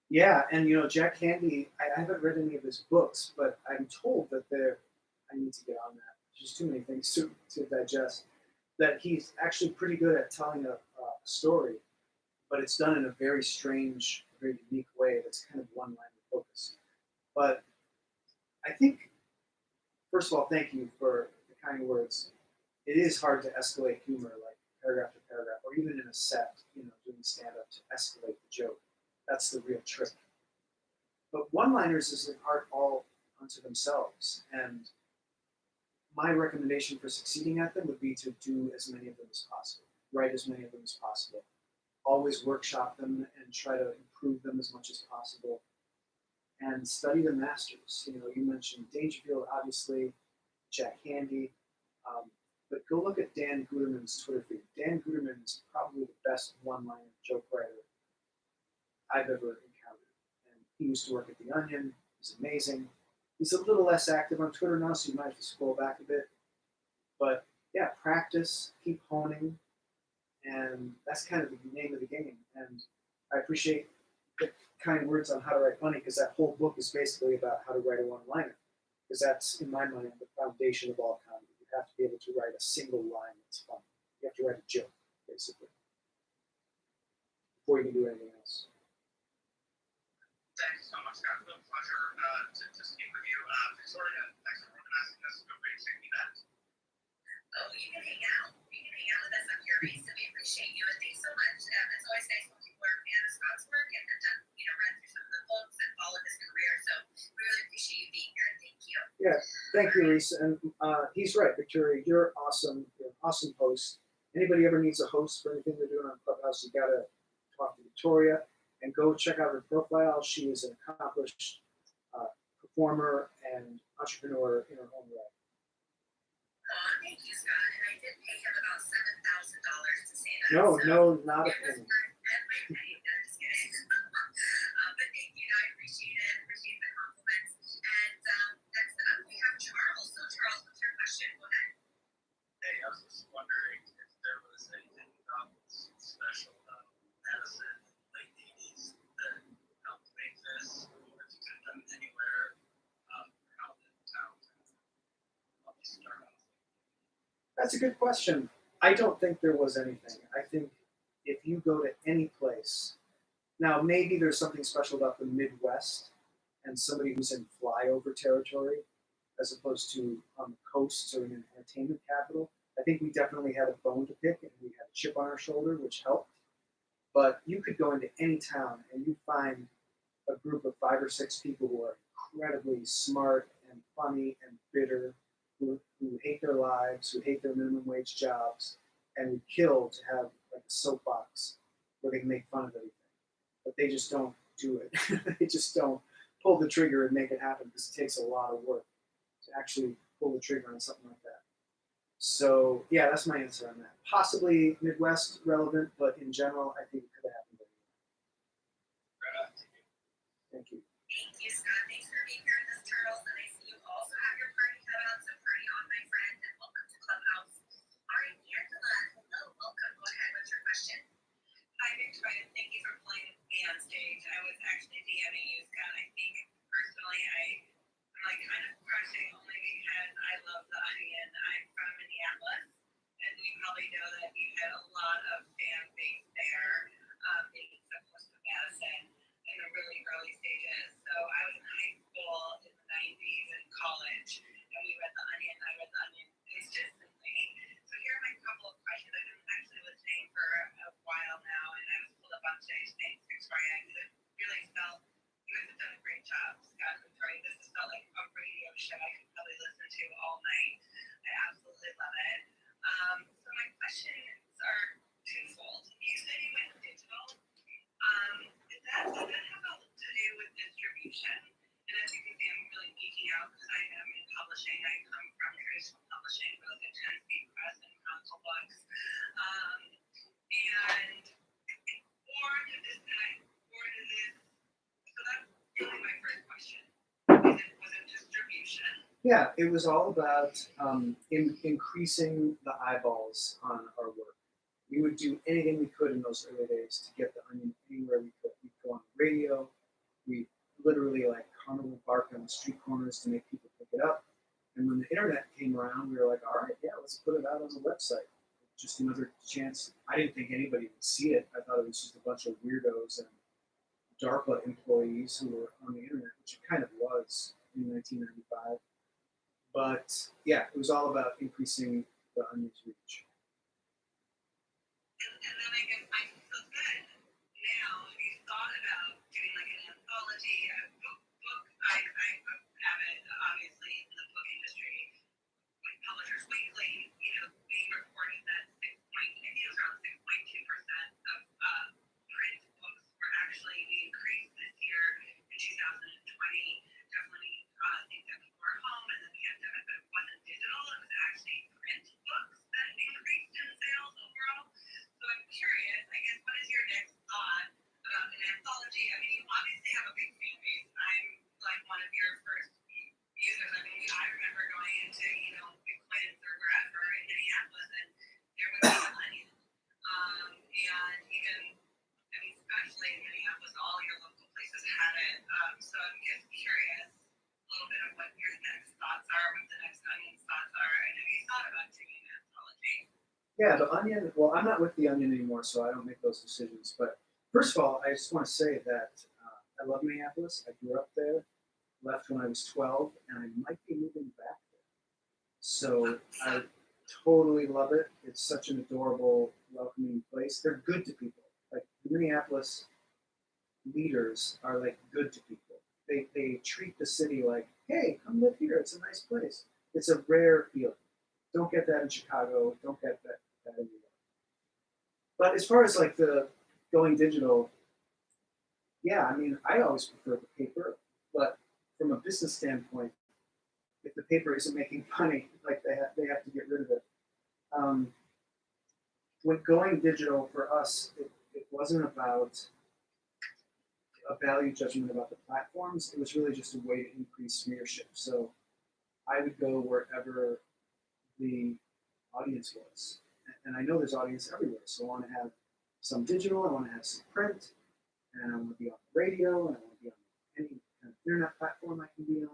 Yeah, and Jack Handy, I haven't read any of his books, but I'm told that I need to get on that. There's just too many things to digest. That he's actually pretty good at telling a story, but it's done in a very strange, very unique way that's kind of one-liner focused. But I think, first of all, thank you for the kind words. It is hard to escalate humor, like paragraph to paragraph, or even in a set, doing stand-up to escalate the joke. That's the real trick. But one-liners is an art all unto themselves, and my recommendation for succeeding at them would be to do as many of them as possible, write as many of them as possible, always workshop them and try to improve them as much as possible, and study the masters. You mentioned Dangerfield, obviously, Jack Handy, but go look at Dan Guterman's Twitter feed. Dan Guterman is probably the best one-liner joke writer I've ever encountered. And he used to work at The Onion. He's amazing. He's a little less active on Twitter now, so you might have to scroll back a bit. But yeah, practice, keep honing, and that's kind of the name of the game. And I appreciate the kind words on how to write funny, because that whole book is basically about how to write a one-liner. Because that's, in my mind, the foundation of all comedy. You have to be able to write a single line that's funny. You have to write a joke, basically, before you can do anything else. Thanks so much, Scott. It's been a pleasure to speak with you. Victoria, thanks for organizing this. Feel free to take me back. Oh, you can hang out. You can hang out with us on your race, and we appreciate you. And thanks so much. It's always nice when people are a fan of Scott's work and have done, read through some of the books and followed his career. So we really appreciate you being here, and thank you. Yeah, thank you, Reese. And he's right, Victoria. You're awesome. You're an awesome host. Anybody ever needs a host for anything they're doing on Clubhouse, you gotta talk to Victoria and go check out her profile. She is an accomplished performer and entrepreneur in her own right. Thank you, Scott. And I did pay him about $7,000 to say that. No, so no, not a it was penny. worth every penny. No, just kidding. But thank you. I appreciate it. Appreciate the compliments. And next up, we have Charles. So, Charles, what's your question? Go ahead. Hey, I was just wondering if there was anything special about medicine in the late 80s that helped make this, or if you could have done it anywhere, how did town help you start off? That's a good question. I don't think there was anything. I think if you go to any place, now maybe there's something special about the Midwest and somebody who's in flyover territory as opposed to on the coasts or in an entertainment capital. I think we definitely had a bone to pick and we had a chip on our shoulder, which helped. But you could go into any town and you find a group of 5 or 6 people who are incredibly smart and funny and bitter, who hate their lives, who hate their minimum wage jobs, and would kill to have like a soapbox where they can make fun of everything. But they just don't do it. They just don't pull the trigger and make it happen because it takes a lot of work to actually pull the trigger on something like that. So yeah, that's my answer on that. Possibly Midwest relevant, but in general, I think it could have happened. Thank you. Thank you, Scott. Thanks for being here with us, Charles. And I see you also have your party hat on, so party on, my friend, and welcome to Clubhouse. All right, Angela, hello, welcome. Go ahead. What's your question? Hi, Victoria. Thank you for playing with me on stage. I was actually DMing you, Scott. I think personally, I'm like kind of crushing only because I love the Onion. I'm from Minneapolis, and you probably know that you had a lot of fan base there in the coast of Madison in the really early stages. So I was in high school in the 90s and college, and we read the Onion. I read the Onion consistently. So here are my couple of questions. I've been actually listening for a while now, and I was pulled up on stage. Thanks, Victoria. It really felt you guys have done a great job, Scott and Victoria. This has felt like a radio show I could probably listen to all night. I absolutely love it. So my questions are twofold. You said you went digital. Does that have to do with distribution? And as you can see, I'm really geeking out because I am in publishing. I come from traditional publishing, both at Tennessee Press and Council Books. And so that's really my first question. Was it distribution? Yeah, it was all about increasing the eyeballs on our work. We would do anything we could in those early days to get the Onion anywhere we could. We'd go on the radio, We literally like hung a little bark on the street corners to make people pick it up. And when the internet came around, we were like, all right, yeah, let's put it out on the website. Just another chance. I didn't think anybody would see it. I thought it was just a bunch of weirdos and DARPA employees who were on the internet, which it kind of was in 1995. But yeah, it was all about increasing the Onion's reach. And then I guess I feel good now. Have you thought about doing like an anthology, a book? I'm avid, obviously, in the book industry. With Publishers Weekly, we reported that I think it was around 6.2% of print books were actually increased this year in 2020. Definitely think that people were home in the pandemic, but it wasn't digital. It was actually print books that increased in sales overall. So I'm curious, I guess, what is your next thought about an anthology? I mean, you obviously have a big fan base. I'm like one of your first users. I mean, I remember going into, Big Quiz or wherever in Minneapolis, and there would be an Onion. And even, I mean, especially in Minneapolis, all your local places had it. So I'm just curious a little bit of what your next thoughts are, what the next Onion's thoughts are, and have you thought about doing an anthology? Yeah, the Onion, well, I'm not with the Onion anymore, so I don't make those decisions. But first of all, I just want to say that I love Minneapolis. I grew up there, left when I was 12, and I might be moving back there. So I totally love it. It's such an adorable, welcoming place. They're good to people. Like the Minneapolis leaders are like good to people. They treat the city like, hey, come live here. It's a nice place. It's a rare feeling. Don't get that in Chicago. Don't get that in New York. But as far as like the going digital, yeah, I mean, I always prefer the paper, but from a business standpoint, if the paper isn't making money, like they have to get rid of it. When going digital for us, it wasn't about a value judgment about the platforms. It was really just a way to increase readership. So I would go wherever the audience was. And I know there's audience everywhere. So I want to have some digital, I want to have some print, and I want to be on the radio, and I want to be on any kind of internet platform I can be on.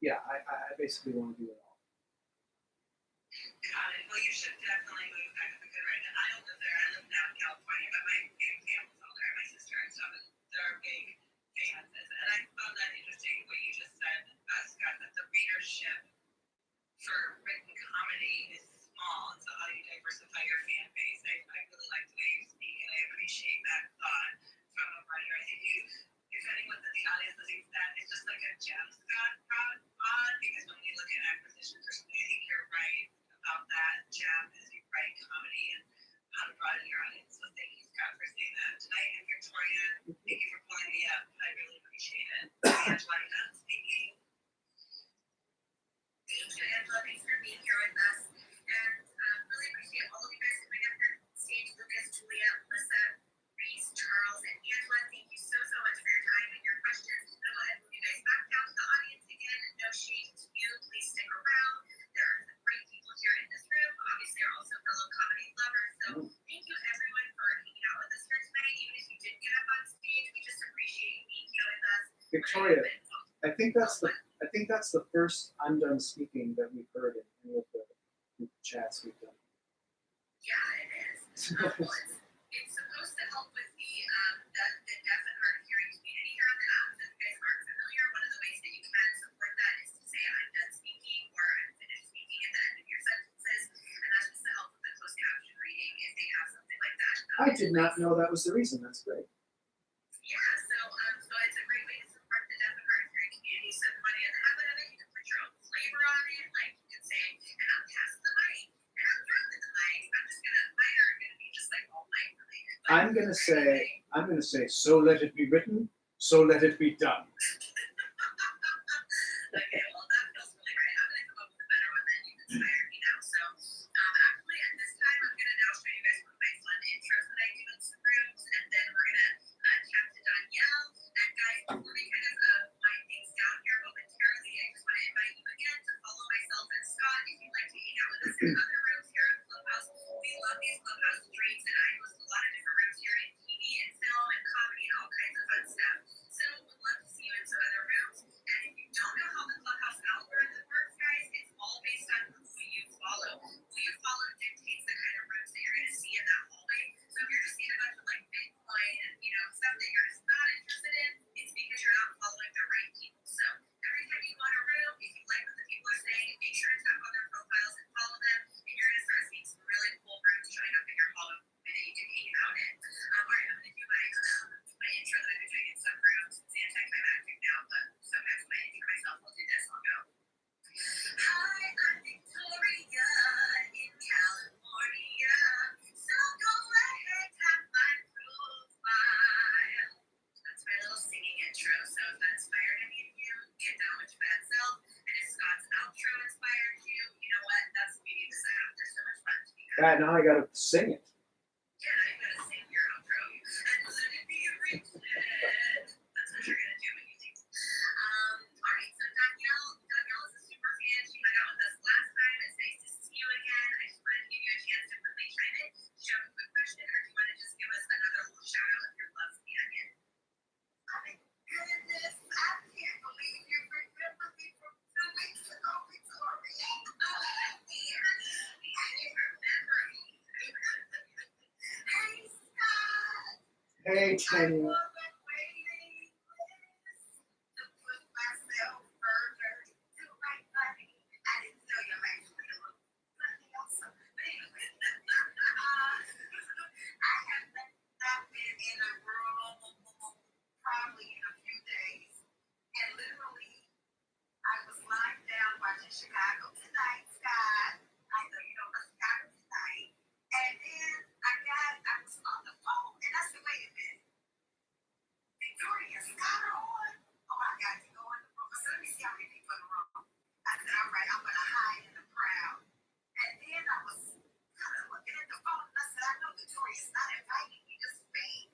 Yeah, I basically want to do it all. Got it. Well, you should definitely move back to the good right. And I don't live there. I live now in California, but my family's all there. My sister and stuff, and they're big fans. And I found that interesting what you just said, Scott, that the readership for written comedy is small. And so how do you diversify your fan base? I really like the way you speak, and I appreciate that thought from a writer. I think if anyone's in the audience listening to that, it's just like a gem, Scott, on, because when you look at acquisitions or something, I think you're right about that gem as you write comedy and how to broaden your audience. So thank you, Scott, for saying that tonight. And Victoria, thank you for pulling me up. I really appreciate it. Angela, I'm done speaking. Thank you, Angela. Thanks for being here with us. And really appreciate all of you guys coming up here on stage. Lucas, Julia, Melissa, Reese, Charles, and Angela. Thank you so much for your time and your questions. I'm going to go ahead and move you guys back down to the audience again. No shade to you. Please stick around. There are some great people here in this room. Obviously, are also fellow comedy lovers. So thank you, everyone, for hanging out with us here tonight. Even if you didn't get up on stage, we just appreciate you being here with us. Victoria, I think that's the first I'm done speaking that we've heard in any of the chats we've done. Yeah, it is. Well, it's supposed to help with the deaf and hard of hearing community here on the app. If you guys aren't familiar, one of the ways that you can support that is to say I'm done speaking or I'm finished speaking at the end of your sentences, and that's just to help with the closed caption reading if they have something like that. I did not know that was the reason. That's great. Yeah, so it's a great way to support the deaf and hard of hearing community. So if you're in the habit of it, you can put your own flavor on it. Like you can say, and I'm passing the mic, and I'm dropping the mic. Mine are gonna be just like all mic related. I'm gonna say, so let it be written, so let it be done. Okay, well that feels really right. I'm gonna come up with a better one than you inspired me now. So actually at this time I'm gonna now show you guys one of my fun intros that I do in some rooms, and then we're gonna chat to Danielle. And guys, before we kind of wind things down here momentarily, I just want to invite you again to follow myself and Scott if you'd like to hang out with us in other rooms here on Clubhouse. We love these Clubhouse streams, and I host a lot of different rooms here in TV and film and comedy and all kinds of fun God, now I gotta sing it. Yeah, I'm gonna sing your outro. And let it be rich. That's what you're gonna do when you sing. All right, so Danielle is a super fan. She hung out with us last time. It's nice to see you again. I just wanted to give you a chance to quickly chime in. Do you have a quick question, or do you want to just give us another little shout out if you're loves the onion? Oh my goodness, I can't believe you remember me from 2 weeks ago, Victoria. I remember me. Hey, Scott. Hey, I Tanya. was a waiting list to put myself further to my money. I didn't tell you I'm actually a little funny also. But anyway, I have not been in a room probably in a few days. And literally, I was lying down watching Chicago Tonight, Scott. I know you know about Chicago Tonight. And then I was on the phone and I said, wait a minute. Victoria, Scott on? Oh, I got to go in the room. I said, let me see how many people in the room. I said, all right, I'm going to hide in the crowd. And then I was kind of looking at the phone and I said, I know Victoria's not inviting me to speak.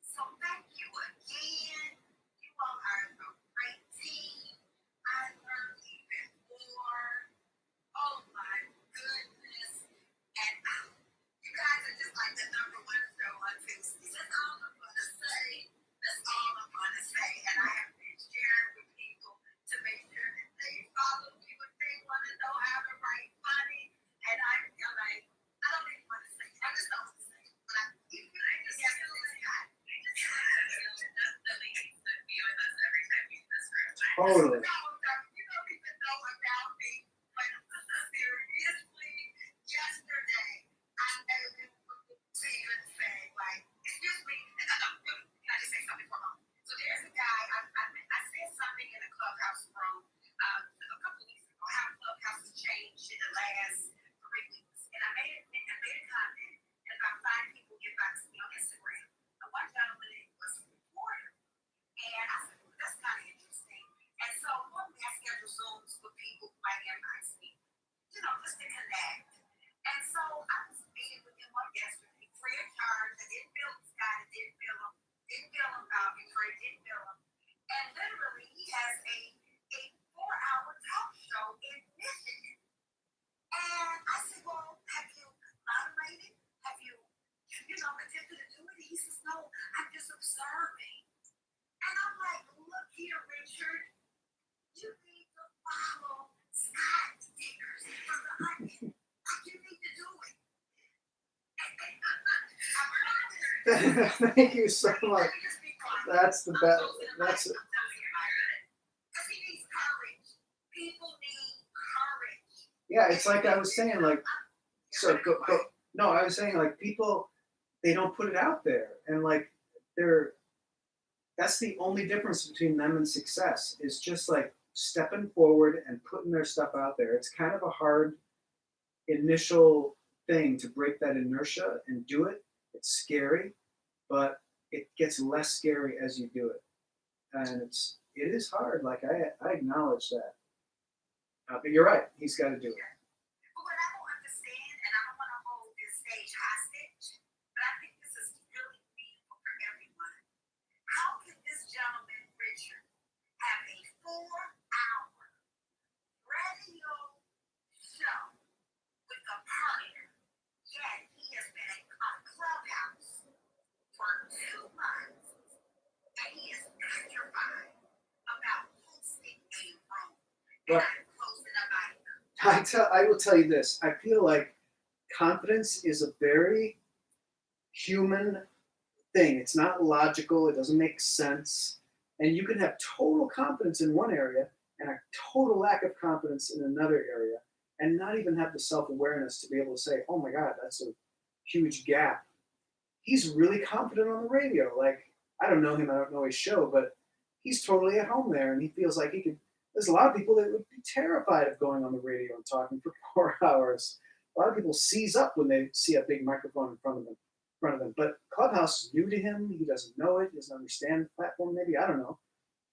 So thank you again. You all are a great team. I learned even more. Oh my goodness. And you guys are just like the number one show on Tuesdays. That's all I'm going to say. That's all I'm going to say. And I have been sharing with people to make sure that they follow me when they want to know how to write funny. And I'm like, I don't even want to say it. I just don't want to say it. But I just yes, Definitely needs to be with us every time he's in this room. Totally. you don't even know about me. But seriously, yesterday, I made him say, like, excuse me, can I just say something for a moment? So there's a guy, I said something in the Clubhouse room a couple weeks ago, how Clubhouse has changed in the last 3 weeks. And I made a comment, and about 5 people get back to me on Instagram. And one gentleman was a reporter. And I said, well, that's kind of interesting. And so normally I schedule Zooms with people who might inbox me, just to connect. And so I was meeting with him on yesterday, free of charge. I didn't bill this guy, I didn't bill him, Victoria didn't bill him. And literally, he has a 4-hour talk show in Michigan. And I said, well, have you moderated? Have you attempted to do it? He says, no, I'm just observing. And I'm like, look here, Richard, you need to follow Scott Dikkers from the Onion. You need to do it. I promise. Thank you so much. Let me just be quiet. That's the best. That's it. Because he needs courage. People need courage. Yeah, it's like I was saying, like, so go. No, I was saying, like, people, they don't put it out there, and like that's the only difference between them and success is just like stepping forward and putting their stuff out there. It's kind of a hard initial thing to break that inertia and do it. It's scary, but it gets less scary as you do it, and it is hard. Like I acknowledge that, but you're right. He's got to do it. But what I don't understand, and I don't want to hold this stage hostage, but I think this is really meaningful for everyone. How can this gentleman, Richard, have a 4-hour radio show with a partner, yet he has been on Clubhouse for 2 months, and he is petrified about hosting a room? And Well, I'm closing up item. I will tell you this. I feel like confidence is a very human thing. It's not logical. It doesn't make sense. And you can have total confidence in one area and a total lack of confidence in another area and not even have the self-awareness to be able to say, oh my God, that's a huge gap. He's really confident on the radio. Like, I don't know him. I don't know his show, but he's totally at home there. And he feels like he could. There's a lot of people that would be terrified of going on the radio and talking for 4 hours. A lot of people seize up when they see a big microphone in front of them. But Clubhouse is new to him. He doesn't know it. He doesn't understand the platform. Maybe, I don't know.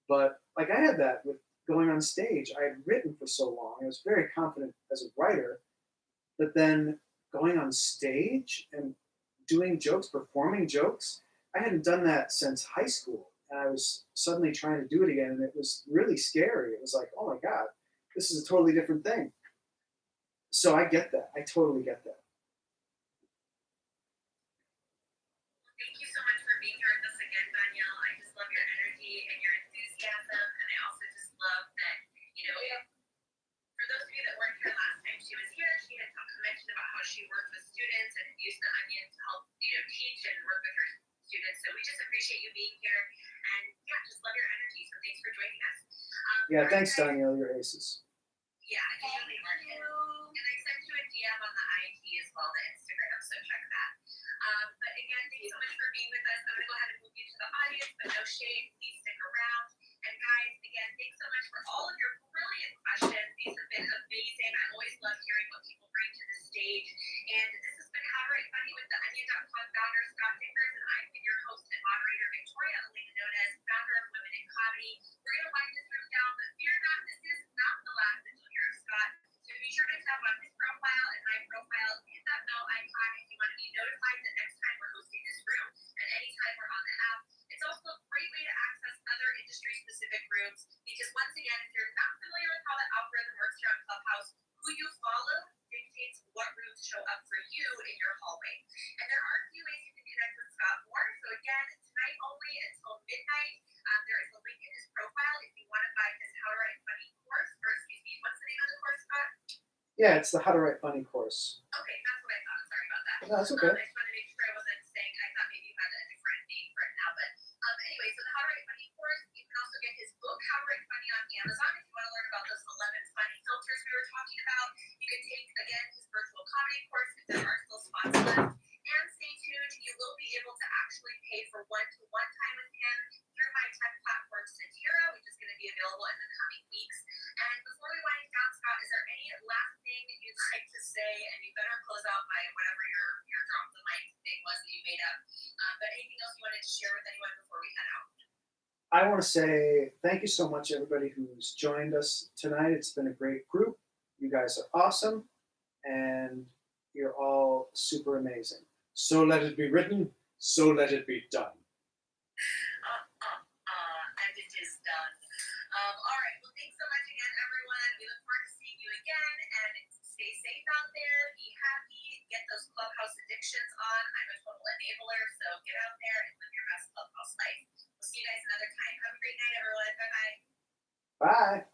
But like I had that with going on stage. I had written for so long. I was very confident as a writer. But then going on stage and doing jokes, performing jokes. I hadn't done that since high school, and I was suddenly trying to do it again, and it was really scary. It was like, oh my god, this is a totally different thing. So I get that. I totally get that. Thank you so much for being here with us again, Danielle. I just love your energy and your enthusiasm, and I also just love that, for those of you that weren't here last time she was here, she had mentioned about how she worked with students and used the onion to help, teach and work with her students. So we just appreciate you being here, and yeah, just love your energy. So thanks for joining us. Yeah, thanks, Danielle. You're aces. Yeah, you really are. And I sent you a DM on the IG as well, the Instagram, so check that. But again, thank you so much for being with us. I'm going to go ahead and move you to the audience, but no shade. Please stick around. And guys, again, thanks so much for all of your brilliant questions. These have been amazing. I always love hearing what people bring to the stage. And this has been How to Write Funny with the Onion.com founder, Scott Dikkers, and I've been your host and moderator, Victoria, Elena, known as founder of Women in Comedy. We're going to wind this room down, but fear not, this is not the last that you'll hear of Scott. So be sure to tap on his profile and my profile. Hit that bell icon if you want to be notified the next time we're hosting this room and anytime we're on the app. It's also a great way to access other industry-specific rooms because, once again, if you're not familiar with how the algorithm works here on Clubhouse, who you follow dictates what rooms show up for you in your hallway. And there are a few ways you can connect with Scott more. So again, tonight only until midnight, there is a link in his profile if you want to buy his How to Write Funny course. Or excuse me, what's the name of the course, Scott? Yeah, it's the How to Write Funny course. Okay, that's what I thought. Sorry about that. No, that's okay. I just wanted to make sure I wasn't saying, I thought maybe you had a different name for it now. But anyway, so the How to Write Funny course, you can also get his book, How to Write Funny, on Amazon if you want to learn about those 11 funny filters we were talking about. You can take, again, his virtual comedy course if there are still spots left. And stay tuned, you will be able to actually pay for one-to-one time with him through my tech platform, Satira, which is going to be available in the coming weeks. And before we wind down, Scott, is there any last thing you'd like to say? And you better close out by whatever your drop the mic thing was that you made up. But anything else you wanted to share with anyone before we head out? I want to say thank you so much, everybody who's joined us tonight. It's been a great group. You guys are awesome, and you're all super amazing. So let it be written, so let it be done. And it is done. All right. Well, thanks so much again, everyone. We look forward to seeing you again. And stay safe out there. Be happy. Get those Clubhouse addictions on. I'm a total enabler, so get out there and live your best Clubhouse life. We'll see you guys another time. Have a great night, everyone. Bye-bye. Bye.